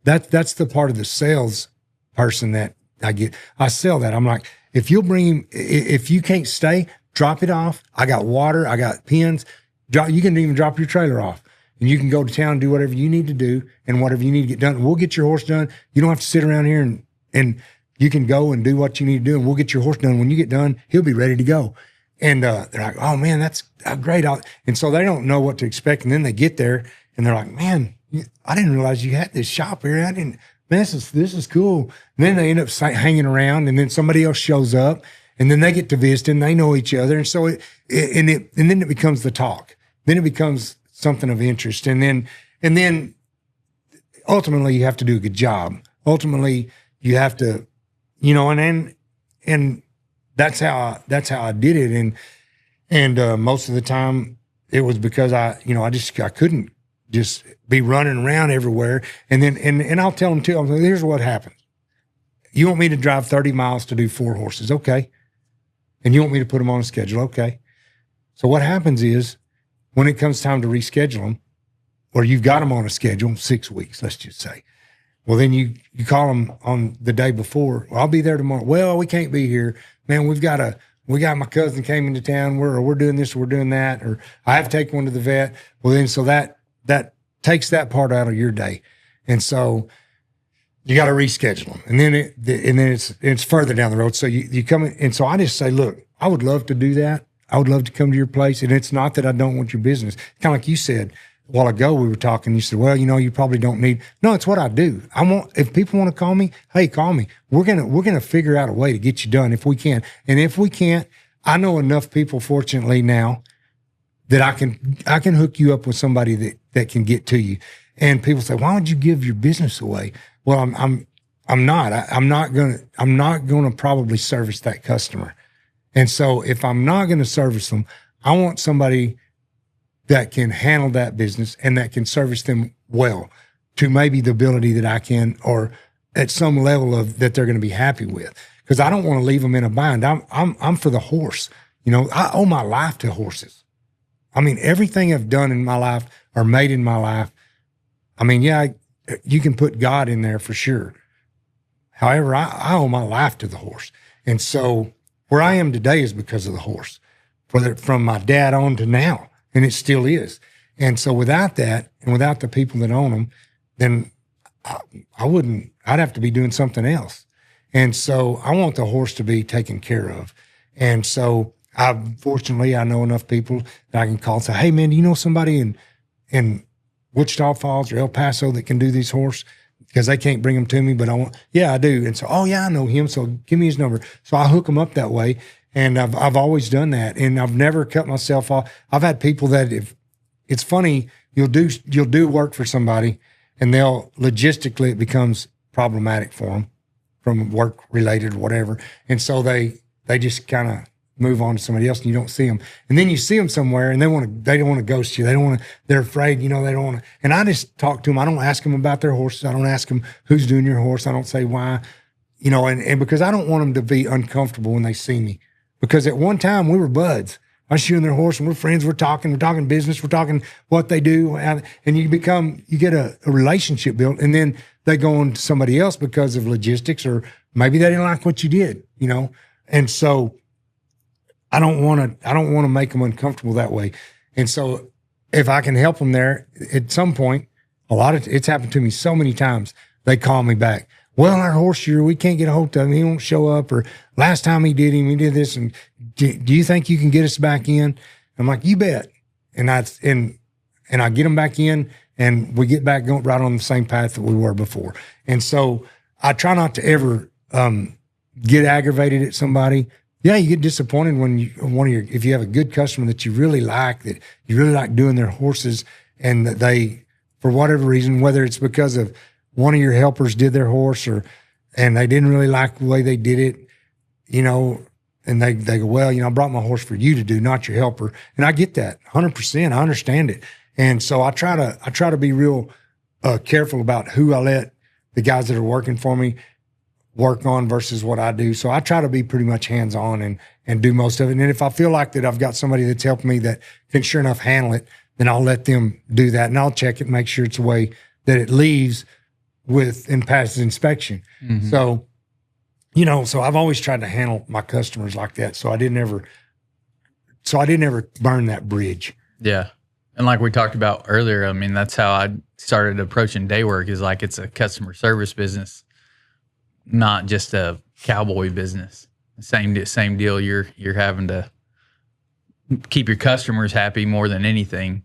That's the part of the sales person that I get. I sell that. I'm like, if you'll bring him, if you can't stay, drop it off. I got water. I got pins. You can even drop your trailer off. And you can go to town and do whatever you need to do and whatever you need to get done. We'll get your horse done. You don't have to sit around here and you can go and do what you need to do, and we'll get your horse done. When you get done, he'll be ready to go. And they're like, oh man, that's great. And so they don't know what to expect. And then they get there and they're like, man, I didn't realize you had this shop here. Man, this is cool. And then they end up hanging around, and then somebody else shows up, and then they get to visit and they know each other. And so and then it becomes the talk. Then it becomes something of interest. And then ultimately you have to do a good job. Ultimately you have to, you know, and that's how I did it. And most of the time it was because I couldn't just be running around everywhere. And then, and I'll tell them too, I'm like, here's what happens. You want me to drive 30 miles to do 4 horses. Okay. And you want me to put them on a schedule. Okay. So what happens is, when it comes time to reschedule them, or you've got them on a schedule, 6 weeks, let's just say. Well, then you call them on the day before. Well, I'll be there tomorrow. Well, we can't be here. Man, we got my cousin came into town. We're doing this, or we're doing that, or I have to take one to the vet. Well, then so that takes that part out of your day. And so you got to reschedule them. And then it's further down the road. So you come in, and so I just say, look, I would love to do that. I would love to come to your place. And it's not that I don't want your business. Kind of like you said a while ago, we were talking, you said, well, you know, you probably don't need, no, it's what I do. If people want to call me, hey, call me. We're going to figure out a way to get you done if we can. And if we can't, I know enough people, fortunately now, that I can hook you up with somebody that can get to you. And people say, why would you give your business away? Well, I'm not going to probably service that customer. And so if I'm not going to service them, I want somebody that can handle that business and that can service them well to maybe the ability that I can, or at some level of that they're going to be happy with. Because I don't want to leave them in a bind. I'm for the horse. You know, I owe my life to horses. I mean, everything I've done in my life or made in my life, I mean, yeah, you can put God in there for sure. However, I owe my life to the horse. And so where I am today is because of the horse, from my dad on to now, and it still is. And so without that, and without the people that own them, then I'd have to be doing something else. And so I want the horse to be taken care of. And so fortunately, I know enough people that I can call and say, hey, man, do you know somebody in Wichita Falls or El Paso that can do these horse? Because they can't bring them to me, but yeah, I do. And so, oh yeah, I know him. So give me his number. So I hook them up that way. And I've always done that. And I've never cut myself off. I've had people that it's funny, you'll do work for somebody and logistically it becomes problematic for them from work related or whatever. And so they just kind of move on to somebody else and you don't see them. And then you see them somewhere and they don't want to ghost you. They're afraid, they don't want to. And I just talk to them. I don't ask them about their horses. I don't ask them who's doing your horse. I don't say why, and because I don't want them to be uncomfortable when they see me. Because at one time we were buds. I was shoeing their horse and we're friends. We're talking business. We're talking what they do. And you get a relationship built, and then they go on to somebody else because of logistics, or maybe they didn't like what you did, And so I don't want to make them uncomfortable that way. And so if I can help them there at some point, it's happened to me so many times. They call me back. Well, our horseshoer, we can't get a hold of him. He won't show up. Or last time he did this. And do you think you can get us back in? I'm like, you bet. And I get them back in, and we get back going right on the same path that we were before. And so I try not to ever get aggravated at somebody. Yeah, you get disappointed when if you have a good customer that you really like doing their horses, and that they, for whatever reason, whether it's because of one of your helpers did their horse and they didn't really like the way they did it, and they go, well, I brought my horse for you to do, not your helper. And I get that 100%. I understand it. And so I try to be real careful about who I let the guys that are working for me work on versus what I do. So I try to be pretty much hands-on and do most of it. And if I feel like that I've got somebody that's helping me that can sure enough handle it, then I'll let them do that. And I'll check it and make sure it's a way that it leaves and passes inspection. Mm-hmm. So, so I've always tried to handle my customers like that. So I didn't ever burn that bridge. Yeah. And like we talked about earlier, I mean, that's how I started approaching day work, is like it's a customer service business, not just a cowboy business. Same deal. You're having to keep your customers happy more than anything.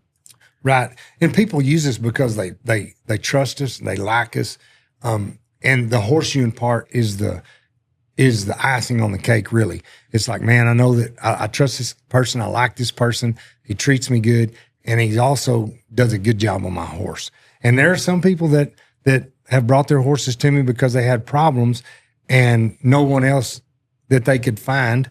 Right. And people use us because they trust us, they like us. And the horseshoeing part is the icing on the cake, really. It's like, man, I know that I trust this person. I like this person. He treats me good. And he also does a good job on my horse. And there are some people that have brought their horses to me because they had problems, and no one else that they could find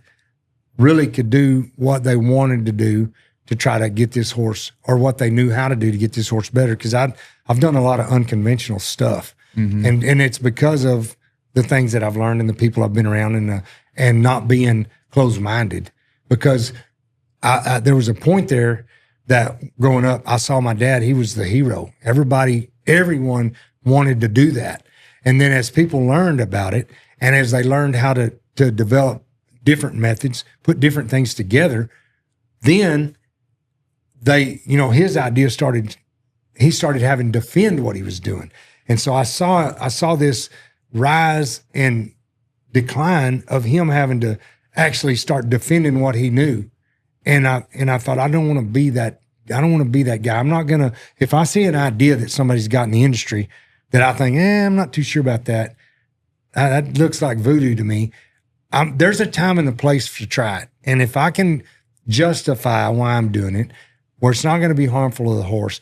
really could do what they wanted to do to try to get this horse, or what they knew how to do to get this horse better. Because I've done a lot of unconventional stuff. Mm-hmm. And it's because of the things that I've learned and the people I've been around, and not being closed-minded. Because there was a point there that growing up, I saw my dad, he was the hero. Everyone wanted to do that. And then as people learned about it, and as they learned how to develop different methods, put different things together, then his idea he started having to defend what he was doing. And so I saw this rise and decline of him having to actually start defending what he knew. And I thought, I don't want to be that guy. I'm not going to, if I see an idea that somebody's got in the industry that I think, I'm not too sure about that. That looks like voodoo to me. There's a time and a place to try it. And if I can justify why I'm doing it, where it's not going to be harmful to the horse,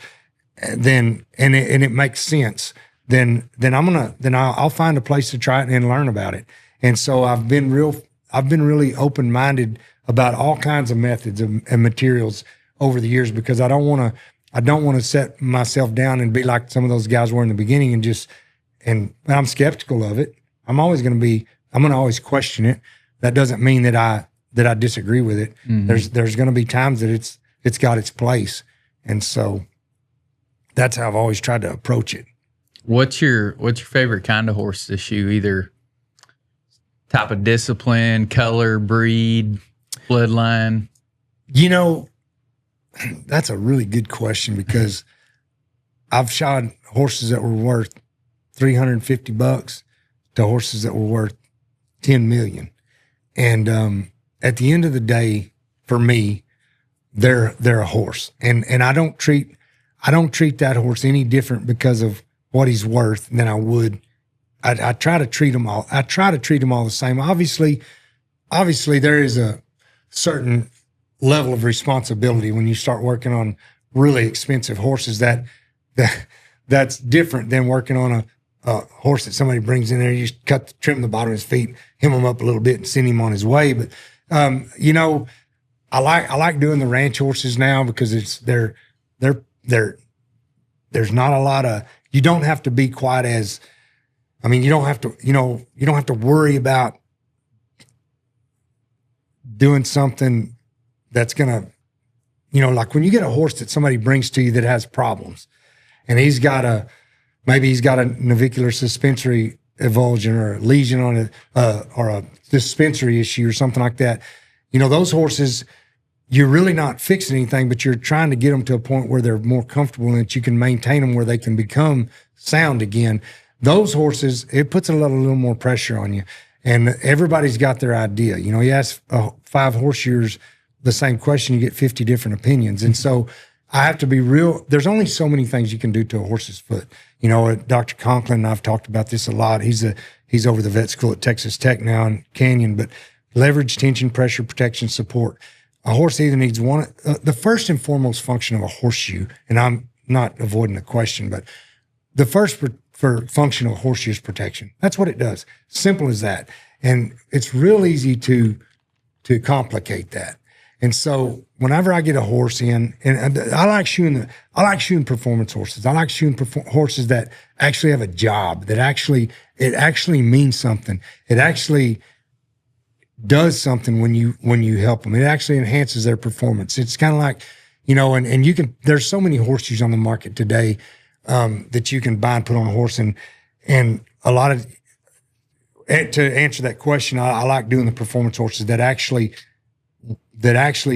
then, and it makes sense, then I'll find a place to try it and learn about it. And so I've been really open-minded about all kinds of methods and materials over the years because I don't want to set myself down and be like some of those guys were in the beginning and I'm skeptical of it. I'm going to always question it. That doesn't mean that I disagree with it. Mm-hmm. There's going to be times that it's got its place. And so that's how I've always tried to approach it. What's your favorite kind of horse to shoe? Either type of discipline, color, breed, bloodline? That's a really good question because I've shot horses that were worth $350 to horses that were worth $10 million. And at the end of the day, for me, they're a horse. And I don't treat that horse any different because of what he's worth than I would. I try to treat them all. I try to treat them all the same. Obviously there is a certain level of responsibility when you start working on really expensive horses that's different than working on a horse that somebody brings in there. You just trim the bottom of his feet, hem him up a little bit and send him on his way. But, I like doing the ranch horses now because there's not a lot of, you don't have to be quite as, you don't have to worry about doing something that's going to, like when you get a horse that somebody brings to you that has problems and maybe he's got a navicular suspensory avulsion or a lesion on it, or a dispensary issue or something like that. Those horses, you're really not fixing anything, but you're trying to get them to a point where they're more comfortable and that you can maintain them where they can become sound again. Those horses, it puts a little more pressure on you. And everybody's got their idea. You ask 5 horseshoers the same question, you get 50 different opinions. And so I have to be real. There's only so many things you can do to a horse's foot. Dr. Conklin and I've talked about this a lot. He's over the vet school at Texas Tech now in Canyon, but leverage, tension, pressure, protection, support. A horse either needs one, the first and foremost function of a horseshoe, and I'm not avoiding the question, but the first for function of a horseshoe is protection. That's what it does. Simple as that. And it's real easy to complicate that. And so whenever I get a horse in, and I like shooing performance horses. I like shooing horses that actually have a job, that it actually means something. It actually does something when you help them. It actually enhances their performance. It's kind of like, and you can, there's so many horseshoes on the market today, that you can buy and put on a horse. And a lot of, to answer that question, I like doing the performance horses that actually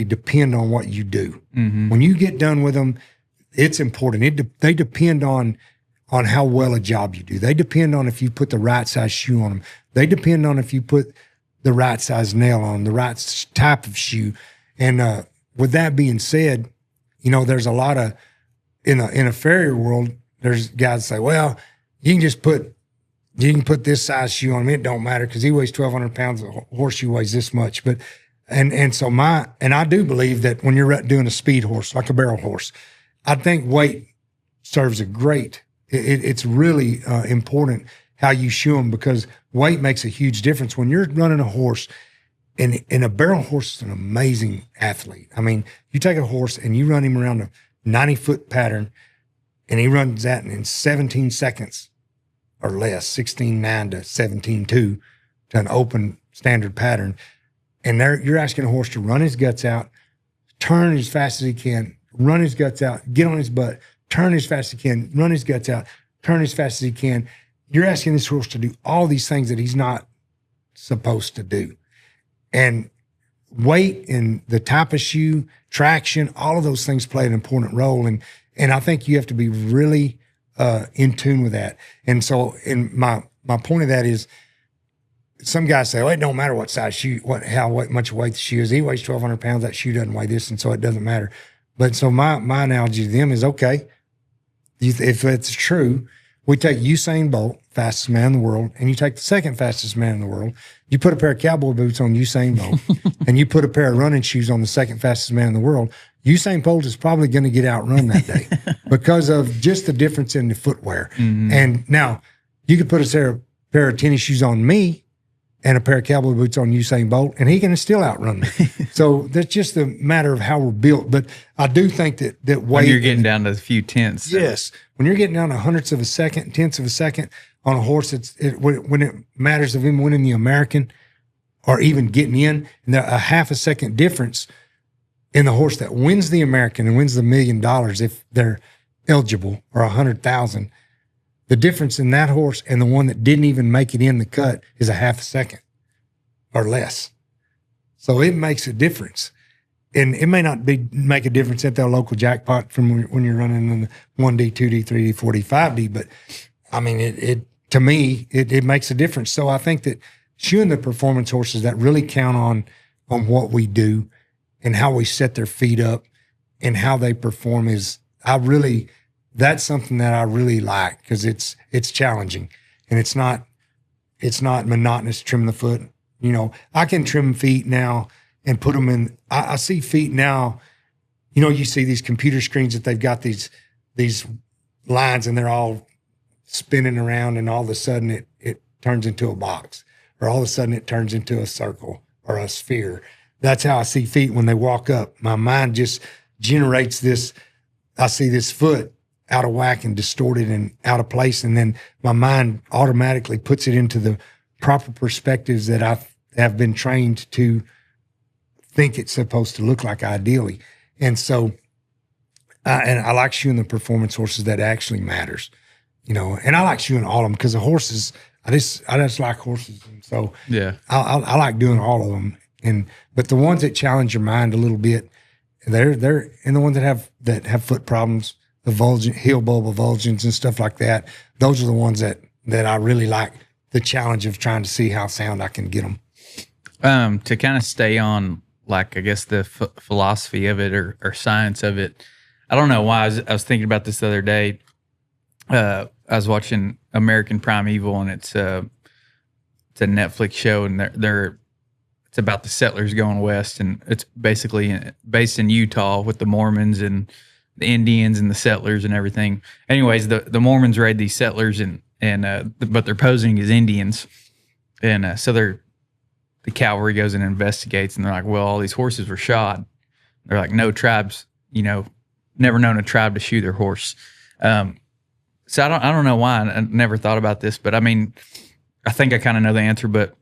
depend on what you do. Mm-hmm. When you get done with them, it's important. They depend on how well a job you do. They depend on if you put the right size shoe on them. They depend on if you put the right size nail on them, the right type of shoe. And with that being said, there's a lot of, in a farrier world, there's guys that say, well, you can put this size shoe on him. It don't matter because he weighs 1,200 pounds. A horseshoe weighs this much. But so I do believe that when you're doing a speed horse, like a barrel horse, I think weight serves it's really important how you shoe them because weight makes a huge difference. When you're running a horse, and a barrel horse is an amazing athlete. You take a horse and you run him around a 90-foot pattern and he runs that in 17 seconds or less, 16.9 to 17.2 to an open standard pattern. And you're asking a horse to run his guts out, turn as fast as he can, run his guts out, get on his butt, turn as fast as he can, run his guts out, turn as fast as he can. You're asking this horse to do all these things that he's not supposed to do. And weight and the type of shoe, traction, all of those things play an important role. And I think you have to be really in tune with that. And so my point of that is, some guys say, well, it don't matter what size shoe, how much weight the shoe is. He weighs 1,200 pounds. That shoe doesn't weigh this, and so it doesn't matter. But so my analogy to them is, okay, if it's true, we take Usain Bolt, fastest man in the world, and you take the second fastest man in the world. You put a pair of cowboy boots on Usain Bolt, and you put a pair of running shoes on the second fastest man in the world. Usain Bolt is probably going to get outrun that day because of just the difference in the footwear. Mm-hmm. And now you could put a pair of tennis shoes on me, and a pair of cowboy boots on Usain Bolt, and he can still outrun me. So that's just a matter of how we're built. But I do think that weight. When you're getting down to a few tenths. Yes. When you're getting down to hundredths of a second, tenths of a second on a horse, when it matters of him winning the American or even getting in, and a half a second difference in the horse that wins the American and wins the $1 million if they're eligible, or 100,000. The difference in that horse and the one that didn't even make it in the cut is a half a second or less. So it makes a difference. And it may not make a difference at the local jackpot from when you're running in the 1D, 2D, 3D, 4D, 5D. But I mean, it to me, it makes a difference. So I think that shoeing the performance horses that really count on what we do and how we set their feet up and how they perform that's something that I really like, because it's challenging, and it's not monotonous to trim the foot. You know, I can trim feet now and put them in. I see feet now. You know, you see these computer screens that they've got these lines, and they're all spinning around, and all of a sudden it turns into a box, or all of a sudden it turns into a circle or a sphere. That's how I see feet when they walk up. My mind just generates this. I see this foot out of whack and distorted and out of place, and then my mind automatically puts it into the proper perspectives that I have been trained to think it's supposed to look like ideally. And so, and I like shoeing the performance horses that actually matters, you know. And I like shoeing all of them, because the horses, I just like horses, and so yeah, I like doing all of them. But the ones that challenge your mind a little bit, they're and the ones that have foot problems, the heel bulb avulsions and stuff like that, those are the ones that I really like the challenge of trying to see how sound I can get them. To kind of stay on, like, I guess the philosophy of it or science of it, I don't know why. I was thinking about this the other day. I was watching American Primeval, and it's a Netflix show, and it's about the settlers going west, and it's basically based in Utah with the Mormons and the Indians and the settlers and everything. Anyways, the Mormons raid these settlers, but they're posing as Indians, and so the cavalry goes and investigates, and they're like, well, all these horses were shod. They're like, no tribes, never known a tribe to shoe their horse. So I don't know why. I never thought about this, but I mean, I think I kind of know the answer. But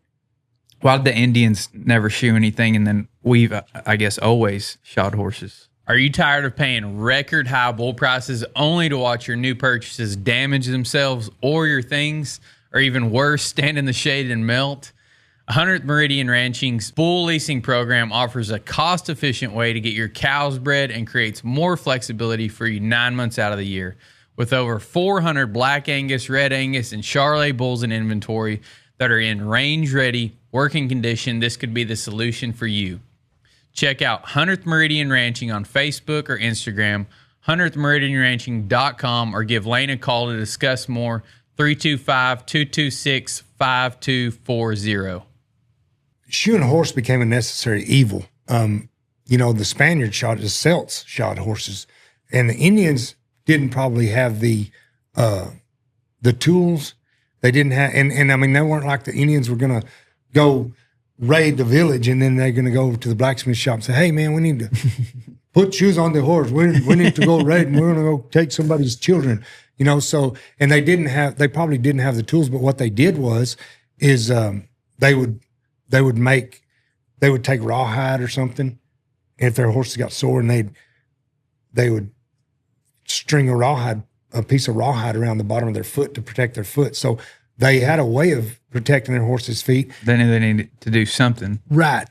why did the Indians never shoe anything, and then we've, I guess, always shod horses? Are you tired of paying record high bull prices only to watch your new purchases damage themselves or your things, or even worse, stand in the shade and melt? 100th Meridian Ranching's bull leasing program offers a cost-efficient way to get your cows bred and creates more flexibility for you 9 months out of the year. With over 400 Black Angus, Red Angus, and Charolais bulls in inventory that are in range-ready, working condition, this could be the solution for you. Check out 100th Meridian Ranching on Facebook or Instagram, 100thmeridianranching.com, or give Lane a call to discuss more, 325-226-5240. Shoeing a horse became a necessary evil. The Spaniards the Celts shod horses, and the Indians didn't probably have the tools. They didn't have, and I mean, they weren't like the Indians were going to go raid the village, and then they're going to go to the blacksmith shop and say, hey, man, we need to put shoes on the horse. We need to go raid, and we're going to go take somebody's children, So, and they probably didn't have the tools, but what they did is they would take rawhide or something, and if their horses got sore, and they would string a piece of rawhide around the bottom of their foot to protect their foot. So they had a way of protecting their horses' feet. They knew they needed to do something. Right.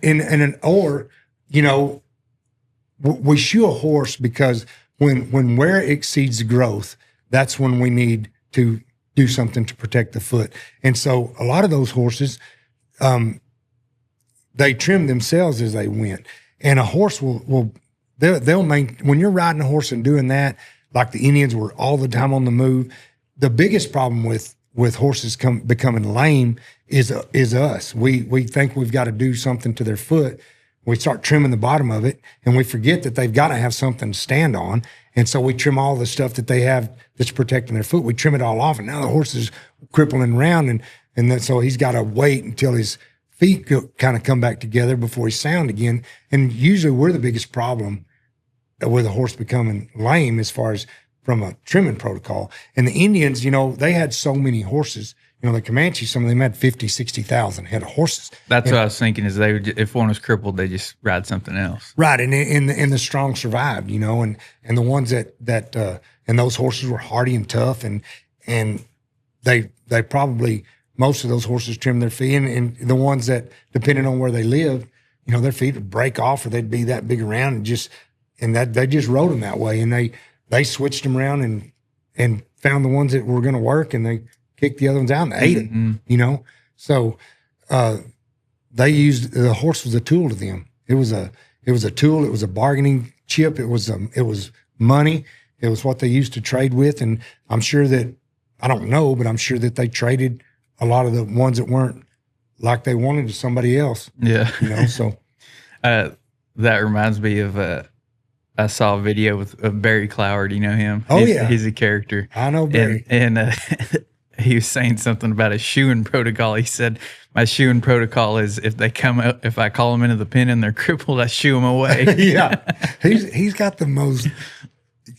We shoe a horse because when wear exceeds growth, that's when we need to do something to protect the foot. And so a lot of those horses, they trim themselves as they went. And a horse they'll when you're riding a horse and doing that, like the Indians were all the time on the move, the biggest problem with horses becoming lame is us. We think we've got to do something to their foot. We start trimming the bottom of it, and we forget that they've got to have something to stand on. And so we trim all the stuff that they have that's protecting their foot. We trim it all off, and now the horse is crippling around, and then so he's got to wait until his feet kind of come back together before he's sound again. And usually we're the biggest problem with a horse becoming lame as far as from a trimming protocol. And the Indians, they had so many horses. The Comanche, some of them had 50, 60,000 head of horses. That's what I was thinking is they would, if one was crippled, they just ride something else. Right. And the strong survived, and the ones that and those horses were hardy and tough. And they probably, most of those horses trimmed their feet. And the ones that, depending on where they lived, their feet would break off or they'd be that big around and that they just rode them that way. And they switched them around and found the ones that were going to work, and they kicked the other ones out and ate it, So they used, the horse was a tool to them. It was a tool. It was a bargaining chip. It was money. It was what they used to trade with. And I'm sure that, I don't know, but I'm sure that they traded a lot of the ones that weren't like they wanted to somebody else. Yeah. So. That reminds me of, I saw a video of Barry Clower. Do you know him? Oh, yeah. He's a character. I know Barry. And he was saying something about a shoeing protocol. He said, my shoeing protocol is if I call them into the pen and they're crippled, I shoo them away. Yeah. He's got the most,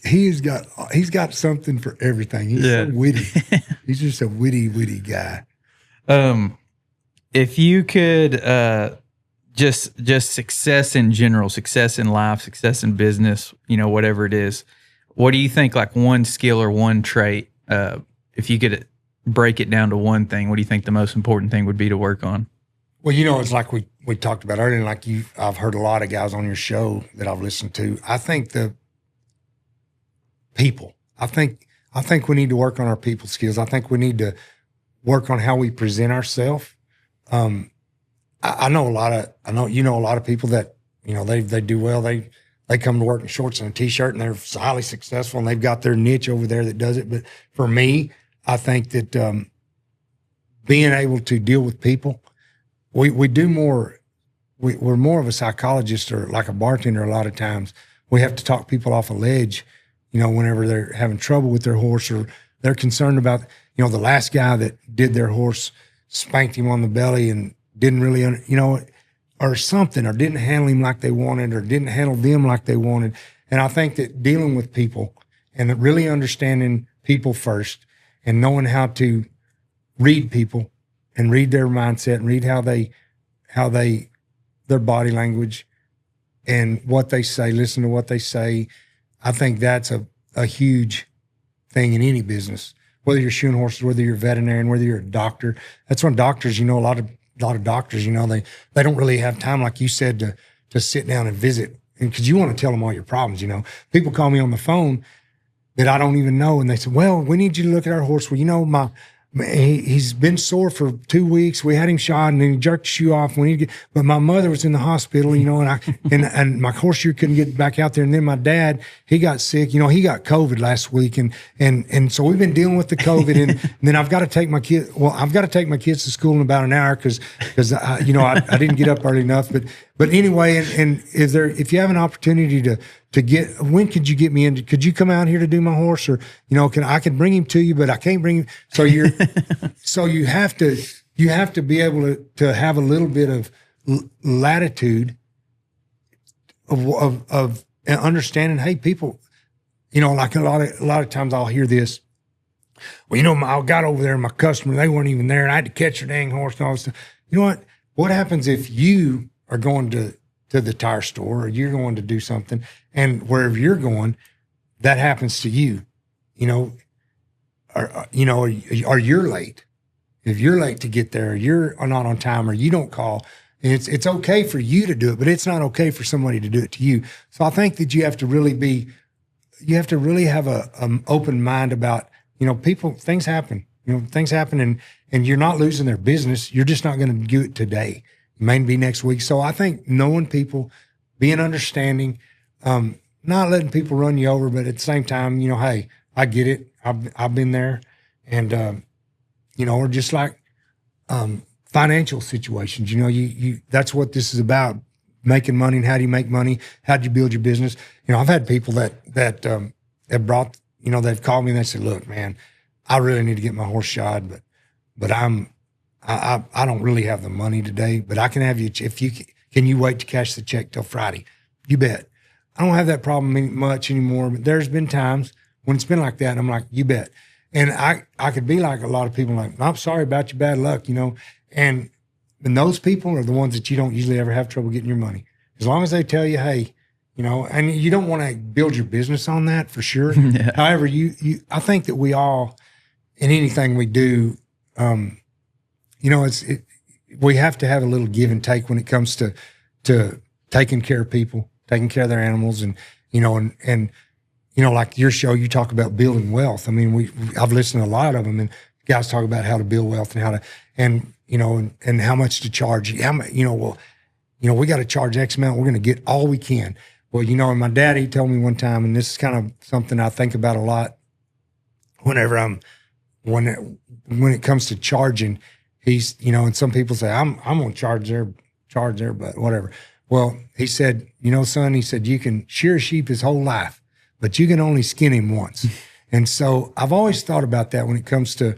he's got something for everything. He's so witty. He's just a witty guy. If you could, just success in general, success in life, success in business, whatever it is, what do you think, like one skill or one trait, if you could break it down to one thing, what do you think the most important thing would be to work on? Well, it's like we talked about earlier, like I've heard a lot of guys on your show that I've listened to. I think the people, I think we need to work on our people skills. I think we need to work on how we present ourselves. I know a lot of people that, they do well. They come to work in shorts and a t-shirt and they're highly successful and they've got their niche over there that does it. But for me, I think that being able to deal with people, we do more. We're more of a psychologist or like a bartender. A lot of times we have to talk people off a ledge, whenever they're having trouble with their horse or they're concerned about, the last guy that did their horse spanked him on the belly and didn't really, or something, or didn't handle him like they wanted or didn't handle them like they wanted. And I think that dealing with people and really understanding people first, and knowing how to read people and read their mindset and read how their body language and what they say, listen to what they say. I think that's a huge thing in any business, whether you're shoeing horses, whether you're a veterinarian, whether you're a doctor. That's when doctors, a lot of doctors, they don't really have time, like you said, to sit down and visit. And because you want to tell them all your problems, people call me on the phone that I don't even know. And they said, well, we need you to look at our horse. Well, he's been sore for 2 weeks. We had him shot and then he jerked the shoe off. But my mother was in the hospital, and my horse couldn't get back out there. And then my dad, he got sick. He got COVID last week. And so we've been dealing with the COVID. And then I've got to take my kids. Well, I've got to take my kids to school in about an hour because I didn't get up early enough. But anyway, and if you have an opportunity to when could you get me in? Could you come out here to do my horse? Or, I can bring him to you, but I can't bring him. So so you have to be able to have a little bit of latitude of understanding, hey, people, like a lot of times I'll hear this. Well, I got over there and my customer, they weren't even there and I had to catch their dang horse and all this stuff. You know what? What happens if you are going to the tire store or you're going to do something and wherever you're going, that happens to you, or you're late. If you're late to get there, you're not on time or you don't call, it's okay for you to do it, but it's not okay for somebody to do it to you. So I think that you have to really have an open mind about, people, things happen, and you're not losing their business. You're just not going to do it today. It may be next week. So I think knowing people, being understanding, not letting people run you over, but at the same time, hey, I get it. I've been there. And, or just like financial situations, that's what this is about, making money and how do you make money? How do you build your business? I've had people that have brought, they've called me and they said, look, man, I really need to get my horse shod, but I'm I don't really have the money today, but I can have you, can you wait to cash the check till Friday? You bet. I don't have that problem much anymore, but there's been times when it's been like that. And I'm like, you bet. And I could be like a lot of people, like, I'm sorry about your bad luck, and those people are the ones that you don't usually ever have trouble getting your money. As long as they tell you, hey, and you don't want to build your business on that for sure. Yeah. However, I think that we all, in anything we do, we have to have a little give and take when it comes to taking care of people, taking care of their animals, and like your show, you talk about building wealth. I mean, I've listened to a lot of them, and guys talk about how to build wealth and how to, and how much to charge. We got to charge X amount. We're going to get all we can. Well, and my dad, he told me one time, and this is kind of something I think about a lot whenever when it comes to charging. He's, and some people say, I'm going to charge their butt, whatever. Well, he said, son, he said, you can shear a sheep his whole life, but you can only skin him once. And so I've always thought about that when it comes to,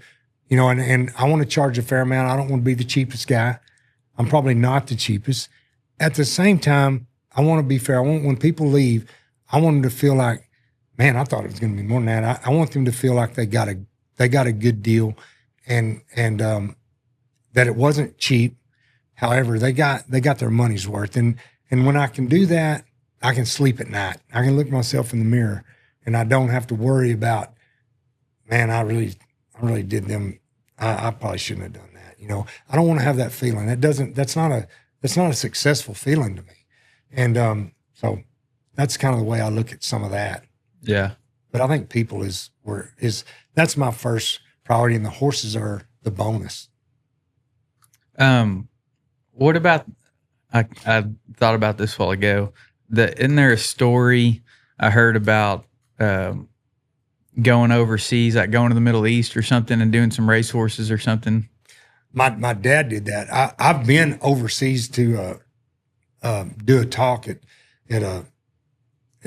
and I want to charge a fair amount. I don't want to be the cheapest guy. I'm probably not the cheapest. At the same time, I want to be fair. I want, when people leave, I want them to feel like, man, I thought it was going to be more than that. I want them to feel like they got a good deal, and that it wasn't cheap. However, they got their money's worth. And when I can do that, I can sleep at night. I can look myself in the mirror, and I don't have to worry about, man, I really did them. I probably shouldn't have done that. I don't want to have that feeling. That's not a successful feeling to me. And so that's kind of the way I look at some of that. Yeah. But I think people that's my first priority, and the horses are the bonus. What about, I thought about this a while ago, isn't there a story I heard about, going overseas, like going to the Middle East or something and doing some racehorses or something? My dad did that. I've been overseas to do a talk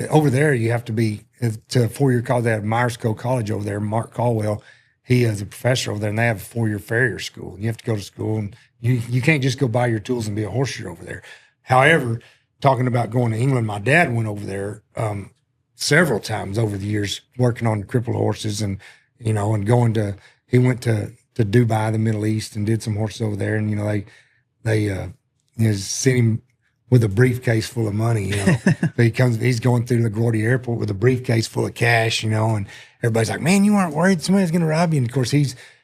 over there. You have to be to a 4-year college. They have Myerscough College over there. Mark Caldwell, he is a professor over there, and they have a 4-year farrier school. You have to go to school, and you can't just go buy your tools and be a horseshoer over there. However, talking about going to England, my dad went over there several times over the years, working on crippled horses, and and he went to Dubai, the Middle East, and did some horses over there, and they sent him with a briefcase full of money. He's going through LaGuardia Airport with a briefcase full of cash, and everybody's like, man, you aren't worried somebody's going to rob you? And of course, he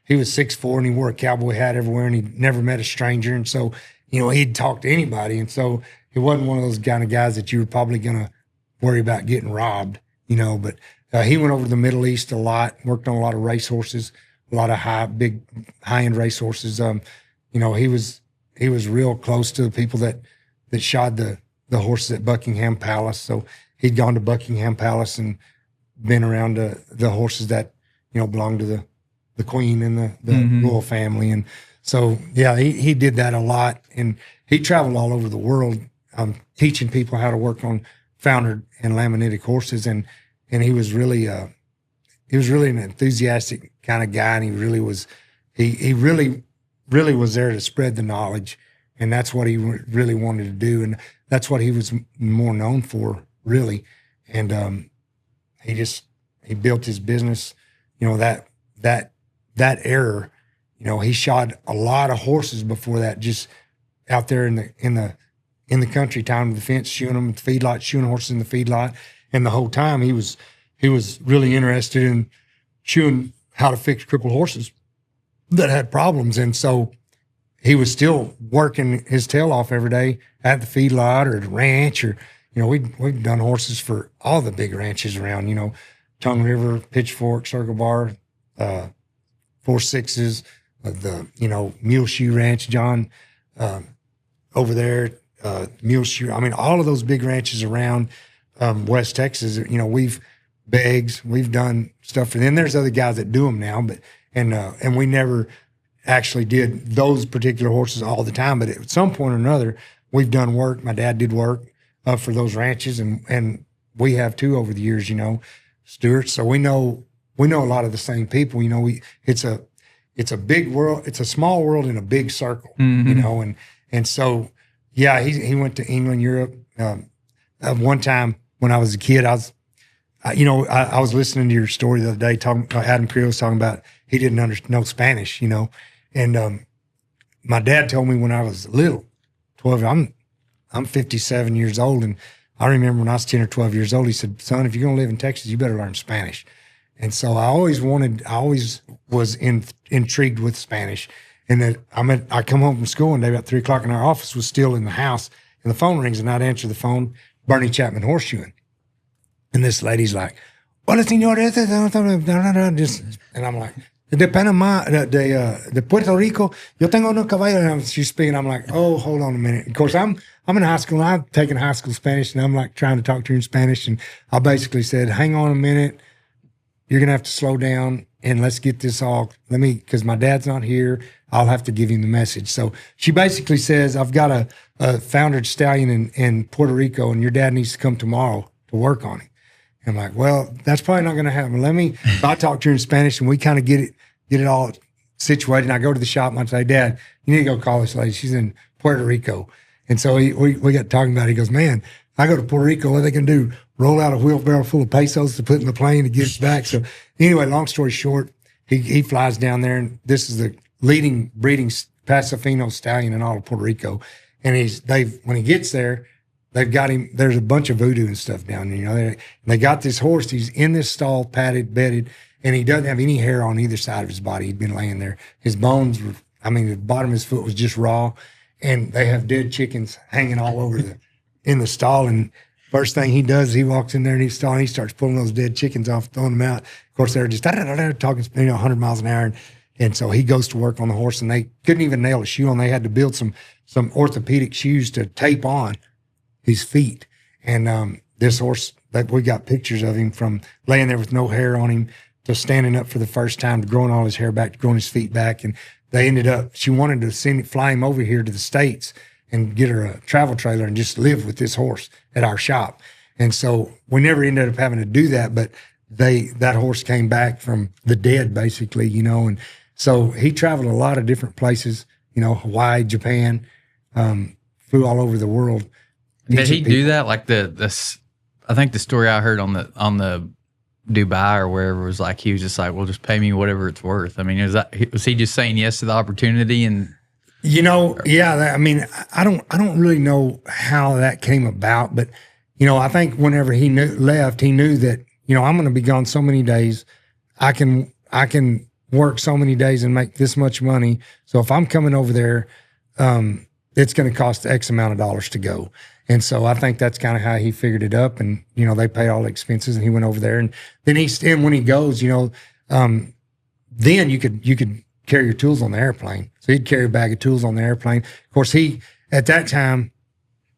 was 6'4", and he wore a cowboy hat everywhere, and he never met a stranger. And so, he'd talk to anybody. And so he wasn't one of those kind of guys that you were probably going to worry about getting robbed, but he went over to the Middle East a lot, worked on a lot of race horses, a lot of high-end race horses. He was real close to the people that shod the horses at Buckingham Palace. So he'd gone to Buckingham Palace and been around the horses that, belonged to the Queen and the royal family. And so, yeah, he did that a lot. And he traveled all over the world, teaching people how to work on foundered and laminitic horses. And he was really an enthusiastic kind of guy. And he really was there to spread the knowledge. And that's what he really wanted to do. And that's what he was more known for, really. And he built his business, that era, he shod a lot of horses before that, just out there in the country, tying the fence, shoeing them at the feedlot, shoeing horses in the feedlot. And the whole time he was really interested in shoeing how to fix crippled horses that had problems. And so he was still working his tail off every day at the feedlot or the ranch, or, we've done horses for all the big ranches around, Tongue River, Pitchfork, Circle Bar, 4-6s, the, Muleshoe Ranch, John, over there, Muleshoe. I mean, all of those big ranches around West Texas, we've done stuff for them. There's other guys that do them now, but, and we never actually did those particular horses all the time, but at some point or another, we've done work. My dad did work for those ranches, and we have too over the years, Stuart. So we know a lot of the same people. it's a big world. It's a small world in a big circle, you know? And so, yeah, he went to England, Europe. One time when I was a kid, I was listening to your story the other day, talking Adam Creel was talking about he didn't know Spanish, you know, and my dad told me when I was little, 12. I'm 57 years old, and I remember when I was 10 or 12 years old, he said, "Son, if you're going to live in Texas, you better learn Spanish." And so I always was intrigued with Spanish. And then I come home from school one day about 3:00, and our office was still in the house, and the phone rings, and I'd answer the phone, Blane Chapman horseshoeing. And this lady's like, "Hola, señor," and I'm like, "De Panama, de Puerto Rico, yo tengo unos caballos." And she's speaking. I'm like, "Oh, hold on a minute." Of course, I'm in high school. And I'm taking high school Spanish, and I'm like trying to talk to her in Spanish. And I basically said, "Hang on a minute. You're going to have to slow down and let's get this all, because my dad's not here. I'll have to give him the message." So she basically says, "I've got a foundered stallion in Puerto Rico, and your dad needs to come tomorrow to work on him." I'm like, "Well, that's probably not going to happen. So I talk to her in Spanish, and we kind of get it all situated. And I go to the shop, and I say, "Dad, you need to go call this lady. She's in Puerto Rico." And so we got talking about it. He goes, "Man, I go to Puerto Rico, what are they going to do? Roll out a wheelbarrow full of pesos to put in the plane to get it back?" So anyway, long story short, he flies down there, and this is the leading breeding Pasofino stallion in all of Puerto Rico. And when he gets there, they've got him. There's a bunch of voodoo and stuff down there. You know, they got this horse. He's in this stall, padded, bedded, and he doesn't have any hair on either side of his body. He'd been laying there. His bones were, the bottom of his foot was just raw, and they have dead chickens hanging all over in the stall. And first thing he does, he walks in there in his stall, and he starts pulling those dead chickens off, throwing them out. Of course, they're just talking, 100 miles an hour. And so he goes to work on the horse, and they couldn't even nail a shoe on. They had to build some orthopedic shoes to tape on his feet. And this horse, that we got pictures of him from laying there with no hair on him to standing up for the first time, to growing all his hair back, to growing his feet back. And she wanted to fly him over here to the States and get her a travel trailer and just live with this horse at our shop. And so we never ended up having to do that, but that horse came back from the dead, basically, you know. And so he traveled a lot of different places, you know, Hawaii, Japan, flew all over the world. Did he do that? Like I think the story I heard on the Dubai or wherever was like, he was just like, "Well, just pay me whatever it's worth." I mean, was he just saying yes to the opportunity? And you know, yeah, I don't really know how that came about, but you know, I think whenever he left, he knew that, you know, I'm going to be gone so many days. I can work so many days and make this much money. So if I'm coming over there, it's going to cost X amount of dollars to go. And so I think that's kind of how he figured it up. And, you know, they paid all the expenses, and he went over there. And then when he goes, you know, then you could carry your tools on the airplane. So he'd carry a bag of tools on the airplane. Of course, at that time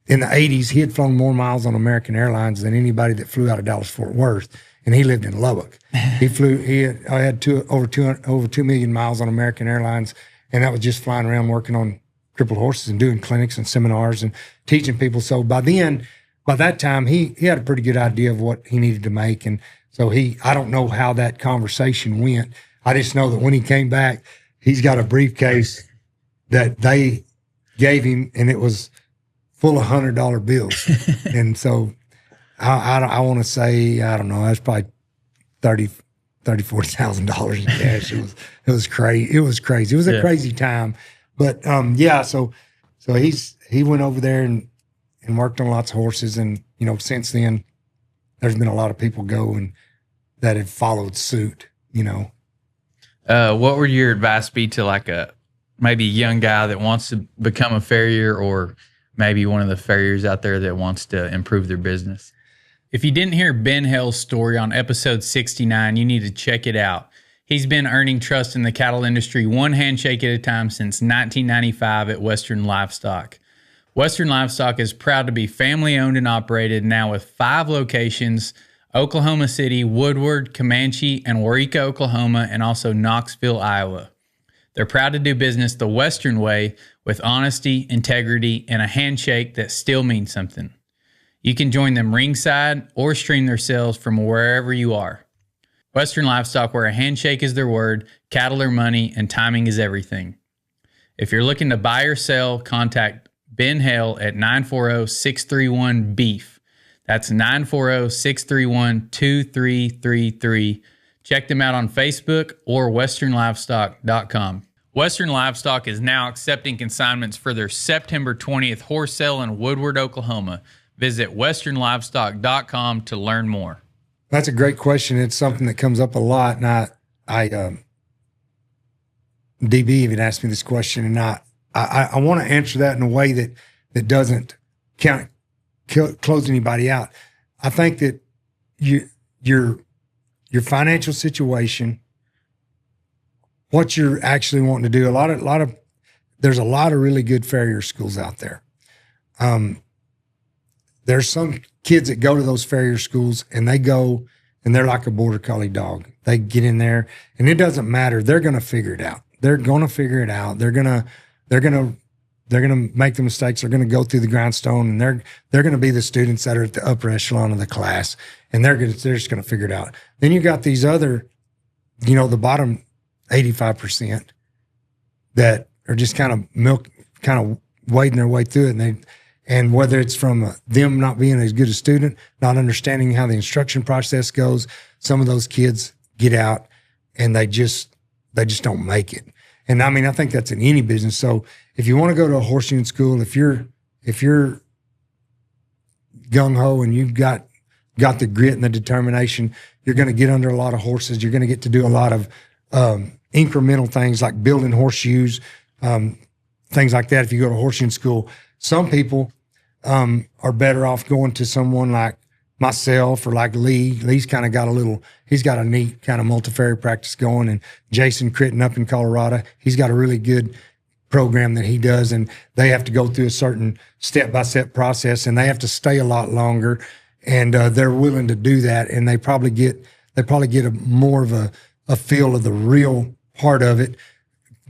in the 80s, he had flown more miles on American Airlines than anybody that flew out of Dallas-Fort Worth. And he lived in Lubbock. I had over 2 million miles on American Airlines. And that was just flying around working on crippled horses and doing clinics and seminars and teaching people. So by that time, he had a pretty good idea of what he needed to make. And so I don't know how that conversation went. I just know that when he came back, he's got a briefcase that they gave him, and it was full of $100 bills. And so I want to say, I don't know, that's probably $40,000 in cash. It was crazy. It was crazy. It was a crazy time. But so he went over there and worked on lots of horses. And, you know, since then, there's been a lot of people that have followed suit, you know. What would your advice be to like maybe a young guy that wants to become a farrier, or maybe one of the farriers out there that wants to improve their business? If you didn't hear Ben Hell's story on episode 69, you need to check it out. He's been earning trust in the cattle industry one handshake at a time since 1995 at Western Livestock. Western Livestock is proud to be family owned and operated, now with 5 locations: Oklahoma City, Woodward, Comanche, and Waurika, Oklahoma, and also Knoxville, Iowa. They're proud to do business the Western way, with honesty, integrity, and a handshake that still means something. You can join them ringside or stream their sales from wherever you are. Western Livestock, where a handshake is their word, cattle are money, and timing is everything. If you're looking to buy or sell, contact Ben Hale at 940-631-BEEF. That's 940-631-2333. Check them out on Facebook or westernlivestock.com. Western Livestock is now accepting consignments for their September 20th horse sale in Woodward, Oklahoma. Visit westernlivestock.com to learn more. That's a great question. It's something that comes up a lot. And DB even asked me this question, and I want to answer that in a way that doesn't close anybody out. I think that your financial situation, what you're actually wanting to do. There's a lot of really good farrier schools out there. There's some kids that go to those farrier schools and they go and they're like a border collie dog. They get in there and it doesn't matter. They're going to figure it out. They're going to figure it out. They're going to make the mistakes. They're going to go through the grindstone, and they're going to be the students that are at the upper echelon of the class, and they're just going to figure it out. Then you got these other, the bottom 85% that are just kind of wading their way through it. And whether it's from them not being as good a student, not understanding how the instruction process goes, some of those kids get out and they just don't make it. And I mean, I think that's in any business. So if you want to go to a horseshoeing school, if you're gung ho and you've got the grit and the determination, you're going to get under a lot of horses. You're going to get to do a lot of incremental things like building horseshoes, things like that. If you go to horseshoeing school, some people are better off going to someone like myself or like Lee. Lee's kind of got he's got a neat kind of multifarious practice going. And Jason Critton up in Colorado, he's got a really good program that he does. And they have to go through a certain step-by-step process, and they have to stay a lot longer. And they're willing to do that. And they probably get more of a feel of the real part of it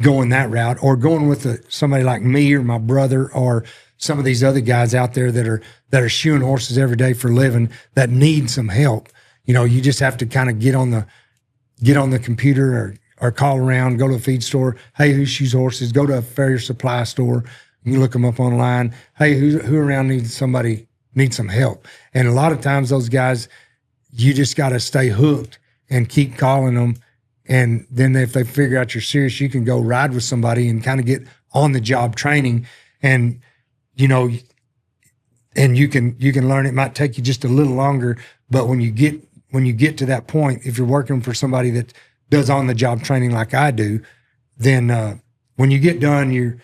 going that route, or going with somebody like me or my brother or some of these other guys out there that are shoeing horses every day for a living that need some help. You just have to kind of get on the computer or call around, go to a feed store. Hey, who shoes horses? Go to a farrier supply store. You look them up online. Hey, who around needs some help? And a lot of times those guys, you just got to stay hooked and keep calling them. And then if they figure out you're serious, you can go ride with somebody and kind of get on the job training. And, and you can learn. It might take you just a little longer, but when you get to that point, if you're working for somebody that does on the job training like I do, then when you get done,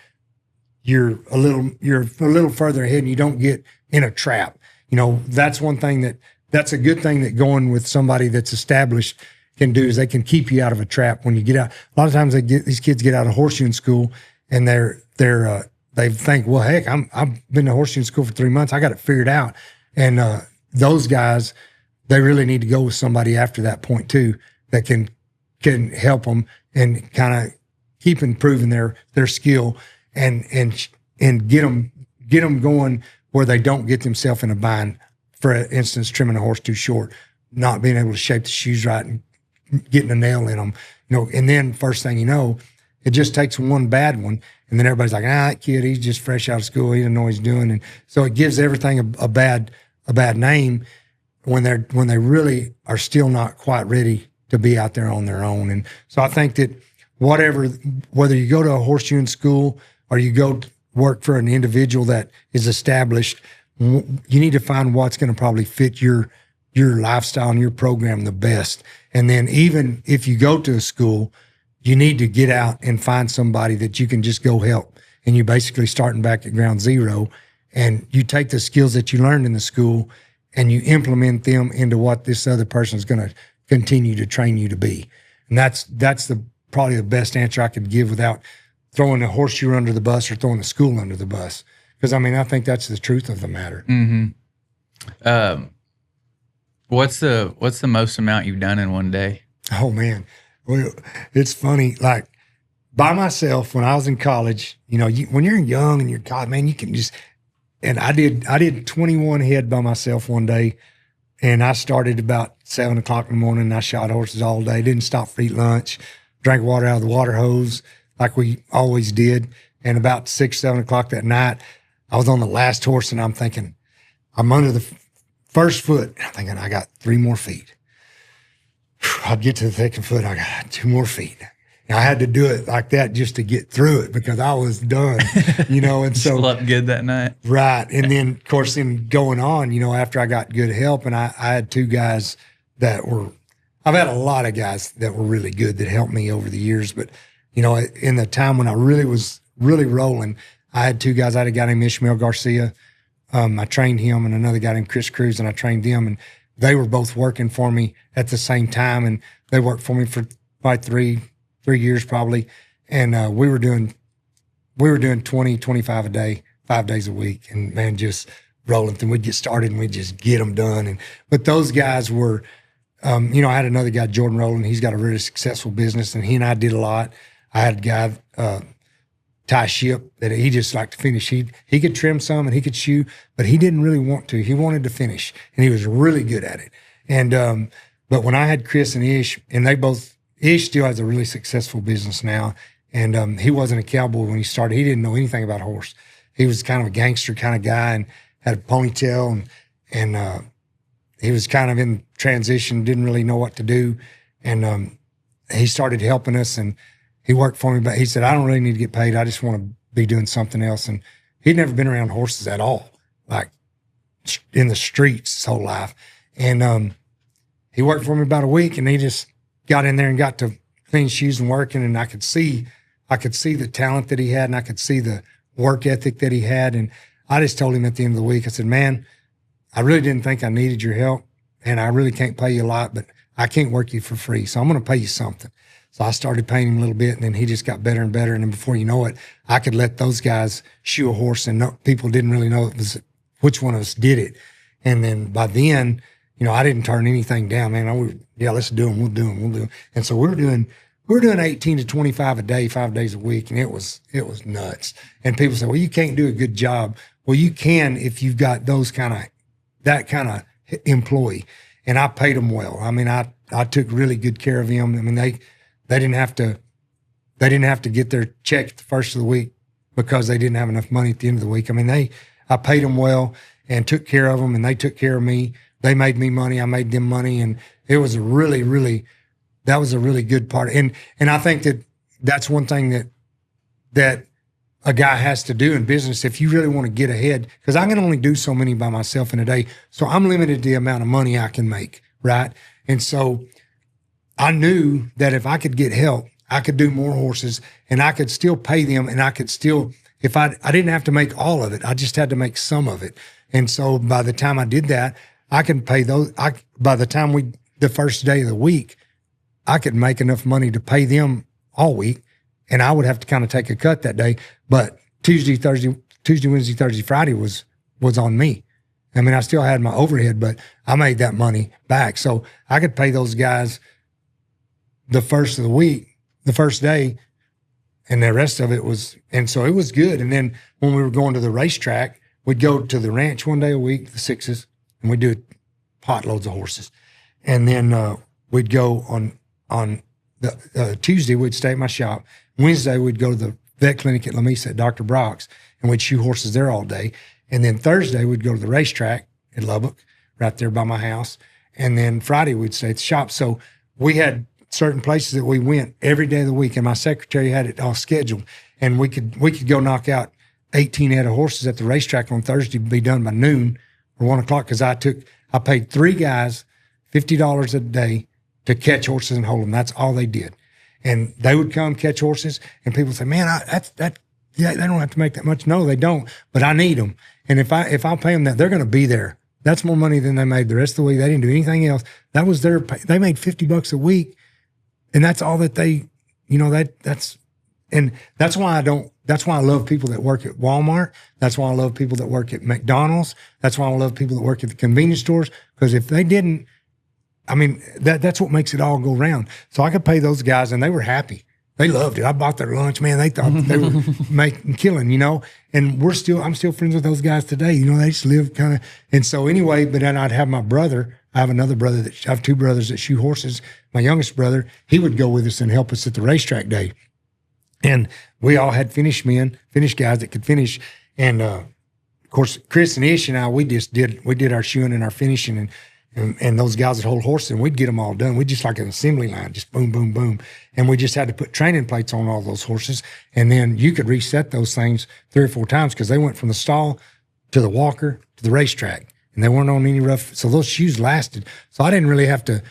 you're a little further ahead and you don't get in a trap. That's one thing that's a good thing that going with somebody that's established can do, is they can keep you out of a trap when you get out. A lot of times these kids get out of horseshoeing school and they think, well, heck, I've been to horseshoeing school for 3 months. I got it figured out. And those guys, they really need to go with somebody after that point too, that can help them and kind of keep improving their skill and get them going where they don't get themselves in a bind. For instance, trimming a horse too short, not being able to shape the shoes right and getting a nail in them, and then first thing you know, it just takes one bad one. And then everybody's like, that kid, he's just fresh out of school. He doesn't know what he's doing. And so it gives everything a bad name when they really are still not quite ready to be out there on their own. And so I think that whether you go to a horseshoeing school or you go work for an individual that is established, you need to find what's going to probably fit your lifestyle and your program the best. And then even if you go to a school, you need to get out and find somebody that you can just go help. And you basically starting back at ground zero, and you take the skills that you learned in the school and you implement them into what this other person is going to continue to train you to be. And that's probably the best answer I could give without throwing a horseshoe under the bus or throwing the school under the bus. Because I think that's the truth of the matter. Mm-hmm. What's the most amount you've done in one day? Oh man. Well, it's funny. Like by myself, when I was in college, when you're young and you're God, man, you can just. And I did 21 head by myself one day, And I started about 7 o'clock in the morning. And I shot horses all day. Didn't stop for eat lunch. Drank water out of the water hose like we always did. And about 6, 7 o'clock that night, I was on the last horse, and I'm thinking, I'm under the first foot. I'm thinking, I got 3 more feet. I'd get to the second foot. I got 2 more feet. And I had to do it like that just to get through it because I was done, and so slept good that night. Right. And then of course, then going on, after I got good help, and I had 2 guys I've had a lot of guys that were really good that helped me over the years. But, in the time when I really was really rolling, I had 2 guys. I had a guy named Ishmael Garcia. I trained him, and another guy named Chris Cruz, and I trained them. And they were both working for me at the same time. And they worked for me for about 3 years probably. And we were doing 20, 25 a day, 5 days a week. And man, just rolling through. We'd get started and we'd just get them done. But those guys were, I had another guy, Jordan Rowland. He's got a really successful business, and he and I did a lot. I had a guy, Ty Ship, that he just liked to finish. He could trim some and he could shoe, but he didn't really want to. He wanted to finish, and he was really good at it. And but when I had Chris and Ish, and Ish still has a really successful business now, and he wasn't a cowboy when he started. He didn't know anything about horse. He was kind of a gangster kind of guy and had a ponytail, and he was kind of in transition, didn't really know what to do. And he started helping us, and he worked for me, but he said, I don't really need to get paid. I just want to be doing something else. And he'd never been around horses at all, like in the streets his whole life. And he worked for me about a week, and he just got in there and got to clean shoes and working. And I could see the talent that he had, and I could see the work ethic that he had. And I just told him at the end of the week, I said, man, I really didn't think I needed your help, and I really can't pay you a lot, but I can't work you for free. So I'm going to pay you something. So I started paying him a little bit, and then he just got better and better. And then before you know it, I could let those guys shoe a horse, and people didn't really know which one of us did it. And then by then, I didn't turn anything down, man. Let's do them. We'll do them. And so we're doing 18 to 25 a day, 5 days a week. And it was nuts. And people say, well, you can't do a good job. Well, you can if you've got that kind of employee. And I paid them well. I took really good care of them. They didn't have to get their check at the first of the week because they didn't have enough money at the end of the week. I paid them well and took care of them, and they took care of me. They made me money. I made them money. And it was that was a really good part. And I think that's one thing that a guy has to do in business if you really want to get ahead, because I can only do so many by myself in a day. So I'm limited to the amount of money I can make. Right. And so I knew that if I could get help, I could do more horses, and I could still pay them, and I could still, if I didn't have to make all of it, I just had to make some of it. And so by the time I did that, I can pay those. By the time the first day of the week, I could make enough money to pay them all week, and I would have to kind of take a cut that day. But Tuesday, Wednesday, Thursday, Friday was on me. I still had my overhead, but I made that money back. So I could pay those guys the first of the week, the first day, and the rest of it was, and so it was good. And then when we were going to the racetrack, we'd go to the ranch one day a week, the 6s, and we'd do pot loads of horses. And then we'd go on the Tuesday, we'd stay at my shop. Wednesday, we'd go to the vet clinic at La Mesa at Dr. Brock's, and we'd shoe horses there all day. And then Thursday, we'd go to the racetrack in Lubbock, right there by my house. And then Friday, we'd stay at the shop. So we had certain places that we went every day of the week, and my secretary had it all scheduled. And we could go knock out 18 head of horses at the racetrack on Thursday, be done by noon or 1 o'clock, because I paid 3 guys $50 a day to catch horses and hold them. That's all they did. And they would come catch horses, and people say, man, they don't have to make that much. No, they don't, but I need them. And if I pay them that, they're going to be there. That's more money than they made the rest of the week. They didn't do anything else. That was their pay. They made $50 a week, and that's all that they, and that's why I love people that work at Walmart. That's why I love people that work at McDonald's. That's why I love people that work at the convenience stores, because if they didn't, that's what makes it all go round. So I could pay those guys, and they were happy. They loved it. I bought their lunch, man. They thought they were making killing, and I'm still friends with those guys today. They just live kind of. And so anyway, but then I'd have my brother I have another brother I have two brothers that shoe horses. My youngest brother, he would go with us and help us at the racetrack day. And we all had finish guys that could finish. And, of course, Chris and Ish and I, we did our shoeing and our finishing and those guys that hold horses, and we'd get them all done. We just like an assembly line, just boom, boom, boom. And we just had to put training plates on all those horses. And then you could reset those things 3 or 4 times because they went from the stall to the walker to the racetrack. And they weren't on any rough. So those shoes lasted. So I didn't really have a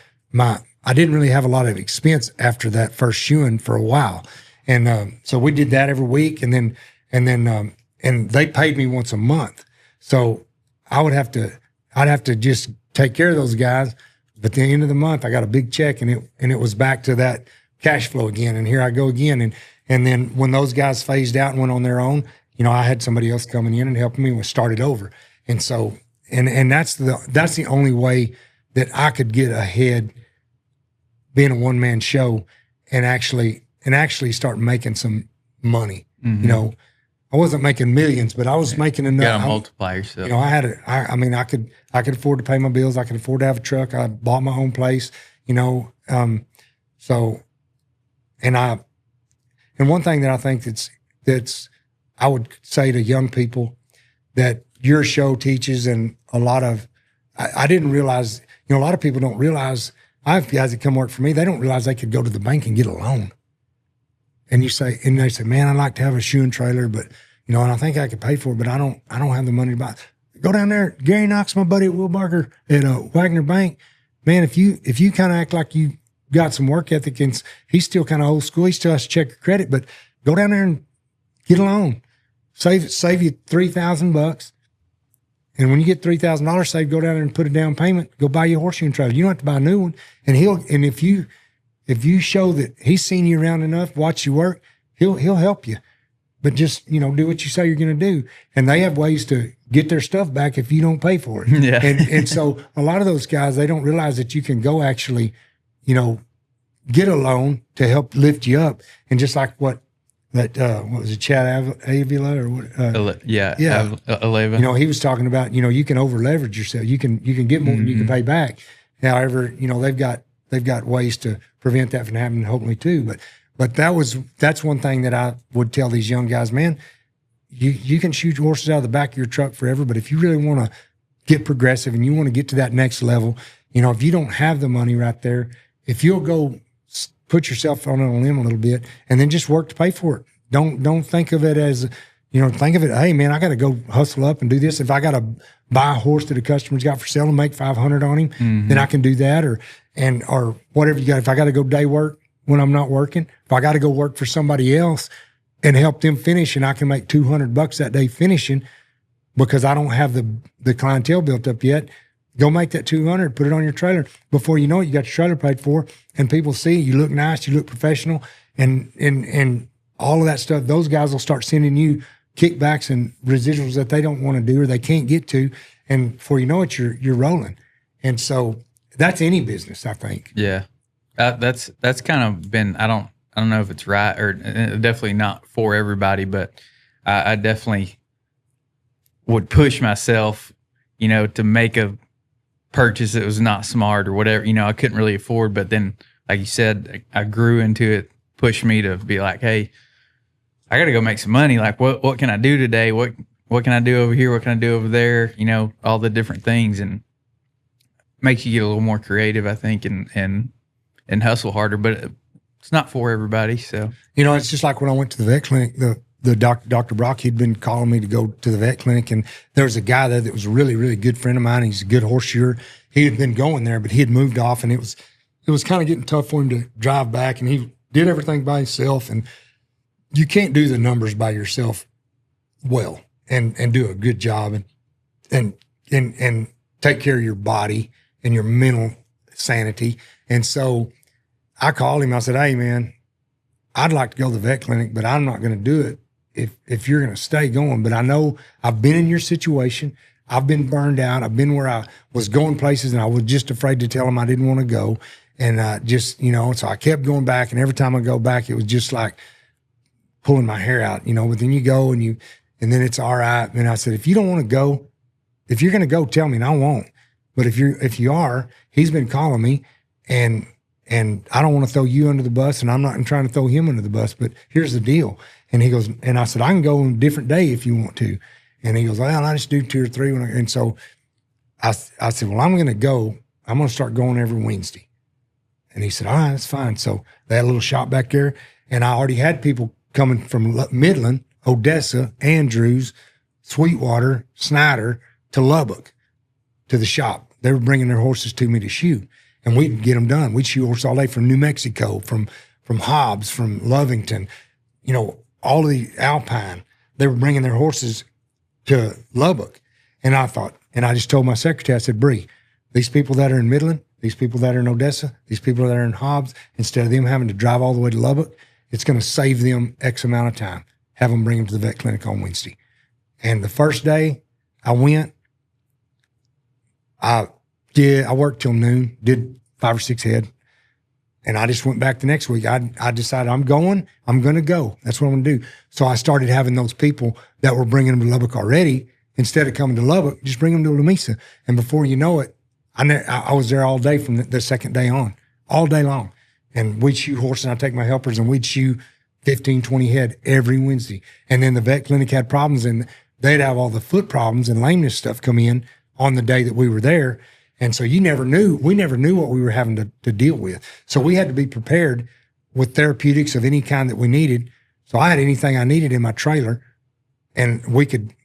lot of expense after that first shoeing for a while. And so we did that every week. And they paid me once a month. So I'd have to just take care of those guys. But at the end of the month, I got a big check, and it was back to that cash flow again. And here I go again. And then when those guys phased out and went on their own, I had somebody else coming in and helping me and start it over. And so, and that's the only way that I could get ahead being a one-man show and actually start making some money. Mm-hmm. I wasn't making millions, but I was making enough. You gotta multiply yourself. I could afford to pay my bills. I could afford to have a truck. I bought my own place, so, and one thing that I think that's I would say to young people that your show teaches, and a lot of, I didn't realize, a lot of people don't realize, I have guys that come work for me, they don't realize they could go to the bank and get a loan. And they say, man, I'd like to have a shoeing trailer, but, and I think I could pay for it, but I don't have the money to buy it. Go down there. Gary Knox, my buddy at Will Barker at Wagner Bank. Man, if you kind of act like you got some work ethic, and he's still kind of old school, he still has to check your credit, but go down there and get a loan. Save you $3,000. And when you get $3,000 saved, go down there and put a down payment. Go buy you a horseshoeing trailer. You don't have to buy a new one. And if you show that he's seen you around enough, watch you work, he'll help you. But just, do what you say you're going to do. And they have ways to get their stuff back if you don't pay for it. Yeah. And so a lot of those guys, they don't realize that you can go actually, get a loan to help lift you up. And just like what was it, Chad Avila or what? Avila. He was talking about, you can over leverage yourself. You can get more than you can pay back. However, they've got ways to prevent that from happening, hopefully too. But that's one thing that I would tell these young guys, man, you can shoot horses out of the back of your truck forever, but if you really want to get progressive and you want to get to that next level, if you don't have the money right there, if you'll go put yourself on a limb a little bit and then just work to pay for it. Don't think of it as, think of it, hey man, I got to go hustle up and do this. If I got to buy a horse that a customer's got for sale and make $500 on him, then I can do that or whatever you got. If I got to go day work when I'm not working, if I got to go work for somebody else and help them finish and I can make $200 that day finishing because I don't have the clientele built up yet, go make that 200, put it on your trailer. Before you know it, you got your trailer paid for and people see you look nice, you look professional and all of that stuff. Those guys will start sending you kickbacks and residuals that they don't want to do or they can't get to. And before you know it, you're rolling. And so that's any business, I think. Yeah. That's kind of been, I don't know if it's right or definitely not for everybody, but I definitely would push myself, to make a purchase that was not smart or whatever, I couldn't really afford. But then, like you said, I grew into it, pushed me to be like, hey, I got to go make some money. Like, what can I do today? What can I do over here? What can I do over there? All the different things, and makes you get a little more creative, I think, and hustle harder. But it's not for everybody. So it's just like when I went to the vet clinic. The Dr. Brock, he'd been calling me to go to the vet clinic, and there was a guy there that was a really, really good friend of mine. He's a good horseshoer. He had been going there, but he had moved off, and it was kind of getting tough for him to drive back, and he did everything by himself. And you can't do the numbers by yourself well and do a good job and take care of your body and your mental sanity. And so I called him. I said, hey, man, I'd like to go to the vet clinic, but I'm not going to do it if you're going to stay going. But I know I've been in your situation. I've been burned out. I've been where I was going places and I was just afraid to tell them I didn't want to go. And so I kept going back. And every time I go back, it was just like pulling my hair out, but then you go and then it's all right. And I said, if you don't want to go, if you're going to go, tell me and I won't. but if you are, he's been calling me, and I don't want to throw you under the bus, and I'm not trying to throw him under the bus, but here's the deal. And he goes, and I said, I can go on a different day if you want to. And he goes, well, I just do 2 or 3. And so I said, well, I'm going to go. I'm going to start going every Wednesday. And he said, all right, that's fine. So they had a little shop back there, and I already had people coming from Midland, Odessa, Andrews, Sweetwater, Snyder to Lubbock to the shop. They were bringing their horses to me to shoe, and we'd get them done. We'd shoe horses all day from New Mexico, from Hobbs, from Lovington, all of the Alpine. They were bringing their horses to Lubbock. And I thought, and I just told my secretary, I said, Bree, these people that are in Midland, these people that are in Odessa, these people that are in Hobbs, instead of them having to drive all the way to Lubbock, it's going to save them X amount of time. Have them bring them to the vet clinic on Wednesday. And the first day I went, I worked till noon, did 5 or 6 head. And I just went back the next week. I decided I'm going to go. That's what I'm going to do. So I started having those people that were bringing them to Lubbock already. Instead of coming to Lubbock, just bring them to Lamesa. And before you know it, I was there all day from the second day on, all day long. And we'd shoe horses, and I'd take my helpers, and we'd shoe 15, 20 head every Wednesday. And then the vet clinic had problems, and they'd have all the foot problems and lameness stuff come in on the day that we were there. And so we never knew what we were having to deal with. So we had to be prepared with therapeutics of any kind that we needed. So I had anything I needed in my trailer, and we could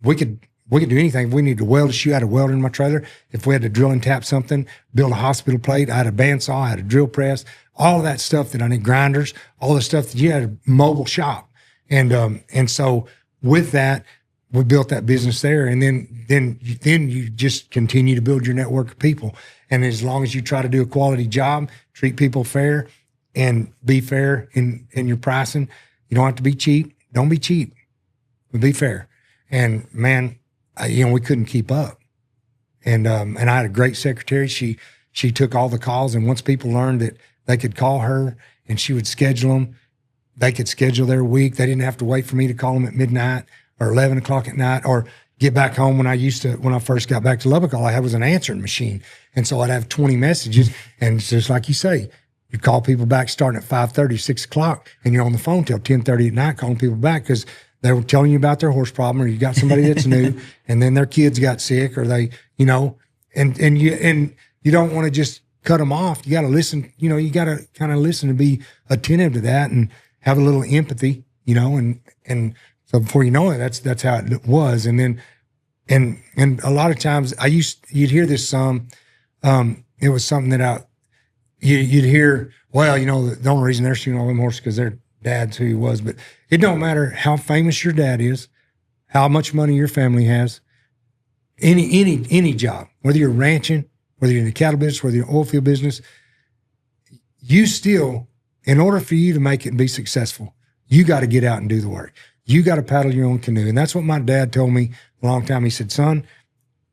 do anything. If we needed to weld a shoe, I had a welder in my trailer. If we had to drill and tap something, build a hospital plate, I had a bandsaw, I had a drill press, all of that stuff that I need, grinders, all the stuff that you had a mobile shop. And so with that, we built that business there. And then you just continue to build your network of people. And as long as you try to do a quality job, treat people fair, and be fair in your pricing, you don't have to be cheap. Don't be cheap, but be fair. And man, we couldn't keep up. And I had a great secretary. She took all the calls. And once people learned that they could call her and she would schedule them, they could schedule their week. They didn't have to wait for me to call them at midnight or 11 o'clock at night, or get back home. When I first got back to Lubbock, all I had was an answering machine. And so I'd have 20 messages. And it's just like you say, you call people back starting at 5:30, 6 o'clock, and you're on the phone till 10:30 at night calling people back because they were telling you about their horse problem, or you got somebody that's new, and then their kids got sick, or they, and you don't want to just cut them off. You got to listen, you got to kind of listen and be attentive to that and have a little empathy, and so before you know it, that's how it was. And then, and a lot of times you'd hear this some, it was something that you'd hear, well, the only reason they're shooting all them horses because their dad's who he was, but it don't matter how famous your dad is, how much money your family has, any job, whether you're ranching, whether you're in the cattle business, whether you're in the oil field business, you still, in order for you to make it and be successful, you got to get out and do the work. You got to paddle your own canoe. And that's what my dad told me a long time. He said, son,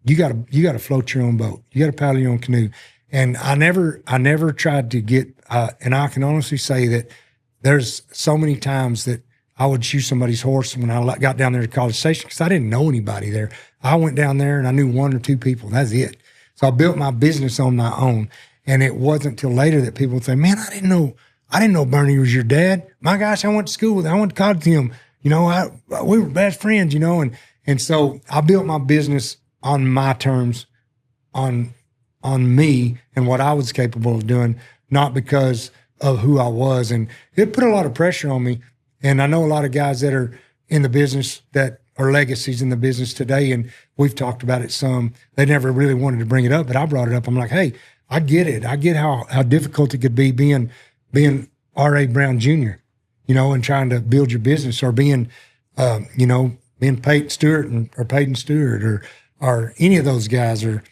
you got to float your own boat. You got to paddle your own canoe. And I never tried to get, and I can honestly say that there's so many times that I would shoe somebody's horse when I got down there to College Station because I didn't know anybody there. I went down there and I knew 1 or 2 people. That's it. So I built my business on my own. And it wasn't till later that people would say, man, I didn't know Bernie was your dad. My gosh, I went to school with him. I went to college with him. We were best friends, and so I built my business on my terms, on me and what I was capable of doing, not because of who I was. And it put a lot of pressure on me. And I know a lot of guys that are in the business that are legacies in the business today. And we've talked about it some. They never really wanted to bring it up, but I brought it up. I'm like, hey, I get it. I get how difficult it could be being R.A. Brown Jr., and trying to build your business, or being Peyton Stewart or Peyton Stewart or any of those guys, or,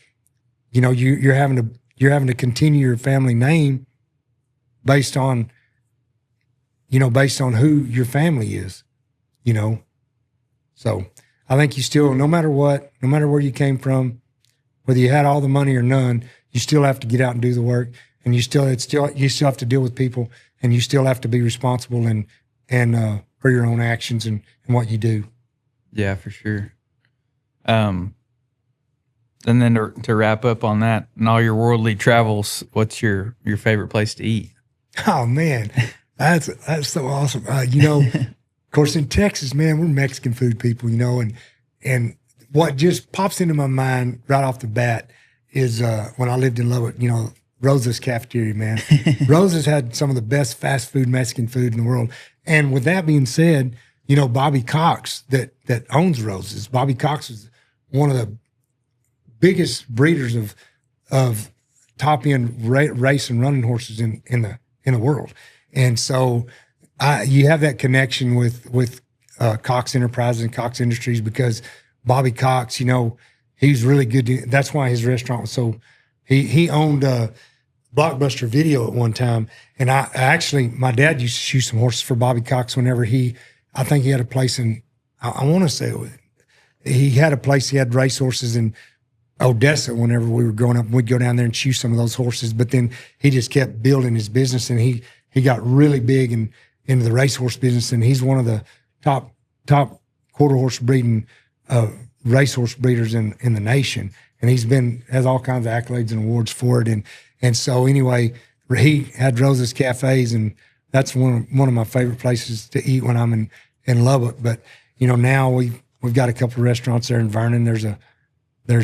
you're having to continue your family name based on who your family is, So I think you still, no matter where you came from, whether you had all the money or none, you still have to get out and do the work, and you still have to deal with people, and you still have to be responsible and for your own actions and what you do. Yeah, for sure. And then to wrap up on that, and all your worldly travels, what's your favorite place to eat? Oh man, that's so awesome. Of course in Texas, man, we're Mexican food people, and what just pops into my mind right off the bat is when I lived in Lubbock, Rosa's Cafeteria, man. Rosa's had some of the best fast food Mexican food in the world. And with that being said, Bobby Cox that owns Rosa's. Bobby Cox is one of the biggest breeders of top end race and running horses in the world. And so you have that connection with Cox Enterprises and Cox Industries because Bobby Cox, he's really good. That's why his restaurant was so. He owned Blockbuster Video at one time, and my dad used to shoot some horses for Bobby Cox whenever I think he had a place in. I want to say he had a place. He had race horses in Odessa whenever we were growing up. We'd go down there and shoot some of those horses, but then he just kept building his business, and he got really big into the racehorse business, and he's one of the top quarter horse breeding racehorse breeders in the nation, and has all kinds of accolades and awards for it. And so anyway, he had Rosa's Cafes, and that's one of my favorite places to eat when I'm in Lubbock. But now we've got a couple of restaurants there in Vernon. There's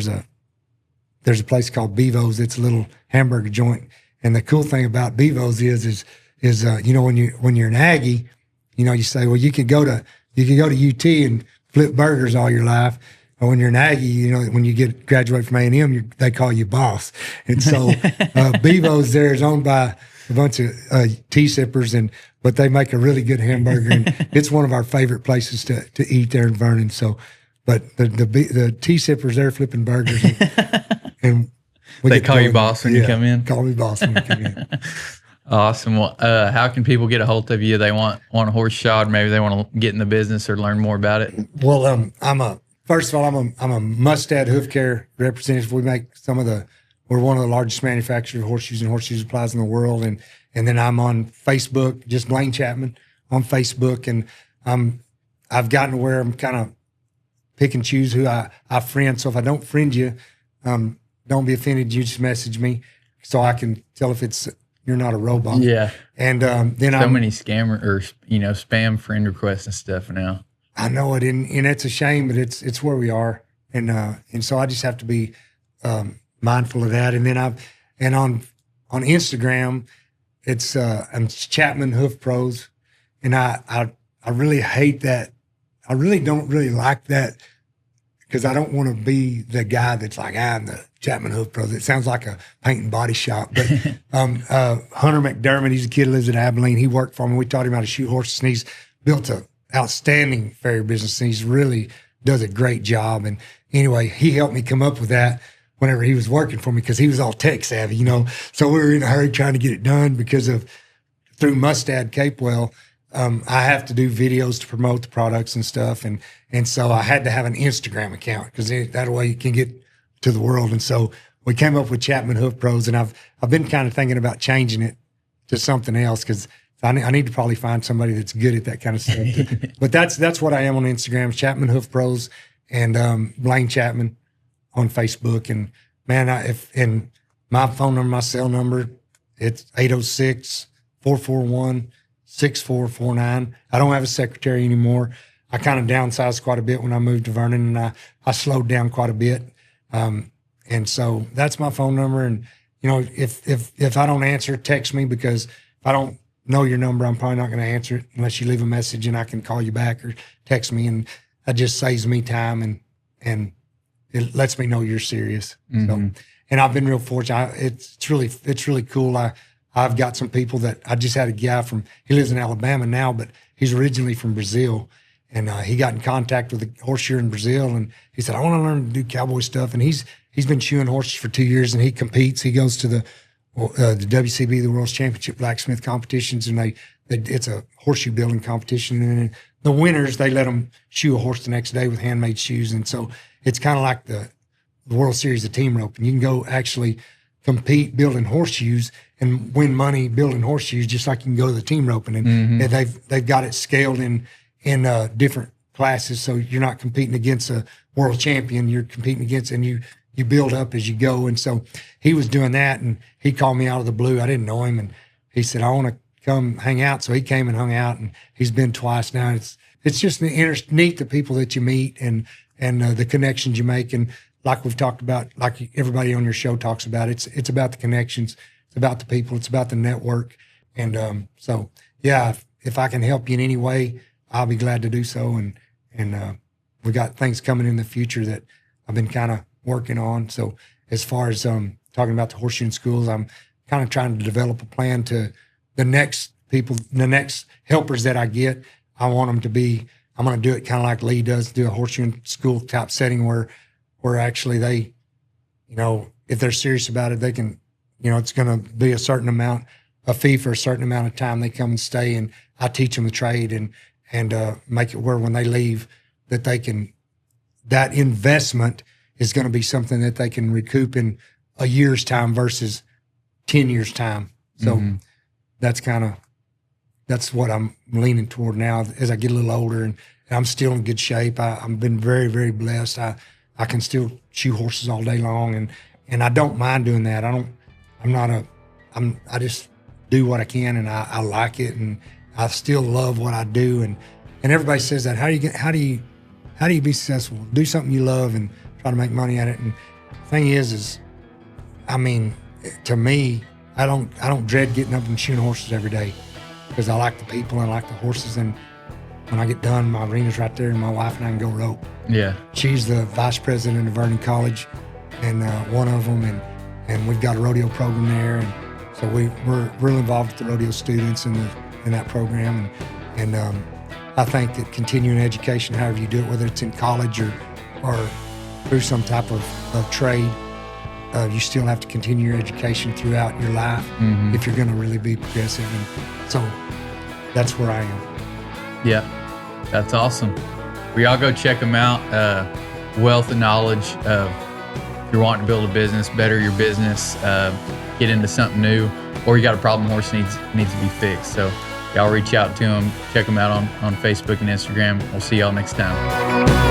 a place called Bevo's. It's a little hamburger joint, and the cool thing about Bevo's is when you're an Aggie, you say, well, you could go to UT and flip burgers all your life. Or when you're an Aggie, when you graduate from A&M, they call you boss. And so Bevo's there is owned by a bunch of tea sippers, but they make a really good hamburger, and it's one of our favorite places to eat there in Vernon. So, but the tea sippers there flipping burgers, and they call you boss when you come in. Call me boss when you come in. Awesome. Well, how can people get a hold of you? They want a horse shod. Maybe they want to get in the business or learn more about it. Well, First of all, I'm a Mustad hoof care representative. We're one of the largest manufacturers of horseshoes and horseshoe supplies in the world. And then I'm on Facebook, just Blane Chapman on Facebook. And I've gotten to where I'm kind of pick and choose who I friend. So if I don't friend you, don't be offended. You just message me so I can tell if you're not a robot. Yeah. And then so many scammer or spam friend requests and stuff now. I know it, and it's a shame, but it's where we are, and so I just have to be mindful of that. And then on Instagram, it's I'm Chapman Hoof Pros, and I really hate that. I really don't really like that because I don't want to be the guy that's like I'm the Chapman Hoof Pros. It sounds like a paint and body shop. But Hunter McDermott, he's a kid who lives in Abilene. He worked for me. We taught him how to shoot horses, and he's built a outstanding farrier business, and he's really does a great job. And anyway, he helped me come up with that whenever he was working for me because he was all tech savvy, So we were in a hurry trying to get it done because through Mustad Capewell, I have to do videos to promote the products and stuff, and so I had to have an Instagram account because that way you can get to the world. And so we came up with Chapman Hoof Pros, and I've been kind of thinking about changing it to something else because I need to probably find somebody that's good at that kind of stuff. But that's what I am on Instagram, Chapman Hoof Pros, and Blane Chapman on Facebook. And man, and my phone number, my cell number, it's 806-441-6449. I don't have a secretary anymore. I kind of downsized quite a bit when I moved to Vernon, and I slowed down quite a bit. And so that's my phone number. And if I don't answer, text me, because if I don't know your number, I'm probably not going to answer it unless you leave a message and I can call you back or text me, and that just saves me time and it lets me know you're serious. Mm-hmm. So, and I've been real fortunate. It's really cool. I've got some people that I just had a guy he lives in Alabama now, but he's originally from Brazil, and he got in contact with a horseshoer in Brazil, and he said, I want to learn to do cowboy stuff. And he's been shoeing horses for 2 years, and he competes. He goes to the WCB, the World's Championship Blacksmith competitions, and it's a horseshoe building competition. And the winners, they let them shoe a horse the next day with handmade shoes. And so it's kind of like the World Series of team rope, and you can go actually compete building horseshoes and win money building horseshoes, just like you can go to the team roping. And they've got it scaled in different classes, so you're not competing against a world champion. You're competing against, and you you build up as you go. And so he was doing that, and he called me out of the blue. I didn't know him, and he said, I want to come hang out. So he came and hung out, and he's been twice now. It's just neat, the people that you meet and the connections you make. And like we've talked about, like everybody on your show talks about, it's about the connections. It's about the people. It's about the network. And so, yeah, if I can help you in any way, I'll be glad to do so. And we got things coming in the future that I've been kind of working on. So as far as talking about the horseshoeing schools, I'm kind of trying to develop a plan to the next people, the next helpers that I get. I want them to be, I'm going to do it kind of like Lee does, do a horseshoeing school type setting where actually they, if they're serious about it, they can, it's going to be a certain amount, a fee for a certain amount of time. They come and stay, and I teach them the trade and make it where when they leave that they can, that investment is going to be something that they can recoup in a year's time versus 10 years time. So that's what I'm leaning toward now as I get a little older, and I'm still in good shape. I've been very, very blessed. I can still shoe horses all day long, and I don't mind doing that. I just do what I can, and I like it, and I still love what I do. And everybody says that, how do you be successful? Do something you love and try to make money at it. And the thing is, I mean, to me, I don't dread getting up and shoeing horses every day, because I like the people and I like the horses. And when I get done, my arena's right there, and my wife and I can go rope. Yeah. She's the vice president of Vernon College, and one of them, and we've got a rodeo program there, and so we're really involved with the rodeo students in that program. And I think that continuing education, however you do it, whether it's in college or through some type of trade, you still have to continue your education throughout your life if you're going to really be progressive. And so that's where I am. Yeah, that's awesome. We all go check them out. Wealth of knowledge of if you're wanting to build a business, better your business, get into something new, or you got a problem horse needs to be fixed. So y'all reach out to them, check them out on Facebook and Instagram. We'll see y'all next time.